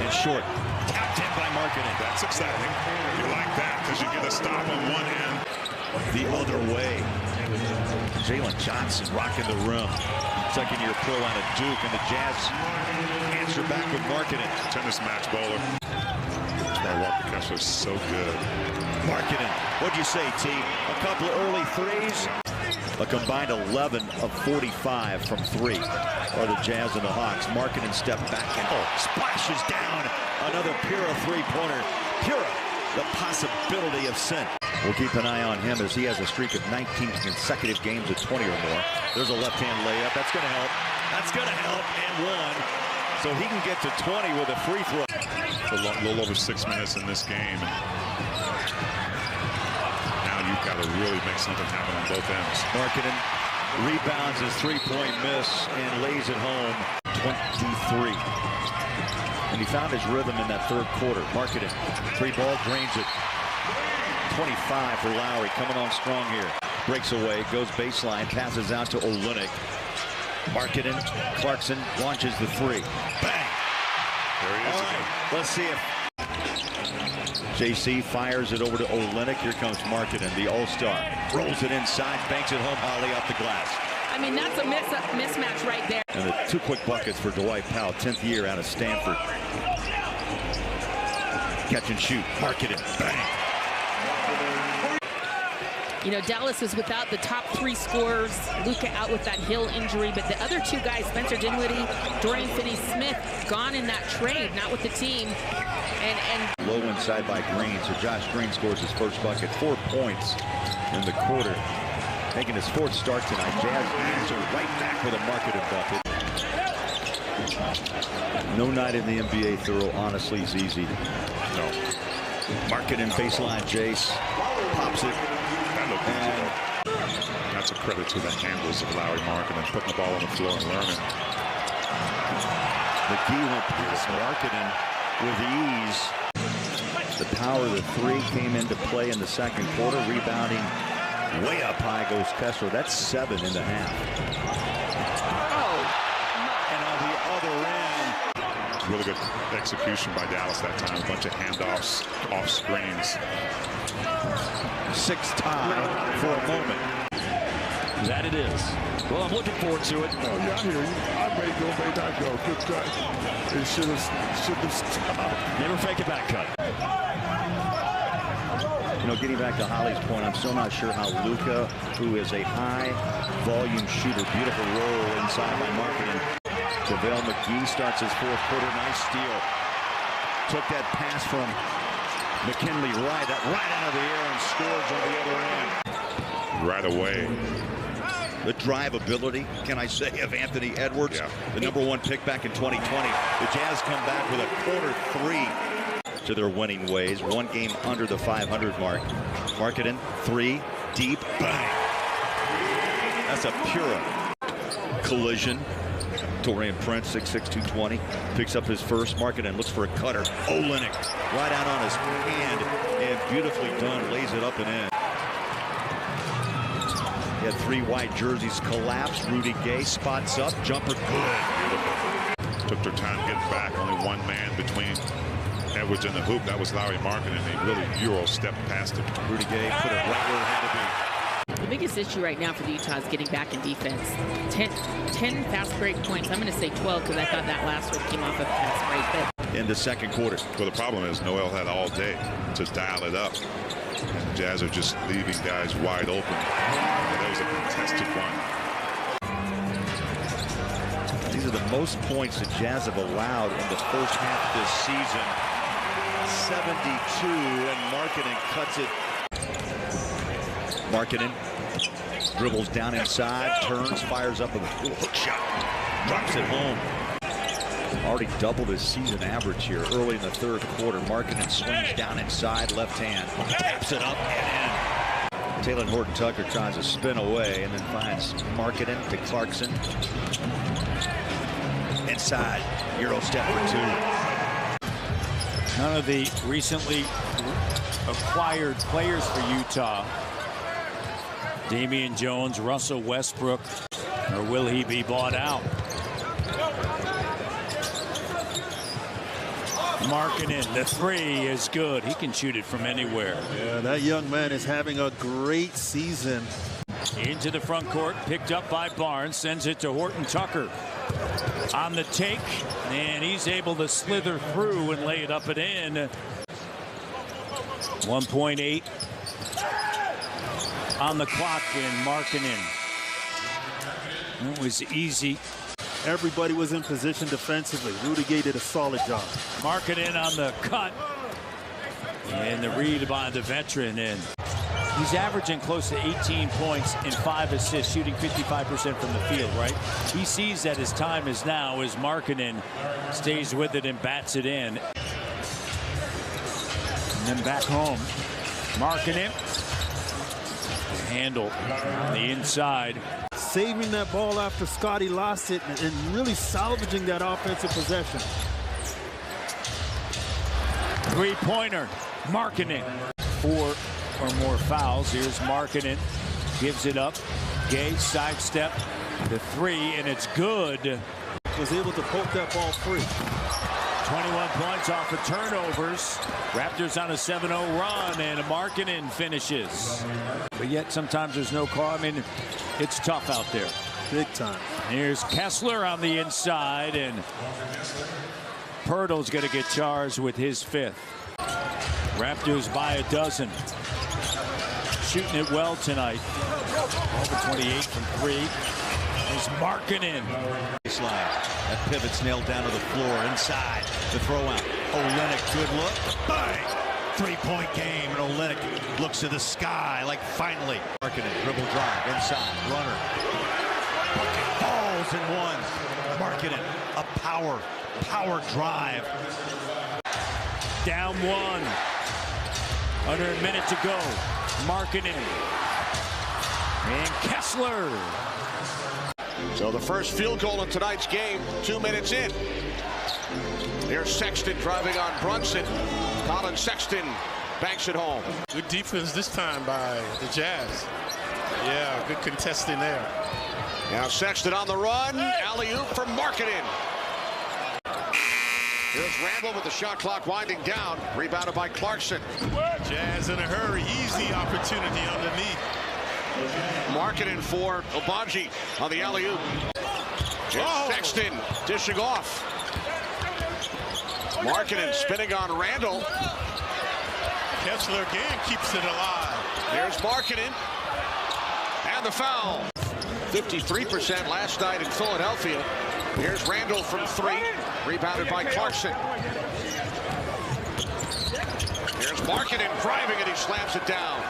and short. Tapped in by Markanen. That's exciting. You like that because you get a stop on one end. The other way. Jalen Johnson rocking the rim. Second-year pro out of Duke, and the Jazz answer back with Markanen. Tennis match bowler. Walker Kessler's so good. Markanen, what'd you say, T? A couple of early threes. A combined 11 of 45 from 3 are the Jazz and the Hawks. Markanen stepped back and splashes down. Another Pura three-pointer. Pura, the possibility of sin. We'll keep an eye on him as he has a streak of 19 consecutive games of 20 or more. There's a left-hand layup. That's going to help. That's going to help. And 1. So he can get to 20 with a free throw. A little over 6 minutes in this game. Now you've got to really make something happen on both ends. Markanen rebounds his three-point miss and lays it home. 23. And he found his rhythm in that third quarter. Markanen, 3-ball, drains it. 25 for Lauri, coming on strong here. Breaks away, goes baseline, passes out to Olynyk. Markanen, Clarkson launches the 3. Bang! There he is. All right, let's see if JC fires it over to Olynyk. Here comes Markanen, the all-star. Rolls it inside, banks it home, Ollie off the glass. I mean, that's a mismatch right there. And the 2 quick buckets for Dwight Powell, 10th year out of Stanford. Catch and shoot, Markanen, bang! You know, Dallas is without the top 3 scorers. Luka out with that Hill injury, but the other 2 guys, Spencer Dinwiddie, Dorian Finney-Smith, gone in that trade, not with the team. And low inside by Green, so Josh Green scores his first bucket. 4 points in the quarter, making his 4th start tonight. Jazz answer right back with a Markanen bucket. No night in the NBA, Thurl, honestly, is easy. No. Markanen baseline, Jace pops it. And that's a credit to the handles of Lauri Markkanen, putting the ball on the floor and learning. McGee went past Markkanen with ease. The power of the 3 came into play in the second quarter. Rebounding way up high goes Kessler. That's 7 in the half. And on the other end, really good execution by Dallas that time. A bunch of handoffs, off screens. 6 tie for a moment. That it is. Well, I'm looking forward to it. Oh, yeah, I hear you. I may go, may not go. Good cut. It should have stopped. Never fake a back cut. You know, getting back to Holly's point, I'm still not sure how Luka, who is a high-volume shooter, beautiful roll inside by Markanen. JaVale McGee starts his 4th quarter. Nice steal. Took that pass from McKinley right out of the air and scores on the other end. Right away. The drive ability, can I say, of Anthony Edwards, the #1 pick back in 2020. The Jazz come back with a quarter 3 to their winning ways. 1 game under the 500 mark. Markanen, 3, deep, bang. That's a Pura collision. Torian Prince, 6'6", 220, picks up his first. Markanen looks for a cutter. Olynyk right out on his hand, and beautifully done, lays it up and in. He had 3 white jerseys collapse. Rudy Gay spots up, jumper good. Beautiful. Took their time getting back. Only 1 man between Edwards and the hoop. That was Lauri Markkanen. He really Euro stepped past it. Rudy Gay put it right where it had to be. the biggest issue right now for the Utah is getting back in defense. 10 fast break points. I'm going to say 12 because I thought that last one came off of fast break. But in the second quarter. Well, the problem is Noel had all day to dial it up. And the Jazz are just leaving guys wide open. And that was a contested one. These are the most points the Jazz have allowed in the first half of this season. 72, and Markanen cuts it. Markanen dribbles down inside, turns, fires up with a hook shot, drops it home. Already doubled his season average here early in the third quarter. Markanen swings down inside, left hand, taps it up and in. Taylor Horton-Tucker tries to spin away and then finds Markanen to Clarkson. Inside, Euro step for two. None of the recently acquired players for Utah. Damian Jones, Russell Westbrook, or will he be bought out? Markanen, the three is good. He can shoot it from anywhere. Yeah, that young man is having a great season. Into the front court, picked up by Barnes, sends it to Horton-Tucker. On the take, and he's able to slither through and lay it up and in. 1.8 on the clock, and Markanen. It was easy. Everybody was in position defensively. Rudy Gay did a solid job. Markanen on the cut. And the read by the veteran. And he's averaging close to 18 points and 5 assists, shooting 55% from the field, right? He sees that his time is now as Markanen stays with it and bats it in. And then back home. Markanen. Handle on the inside. Saving that ball after Scotty lost it and really salvaging that offensive possession. Three-pointer, Markanen. 4 or more fouls. Here's Markanen, gives it up. Gay sidestep, the three, and it's good. Was able to poke that ball free. 21 points off of turnovers. Raptors on a 7-0 run, and Markanen finishes. But yet sometimes there's no call. I mean, it's tough out there. Big time. Here's Kessler on the inside, and Pirtle's going to get charged with his 5th. Raptors by a dozen. Shooting it well tonight. Over 28 from 3. Is Markanen. Slide. That pivot's nailed down to the floor. Inside. The throw out. Olynyk, good look. Bang! 3-point game. And Olynyk looks to the sky like finally. Markanen, dribble drive. Inside. Runner. Bucket balls and one. Markanen, a power drive. Down 1. Under a minute to go. Markanen. And Kessler. So the first field goal in tonight's game, 2 minutes in. Here's Sexton driving on Brunson. Colin Sexton banks it home. Good defense this time by the Jazz. Yeah, good contesting there. Now Sexton on the run. Alley-oop from Markanen. Here's Randall with the shot clock winding down. Rebounded by Clarkson. Jazz in a hurry. Easy opportunity underneath. Markanen for Obanji on the alley-oop. Sexton dishing off. Markanen spinning on Randall. Kessler again keeps it alive. Here's Markanen. And the foul. 53% last night in Philadelphia. Here's Randall from 3. Rebounded by Clarkson. Here's Markanen driving and he slams it down.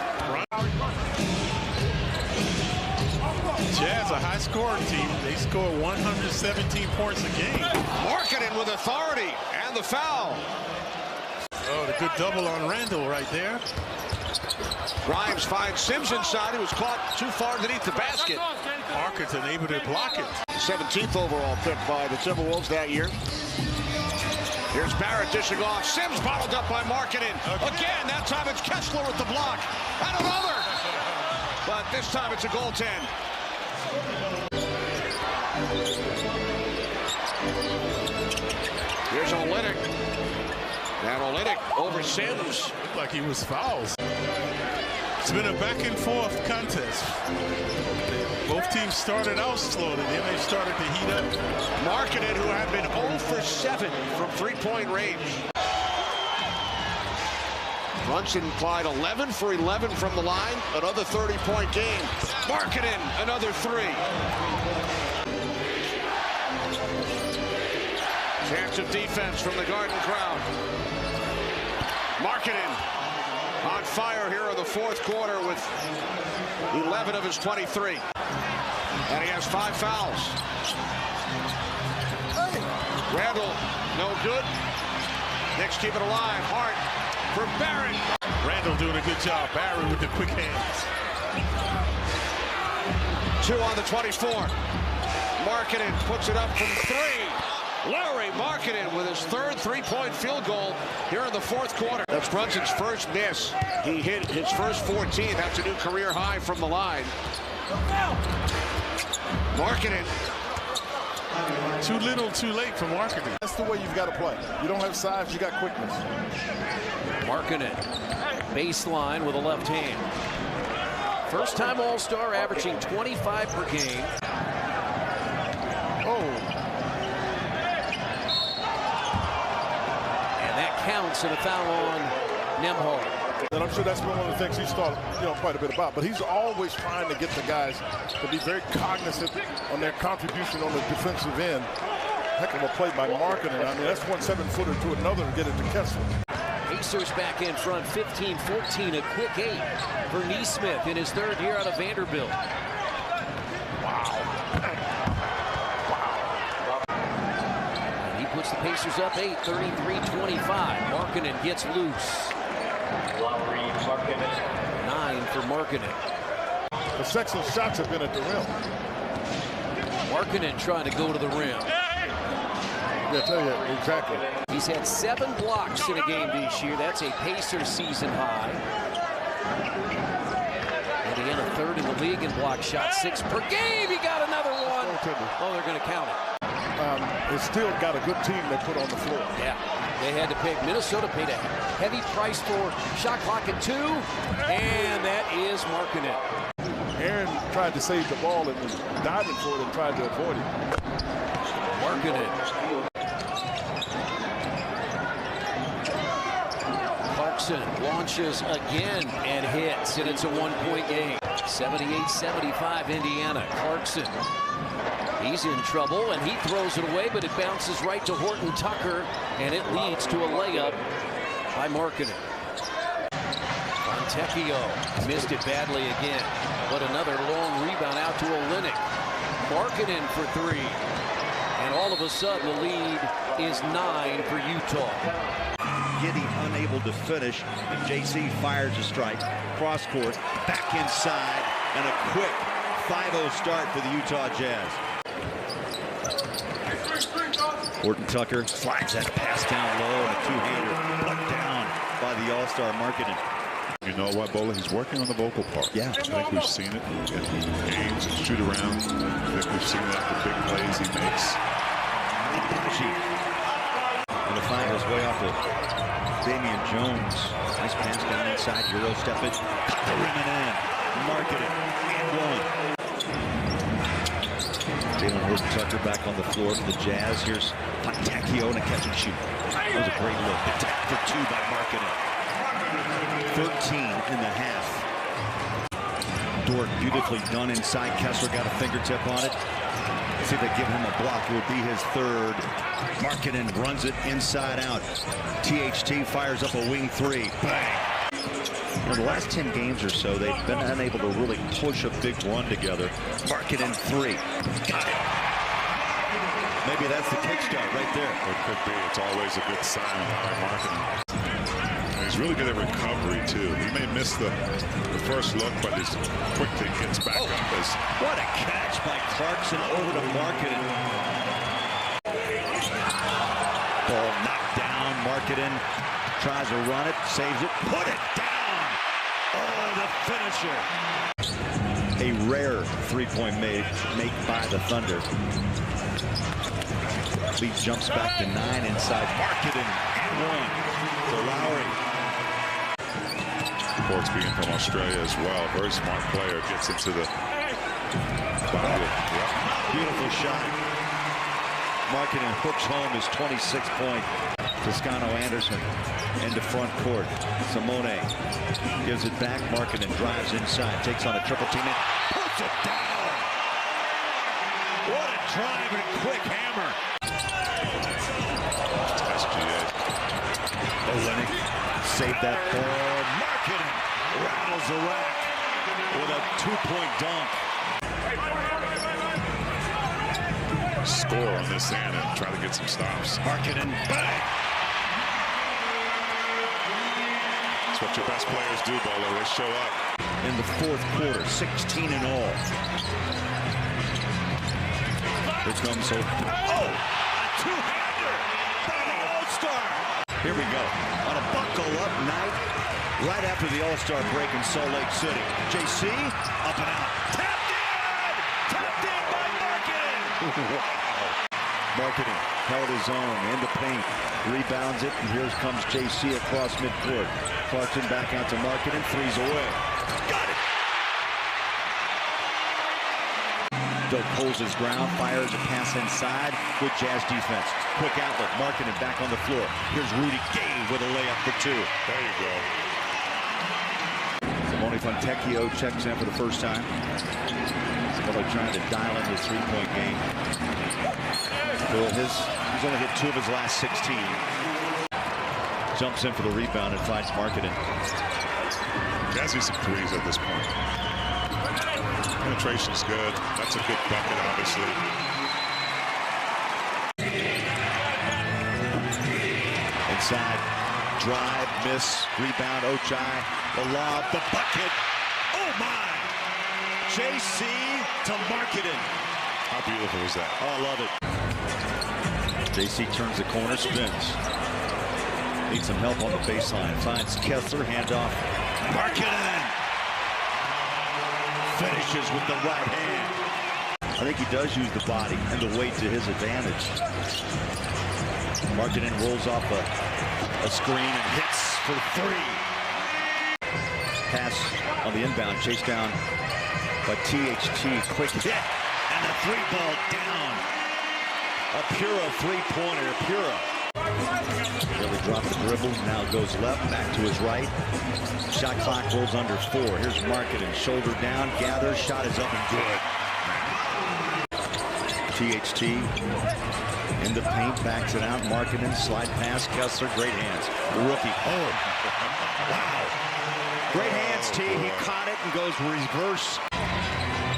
Jazz, a high-scoring team. They score 117 points a game. Markanen with authority and the foul. Oh, the good double on Randall right there. Grimes finds Sims inside. He was caught too far underneath the basket. Parkerton able to block it. 17th overall pick by the Timberwolves that year. Here's Barrett dishing off. Sims bottled up by Markanen. Again, that time it's Kessler with the block. And another. But this time it's a goaltend. Here's Olynyk. And Olynyk over Sims. Looked like he was fouled. It's been a back and forth contest. Both teams started out slowly, then they started to heat up. Markanen, who had been 0 for 7 from 3-point range. Brunson applied 11 for 11 from the line. Another 30-point game. Markanen, another 3. Chance of defense from the Garden crowd. Markanen. On fire here in the fourth quarter with 11 of his 23. And he has 5 fouls. Randall, no good. Knicks keep it alive. Hart for Barrett. Randall doing a good job. Barrett with the quick hands. 2 on the 24. Markkanen puts it up from 3. Lauri Markkanen with his third three-point field goal here in the fourth quarter. That's Brunson's first miss. He hit his first 14. That's a new career high from the line. Markkanen. Too little, too late for Markkanen. That's the way you've got to play. You don't have size, you got quickness. Markkanen, baseline with a left hand. First-time All-Star, averaging 25 per game. And that counts in a foul on Nembhard. And I'm sure that's been one of the things he's thought, quite a bit about. But he's always trying to get the guys to be very cognizant on their contribution on the defensive end. Heck of a play by Markkanen. I mean, that's one 7-footer to another to get it to Kessler. Pacers back in front, 15-14, a quick 8 for Nesmith in his third year out of Vanderbilt. And he puts the Pacers up 8, 33-25. Markkanen gets loose. Lauri Markkanen. 9 for Markkanen. The Sexton shots have been at the rim. Markkanen trying to go to the rim. Yeah, tell you, exactly. He's had 7 blocks in a game this year. That's a Pacers season high. Indiana third in the league in block shots, 6 per game. He got another one. Oh, they're going to count it. It's still got a good team they put on the floor. Yeah, they had to pay. Minnesota paid a heavy price for shot clock at 2, and that is Markkanen. Aaron tried to save the ball and was diving for it and tried to avoid it. Markkanen. Clarkson launches again and hits, and it's a 1-point game. 78-75 Indiana. Clarkson, he's in trouble, and he throws it away, but it bounces right to Horton Tucker, and it leads to a layup by Markkanen. Fontecchio missed it badly again, but another long rebound out to Olynyk. Markkanen for 3, and all of a sudden the lead is 9 for Utah. Giddy unable to finish, and JC fires a strike. Cross court, back inside, and a quick 5-0 start for the Utah Jazz. Horton Tucker slides that pass down low, and a two-hander put down by the All-Star Markkanen. You know what, Bola? He's working on the vocal part. Yeah. I think we've seen it in games and shoot around. I think we've seen that the big plays he makes. And to find his way off of Damian Jones. Nice pass down inside. Euro step it. Cut the rim and in. Markkanen and 1. Jalen Horton Tucker back on the floor for the Jazz. Here's Fontecchio and a catch and shoot. That was a great look. The tap for 2 by Markkanen. 13 in the half. Dort beautifully done inside. Kessler got a fingertip on it. See if they give him a block. It will be his third. Markkanen runs it inside out. THT fires up a wing 3. Bang! In the last 10 games or so, they've been unable to really push a big run together. Markkanen 3. Got it. Maybe that's the kickstart right there. It could be. It's always a good sign by Markkanen. He's really good at recovery, too. He may miss the first look, but he quickly gets back up. What a catch by Clarkson over to Markkanen. Ball knocked down. Markkanen tries to run it, saves it, put it down. Oh, the finisher. A rare three-point make by the Thunder. Lead jumps back to 9 inside. Markkanen and 1 for Lauri. Reports being from Australia as well. Very smart player. Gets into the body. Yep. Beautiful shot. Markkanen hooks home his 26-point. Toscano Anderson into front court. Simone gives it back. Markkanen drives inside. Takes on a triple team and puts it down. What a drive and a quick hammer. SGA. Olynyk save that ball. Markanen rattles the rack with a two-point dunk. Score on this end and try to get some stops. Markanen, bang! That's what your best players do, Bolo. They show up. In the fourth quarter, 16 in all. Here comes a two-hander by the All-Star. Here we go. On a buckle-up night, right after the All-Star break in Salt Lake City. JC, up and out. Tapped in! Tapped in by Markanen! Wow. Markanen held his own in the paint. Rebounds it, and here comes JC across midcourt. Clarkson back out to Markanen, threes away. Got it! Doak holds his ground, fires a pass inside. Good Jazz defense. Quick outlet. Markanen back on the floor. Here's Rudy Gay with a layup for two. There you go. Simone Fontecchio checks in for the first time. Simone trying to dial in his three-point game. He's only hit 2 of his last 16. Jumps in for the rebound and finds Markanen. Jazz needs some threes at this point. Penetration's good. That's a good bucket, obviously. Inside, drive, miss, rebound, Ochai, the lob, the bucket. Oh my! JC to Markanen. How beautiful is that? Oh, I love it. JC turns the corner, spins. Needs some help on the baseline. Finds Kessler, handoff. Markanen finishes with the right hand. I think he does use the body and the weight to his advantage. Markanen rolls off a screen and hits for 3. Pass on the inbound, chased down by THT. Quick hit, and the 3-ball down. A Pura three-pointer. Pura really dropped the dribble, now goes left, back to his right. Shot clock rolls under 4. Here's Markanen, shoulder down, gathers, shot is up and good. THT in the paint, backs it out. Markanen, slide pass, Kessler, great hands. The rookie, wow. Great hands, T. He caught it and goes reverse.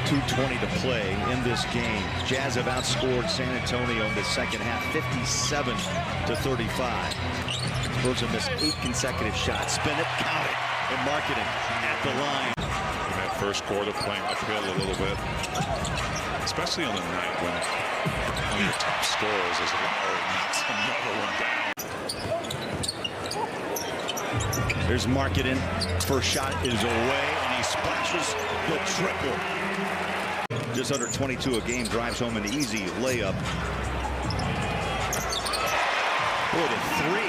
2:20 to play in this game. Jazz have outscored San Antonio in the second half, 57-35. Spurs have missed 8 consecutive shots. Spin it, count it, and Markanen at the line. In that first quarter, playing uphill a little bit, especially on the night when one of your top scorers is Lauri knocks another one down. There's Markanen. First shot is away, and he splashes the triple. Just under 22 a game, drives home an easy layup. Boy, the 3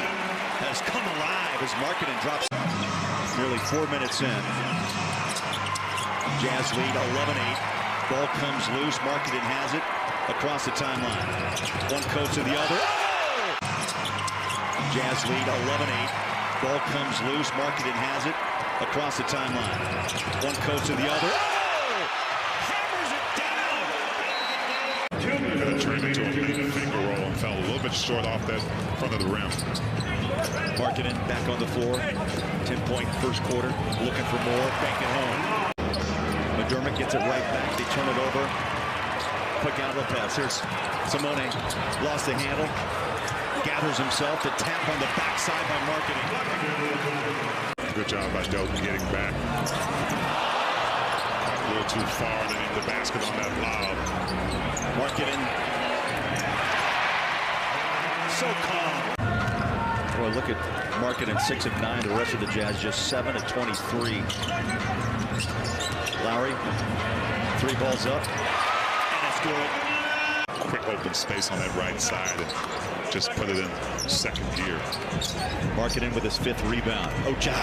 has come alive as Markanen drops. Nearly 4 minutes in. Jazz lead 11-8. Ball comes loose. Markanen has it across the timeline. One coast to the other. Jazz lead 11-8. Ball comes loose. Markanen has it across the timeline. One coast to the other. Turned into a finger roll and fell a little bit short off that front of the rim. Markanen back on the floor. 10-point first quarter. Looking for more. Bank it home. McDermott gets it right back. They turn it over. Quick out of the pass. Here's Simone. Lost the handle. Gathers himself. The tap on the backside by Markanen. Good job by Doak getting back. A little too far underneath the basket on that lob. Markanen. So calm. Boy, look at Markanen, 6 of 9. The rest of the Jazz just 7 of 23. Lauri, 3 balls up, and it's good. Quick open space on that right side and just put it in second gear. Markanen with his 5th rebound. Ochai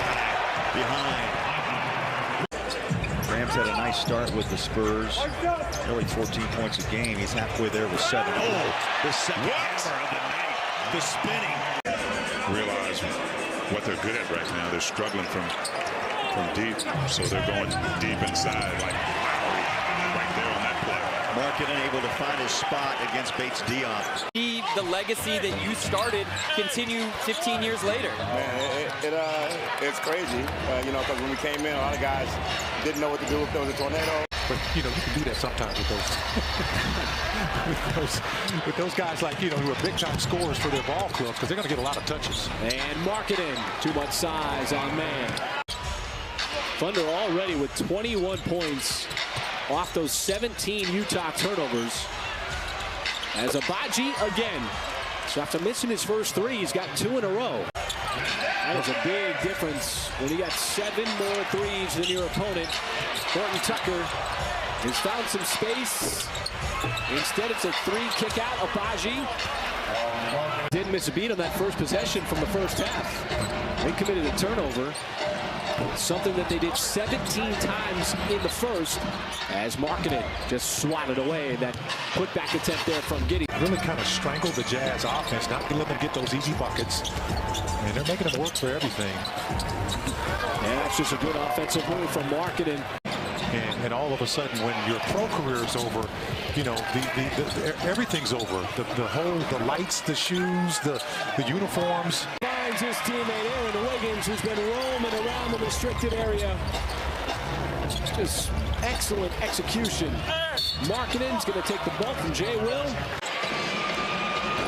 behind. Rams had a nice start with the Spurs. Nearly 14 points a game. He's halfway there with 7. Oh, the second hammer of the night. The spinning. Realize what they're good at right now. They're struggling from deep, so they're going deep inside like Lauri right there on that play. Markanen able to find his spot against Bates Diop. The legacy that you started continue 15 years later. Man, it's crazy, you know, because when we came in, a lot of guys didn't know what to do if there was a tornado. But, you know, you can do that sometimes with those, with those guys like, you know, who are big-time scorers for their ball clubs because they're going to get a lot of touches. And Markanen, too much size on man. Thunder already with 21 points off those 17 Utah turnovers. As Agbaji again. So after missing his first three, he's got 2 in a row. That is a big difference when you got 7 more threes than your opponent. Horton Tucker has found some space. Instead, it's a 3 kick out. Agbaji didn't miss a beat on that first possession from the first half. They committed a turnover. Something that they did 17 times in the first, as Markanen just swatted away that put-back attempt there from Giddey. Really kind of strangled the Jazz offense, not letting them get those easy buckets. And they're making them work for everything. And that's just a good offensive move from Markanen. And all of a sudden, when your pro career is over, you know, everything's over. The lights, the shoes, the uniforms. Finds his teammate Aaron Wiggins, who's been roaming around the restricted area. Just excellent execution. Markkanen's going to take the ball from Jay Will.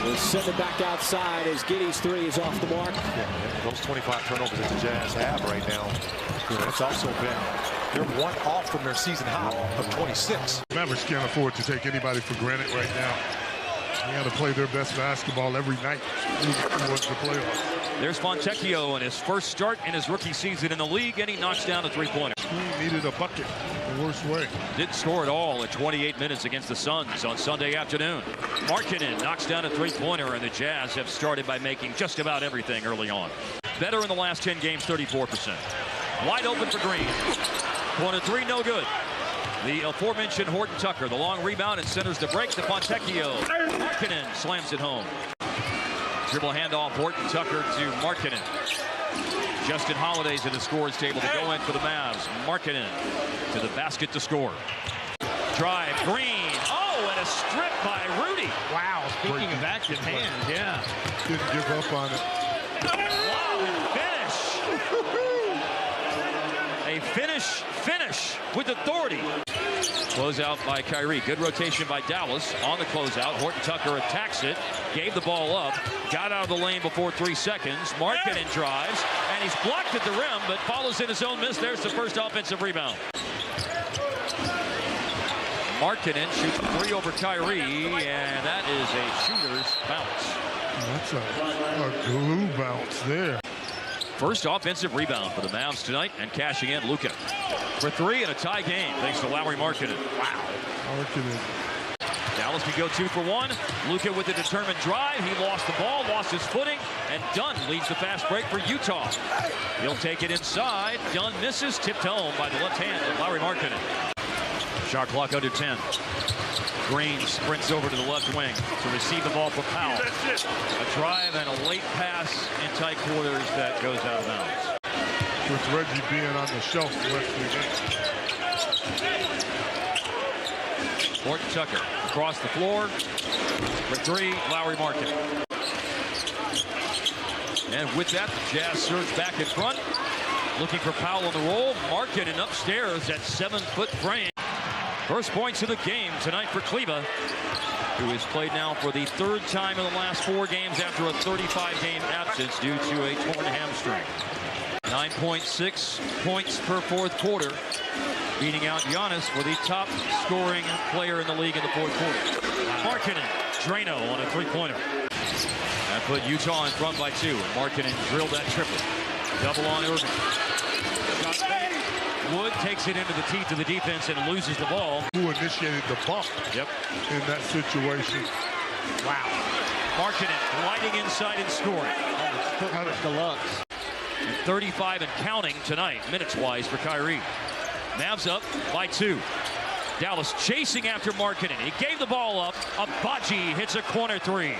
We'll send it back outside as Giddey's 3 is off the mark. Yeah, those 25 turnovers that the Jazz have right now, you know, it's also been, they're 1 off from their season high of 26. Mavericks can't afford to take anybody for granted right now. They got to play their best basketball every night towards the playoffs. There's Fontecchio in his first start in his rookie season in the league, and he knocks down a 3-pointer. He needed a bucket the worst way. Didn't score at all at 28 minutes against the Suns on Sunday afternoon. Markkanen knocks down a 3-pointer, and the Jazz have started by making just about everything early on. Better in the last 10 games, 34%. Wide open for Green. Corner 3, no good. The aforementioned Horton Tucker, the long rebound and centers the break to Fontecchio. Markkanen slams it home. Dribble handoff, Horton Tucker to Markkanen. Justin Holiday's at the scores table to go in for the Mavs. Markkanen to the basket to score. Drive, Green. Oh, and a strip by Rudy. Wow, speaking of active hands, yeah. Didn't give up on it. Wow, and finish with authority. Closeout by Kyrie. Good rotation by Dallas on the closeout. Horton Tucker attacks it, gave the ball up, got out of the lane before 3 seconds. Markkanen drives, and he's blocked at the rim, but follows in his own miss. There's the first offensive rebound. Markkanen shoots a 3 over Kyrie, and that is a shooter's bounce. That's a glue bounce there. First offensive rebound for the Mavs tonight, and cashing in Luka for 3 in a tie game thanks to Lauri Markkanen. Wow. Markkanen. Dallas can go 2 for 1. Luka with a determined drive. He lost the ball, lost his footing, and Dunn leads the fast break for Utah. He'll take it inside. Dunn misses, tipped home by the left hand of Lauri Markkanen. Shot clock under 10. Green sprints over to the left wing to receive the ball for Powell. A drive and a late pass in tight quarters that goes out of bounds. With Reggie being on the shelf the rest of the game. Horton Tucker across the floor for 3, Lauri Markkanen. And with that, the Jazz surge back in front. Looking for Powell on the roll. Markkanen upstairs at 7-foot frame. First points of the game tonight for Kleba, who has played now for the 3rd time in the last 4 games after a 35-game absence due to a torn hamstring. 9.6 points per 4th quarter, beating out Giannis for the top scoring player in the league in the 4th quarter. Markkanen, Drano on a 3-pointer. That put Utah in front by 2, and Markkanen drilled that triple. Double on Irving. Shot fake. Wood takes it into the teeth of the defense and loses the ball. Who initiated the bump in that situation. Wow. Markkanen gliding inside and scoring. Deluxe. 35 and counting tonight, minutes-wise, for Kyrie. Mavs up by 2. Dallas chasing after Markkanen. He gave the ball up. Agbaji hits a corner 3.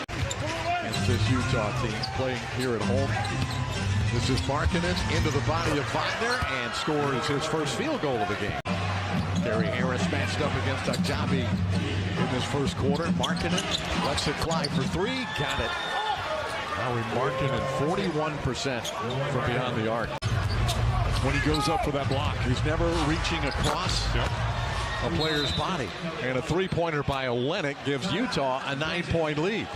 It's this Utah team playing here at home. This is Markkanen into the body of Wagner and scores his first field goal of the game. Gary Harris matched up against Ajabi in this first quarter. Markkanen lets it fly for three. Got it. Lauri Markkanen 41% from beyond the arc. When he goes up for that block, he's never reaching across a player's body. And a three-pointer by Olenek gives Utah a 9-point lead.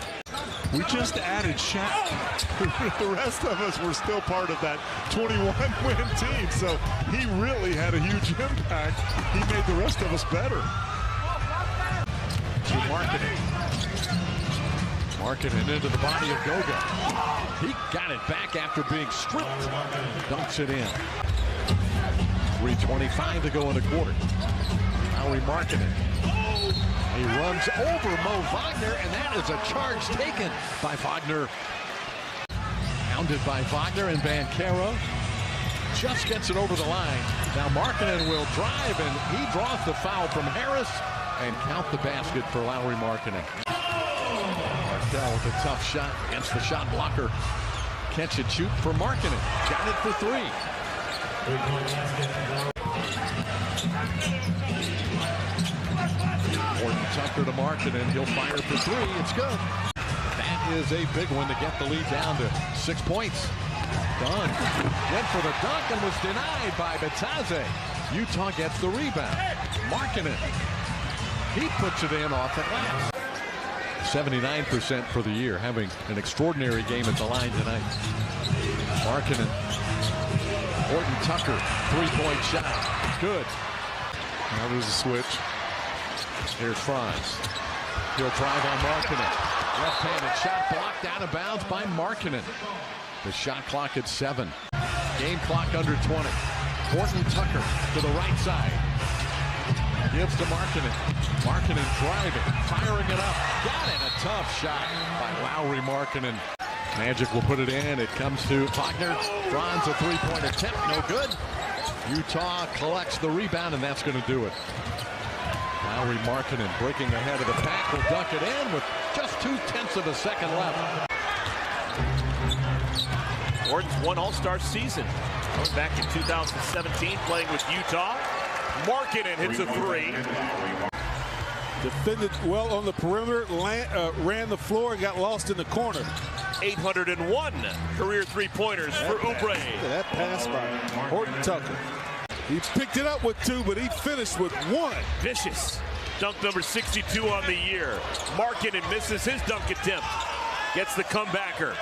We just added Shaq. The rest of us were still part of that 21-win team, so he really had a huge impact. He made the rest of us better. To Markkanen. Markkanen into the body of Goga. He got it back after being stripped. Dunks it in. 3:25 to go in the quarter. Lauri Markkanen. He runs over Mo Wagner, and that is a charge taken by Wagner. Hounded by Wagner and Banchero. Just gets it over the line. Now Markkanen will drive, and he draws the foul from Harris and count the basket for Lauri Markkanen. Markell with a tough shot against the shot blocker. Catch and shoot for Markkanen. Got it for three. Gordon Tucker to Markkanen. He'll fire for three. It's good. That is a big one to get the lead down to 6 points. Dunn went for the dunk and was denied by Bataze. Utah gets the rebound. Markkanen. He puts it in off the glass. 79% for the year, having an extraordinary game at the line tonight. Markkanen. Gordon Tucker, three-point shot. Good. Now there's a switch. Here's Franz. He'll drive on Markkanen. Left-handed shot blocked out of bounds by Markkanen. The shot clock at 7. Game clock under 20. Gordon Tucker to the right side. Gives to Markkanen. Markkanen driving, firing it up. Got it. A tough shot by Lauri Markkanen. Magic will put it in. It comes to Wagner. Franz, a three-point attempt. No good. Utah collects the rebound, and that's going to do it. Lauri Markkanen breaking ahead of the pack. Will dunk it in with just 0.2 of a second left. Gordon's one All-Star season. Going back in 2017, playing with Utah. Markkanen hits a three. Defended well on the perimeter, ran the floor, and got lost in the corner. 801 career three-pointers for Oubre. That pass by Horton Tucker. He picked it up with 2, but he finished with 1. Vicious. Dunk number 62 on the year. Markkanen misses his dunk attempt. Gets the comebacker.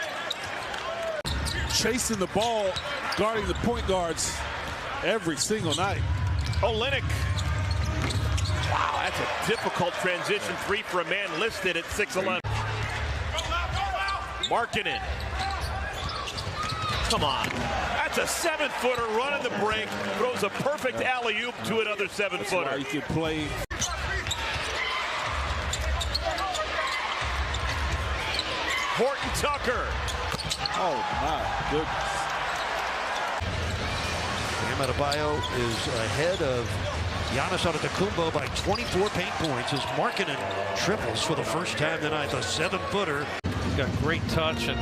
Chasing the ball, guarding the point guards every single night. Olenek. Wow, that's a difficult transition three for a man listed at 6'11". Markkanen. Come on. That's a 7-footer running the break. Throws a perfect alley-oop to another 7-footer. You can play. Horton Tucker. Oh, my goodness. Bam Adebayo is ahead of Giannis Antetokounmpo by 24 paint points as Markkanen triples for the first time tonight. The 7-footer. He's got great touch, and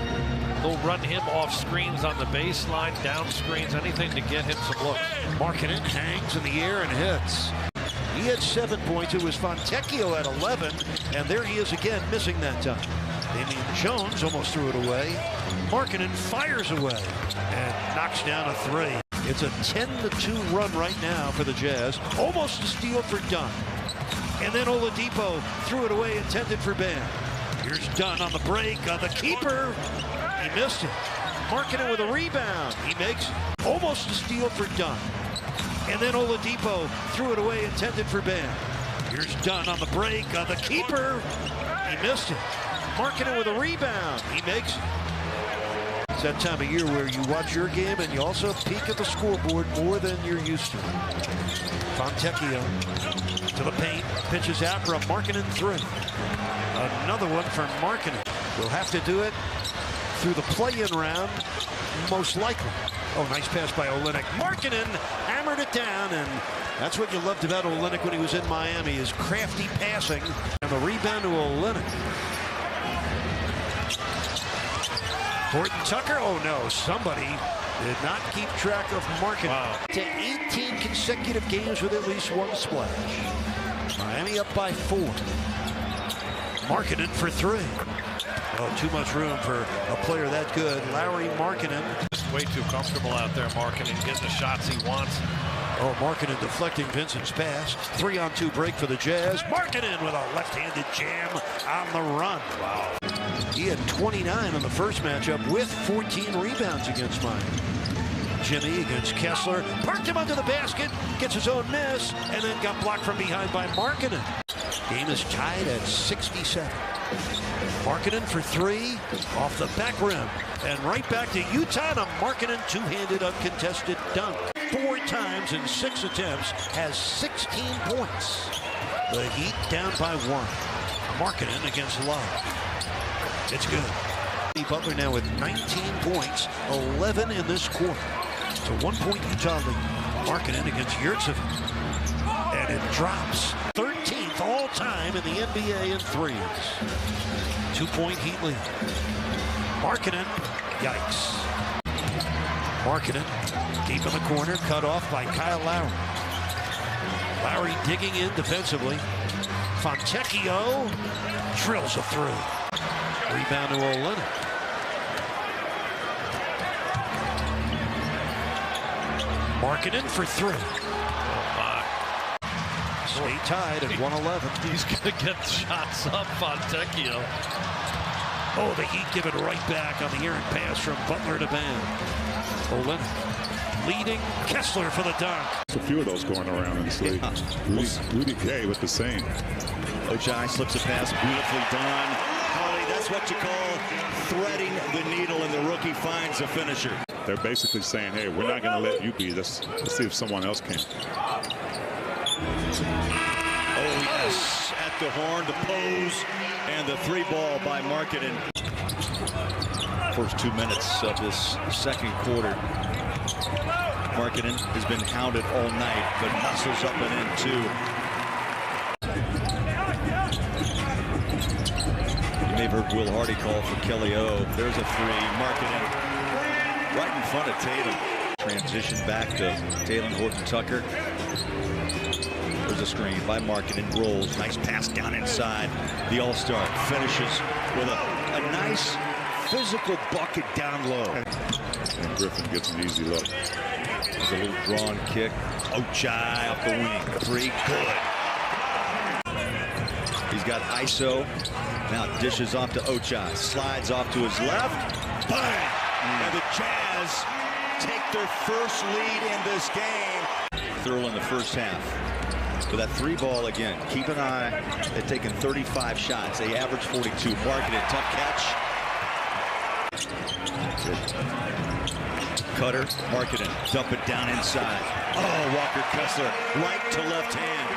they'll run him off screens on the baseline, down screens, anything to get him some looks. Markkanen hangs in the air and hits. He had 7 points. It was Fontecchio at 11, and there he is again, missing that time. Damian Jones almost threw it away. Markkanen fires away and knocks down a 3. It's a 10-2 run right now for the Jazz. Almost a steal for Dunn. And then Oladipo threw it away, intended for Bam. Here's Dunn on the break. The keeper, he missed it. Markkanen with a rebound. He makes almost a steal for Dunn. And then Oladipo threw it away, intended for Bam. Here's Dunn on the break. The keeper, he missed it. Markkanen with a rebound. He makes. It's that time of year where you watch your game and you also peek at the scoreboard more than you're used to. Fontecchio to the paint, pitches out for a Markkanen 3. Another one for Markkanen. We'll have to do it through the play-in round, most likely. Oh, nice pass by Olenek. Markkanen hammered it down, and that's what you loved about Olenek when he was in Miami, his crafty passing. And the rebound to Olenek. Horton Tucker, oh no, somebody Did not keep track of Markanen. Wow. To 18 consecutive games with at least one splash. Miami up by 4. Markanen for 3. Oh, too much room for a player that good. Lauri Markkanen. Just way too comfortable out there, Markanen, getting the shots he wants. Oh, Markanen deflecting Vincent's pass. 3-on-2 break for the Jazz. Markanen with a left-handed jam on the run. Wow. He had 29 in the first matchup with 14 rebounds against Miami. Jimmy against Kessler. Parked him under the basket. Gets his own miss. And then got blocked from behind by Markanen. Game is tied at 67. Markanen for 3 off the back rim. And right back to Utah. And a Markanen two-handed uncontested dunk. 4 times in 6 attempts. Has 16 points. The Heat down by 1. Markanen against Love. It's good. Butler now with 19 points. 11 in this quarter. It's a 1-point Utah lead. Markanen against Yurtseven. And it drops. 13th all-time in the NBA in threes. 2-point Heat lead. Markanen, yikes. Markanen, deep in the corner, cut off by Kyle Lowry. Lowry digging in defensively. Fontecchio drills a through. Rebound to Olynyk. Markanen for 3. Stay tied at 111. He's going to get shots up, Fontecchio. Oh, the Heat give it right back on the errant pass from Butler to Bam. Olynyk leading Kessler for the dunk. There's a few of those going around in this league. Rudy Gay with the same. Ochai slips a pass, beautifully done. Holly, that's what you call threading the needle, and the rookie finds a finisher. They're basically saying, hey, we're not going to let you be. Let's see if someone else can. Oh, yes. At the horn, the pose, and the 3 ball by Markanen. First 2 minutes of this second quarter. Markanen has been hounded all night, but muscles up and in, too. You may have heard Will Hardy call for Kelly O. There's a 3. Markanen right in front of Tatum. Transition back to Talen Horton-Tucker. There's a screen by Markanen. Rolls. Nice pass down inside. The All-Star finishes with a nice physical bucket down low. And Griffin gets an easy look. There's a little drawn kick. Ochai off the wing. 3. Good. He's got ISO. Now dishes off to Ochai. Slides off to his left. Bang! And the Jazz take their first lead in this game. Thurl in the first half. For that 3 ball again. Keep an eye. They've taken 35 shots. They average 42. Markanen, tough catch. Cutter, Markanen, dump it down inside. Oh, Walker Kessler, right to left hand.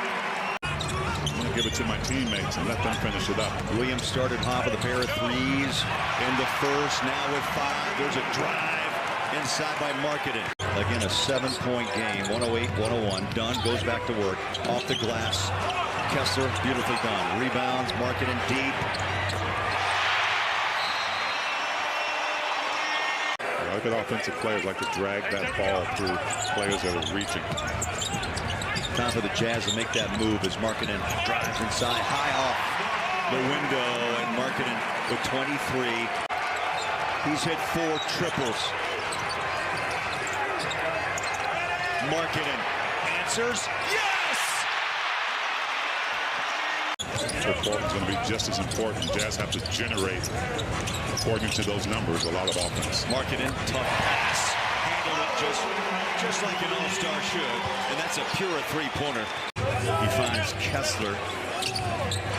I'm going to give it to my teammates and let them finish it up. Williams started hot with a pair of 3s in the first. Now with 5. There's a drive inside by Markanen. Again, a 7-point game, 108-101. Dunn goes back to work. Off the glass. Kessler, beautifully done. Rebounds, Markanen deep. I look at offensive players like to drag that ball through players that are reaching. Time for the Jazz to make that move as Markanen drives inside, high off the window, and Markanen with 23. He's hit 4 triples. Markanen answers, yes! Football is going to be just as important. Jazz have to generate, according to those numbers, a lot of offense. Markanen, tough pass. Handled it just like an all-star should. And that's a pure 3-pointer. He finds Kessler.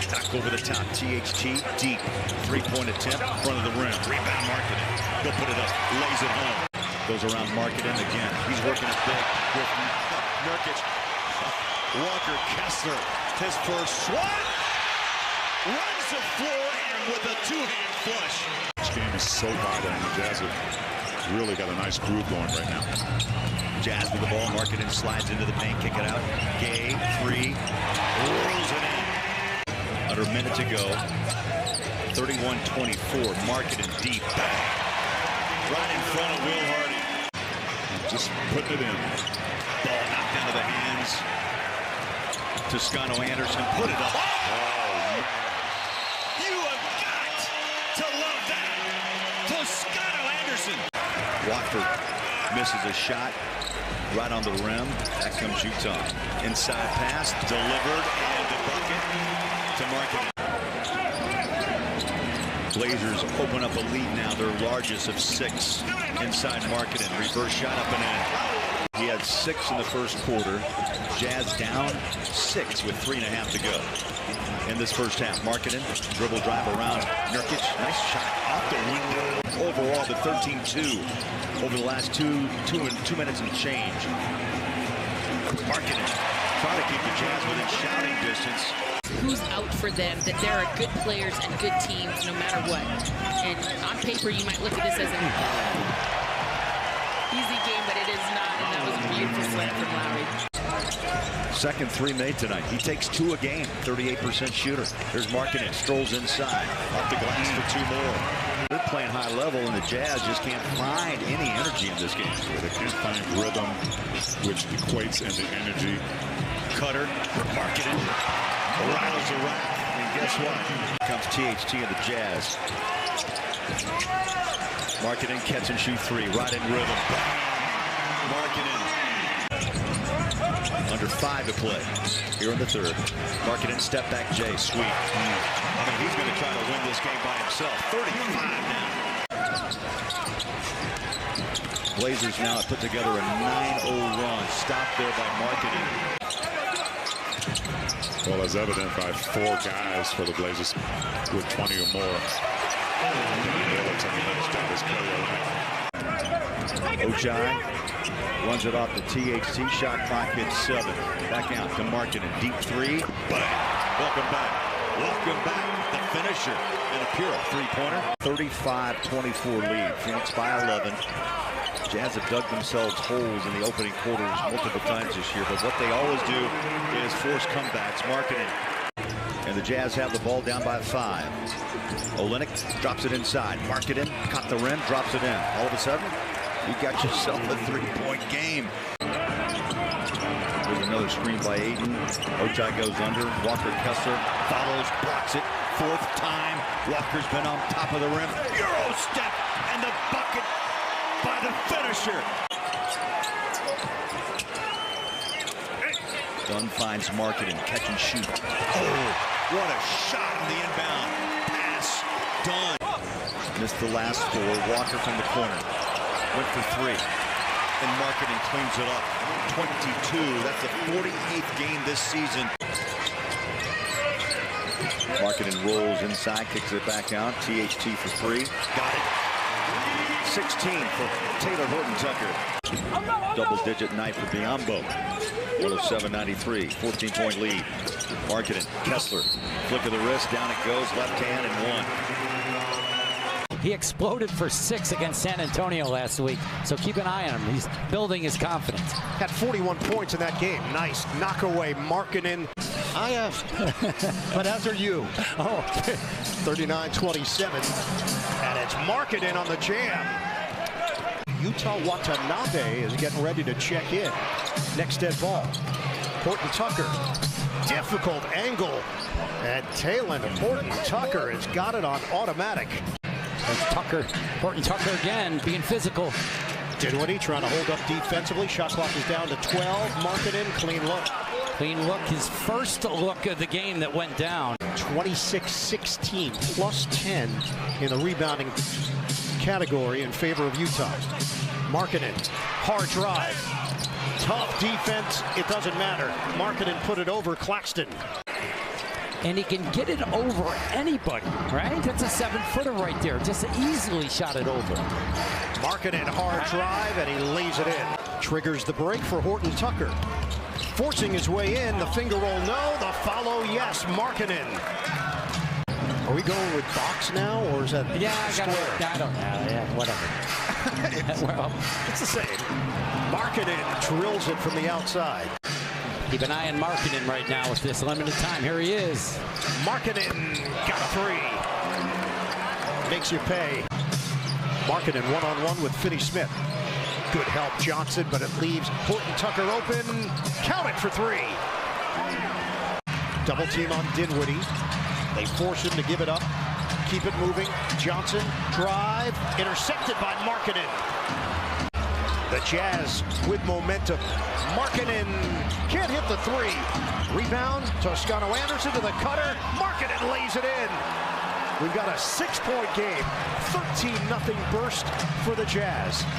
Back over the top. THT, deep. 3-point attempt, front of the rim. Rebound Markanen. He'll put it up. Lays it home. Goes around Markanen again. He's working it big with Nurkic. Walker Kessler, his first swat. Runs the floor and with a 2-hand flush. This game is so vital, and the Jazz have really got a nice groove going right now. Jazz with the ball. Markanen slides into the paint, kick it out. Gay, 3, rolls it in. Under a minute to go. 31-24. Markanen deep. Right in front of Will Hardy. just putting it in. Ball knocked out of the hands. Toscano Anderson put it up. Oh, you have got to love that. Toscano Anderson. Watford misses a shot right on the rim. Back comes Utah. Inside pass, delivered, and the bucket to Markannen. Blazers open up a lead now, their largest of 6 inside Markannen. Reverse shot up and in. He had 6 in the first quarter. Jazz down 6 with 3.5 to go in this first half. Markannen, dribble drive around Nurkic. Nice shot off the window. Overall, the 13-2 over the last 2 minutes and change. Markanen trying to keep the Jazz within shouting distance. Who's out for them, that there are good players and good teams no matter what. And on paper, you might look at this as an easy game, but it is not. And that was a beautiful slam from Lauri. Second 3 made tonight. He takes 2 a game, 38% shooter. There's Markanen, strolls inside, off the glass for 2 more. They're playing high level, and the Jazz just can't find any energy in this game. they can't find rhythm, which equates into energy. Cutter, Markanen, rattles the rack, and guess what? Here comes THT of the Jazz. Markanen catch and shoot 3, right in rhythm. Markanen. Under 5 to play here in the third. Markanen step back Jay, sweep. I mean, he's going to try to win this game by himself. 35 now. Blazers now have put together a 9-0 run. Stopped there by Markanen. Well, as evident by 4 guys for the Blazers with 20 or more. Ochai runs it off the THT. Shot clock hits 7. Back out to Markanen. Deep 3. Bang. Welcome back. Welcome back. The finisher. And a pure 3-pointer. 35-24 lead. Phoenix by 11. Jazz have dug themselves holes in the opening quarters multiple times this year, but what they always do is force comebacks. Markanen. And the Jazz have the ball down by 5. Olynyk drops it inside. Markanen caught the rim, drops it in. All of a sudden, you got yourself a 3-point game. There's another screen by Ayton. Ochai goes under. Walker Kessler follows, blocks it. 4th time. Walker's been on top of the rim. Euro step and the bucket by the finisher. Dunn finds Markanen, catch and shoot. Oh, what a shot on the inbound. Pass, Dunn. Missed the last 4. Walker from the corner. Went for 3. And Markanen cleans it up. 22. That's the 48th game this season. Markanen rolls inside, kicks it back out. THT for 3. Got it. 16 for Taylor Horton-Tucker. Double-digit night for Biyombo. 107-93, 14-point lead. Markanen, Kessler, flick of the wrist, down it goes, left hand and 1. He exploded for 6 against San Antonio last week, so keep an eye on him. He's building his confidence. Had 41 points in that game. Nice knockaway, Markanen. I have, but as are you. Oh, 39-27, and it's Markanen on the jam. Utah Watanabe is getting ready to check in. Next dead ball. Horton-Tucker. Difficult angle. And Taylor Horton-Tucker has got it on automatic. Tucker, Horton-Tucker again, being physical. Dinwiddie trying to hold up defensively. Shot clock is down to 12. Markanen, clean look. Clean look, his first look of the game that went down. 26-16, plus 10 in the rebounding category in favor of Utah. Markanen, hard drive. Tough defense, it doesn't matter. Markanen put it over Claxton. And he can get it over anybody, right? That's a 7-footer right there. Just easily shot it over. Markanen, hard drive, and he lays it in. Triggers the break for Horton-Tucker. Forcing his way in, the finger roll, no. The follow, yes. Markanen. Are we going with box now, or is that square? I don't know. Yeah, whatever. Well, it's the same. Markanen drills it from the outside. Keep an eye on Markanen right now with this limited time. Here he is. Markanen got a 3. Makes you pay. Markanen one-on-one with Finney Smith. Good help, Johnson, but it leaves Horton Tucker open. Count it for three. Double team on Dinwiddie. They force him to give it up. Keep it moving. Johnson, drive, intercepted by Markkanen. The Jazz with momentum. Markkanen can't hit the three. Rebound, Toscano Anderson to the cutter. Markkanen lays it in. We've got a 6-point game. 13-0 burst for the Jazz.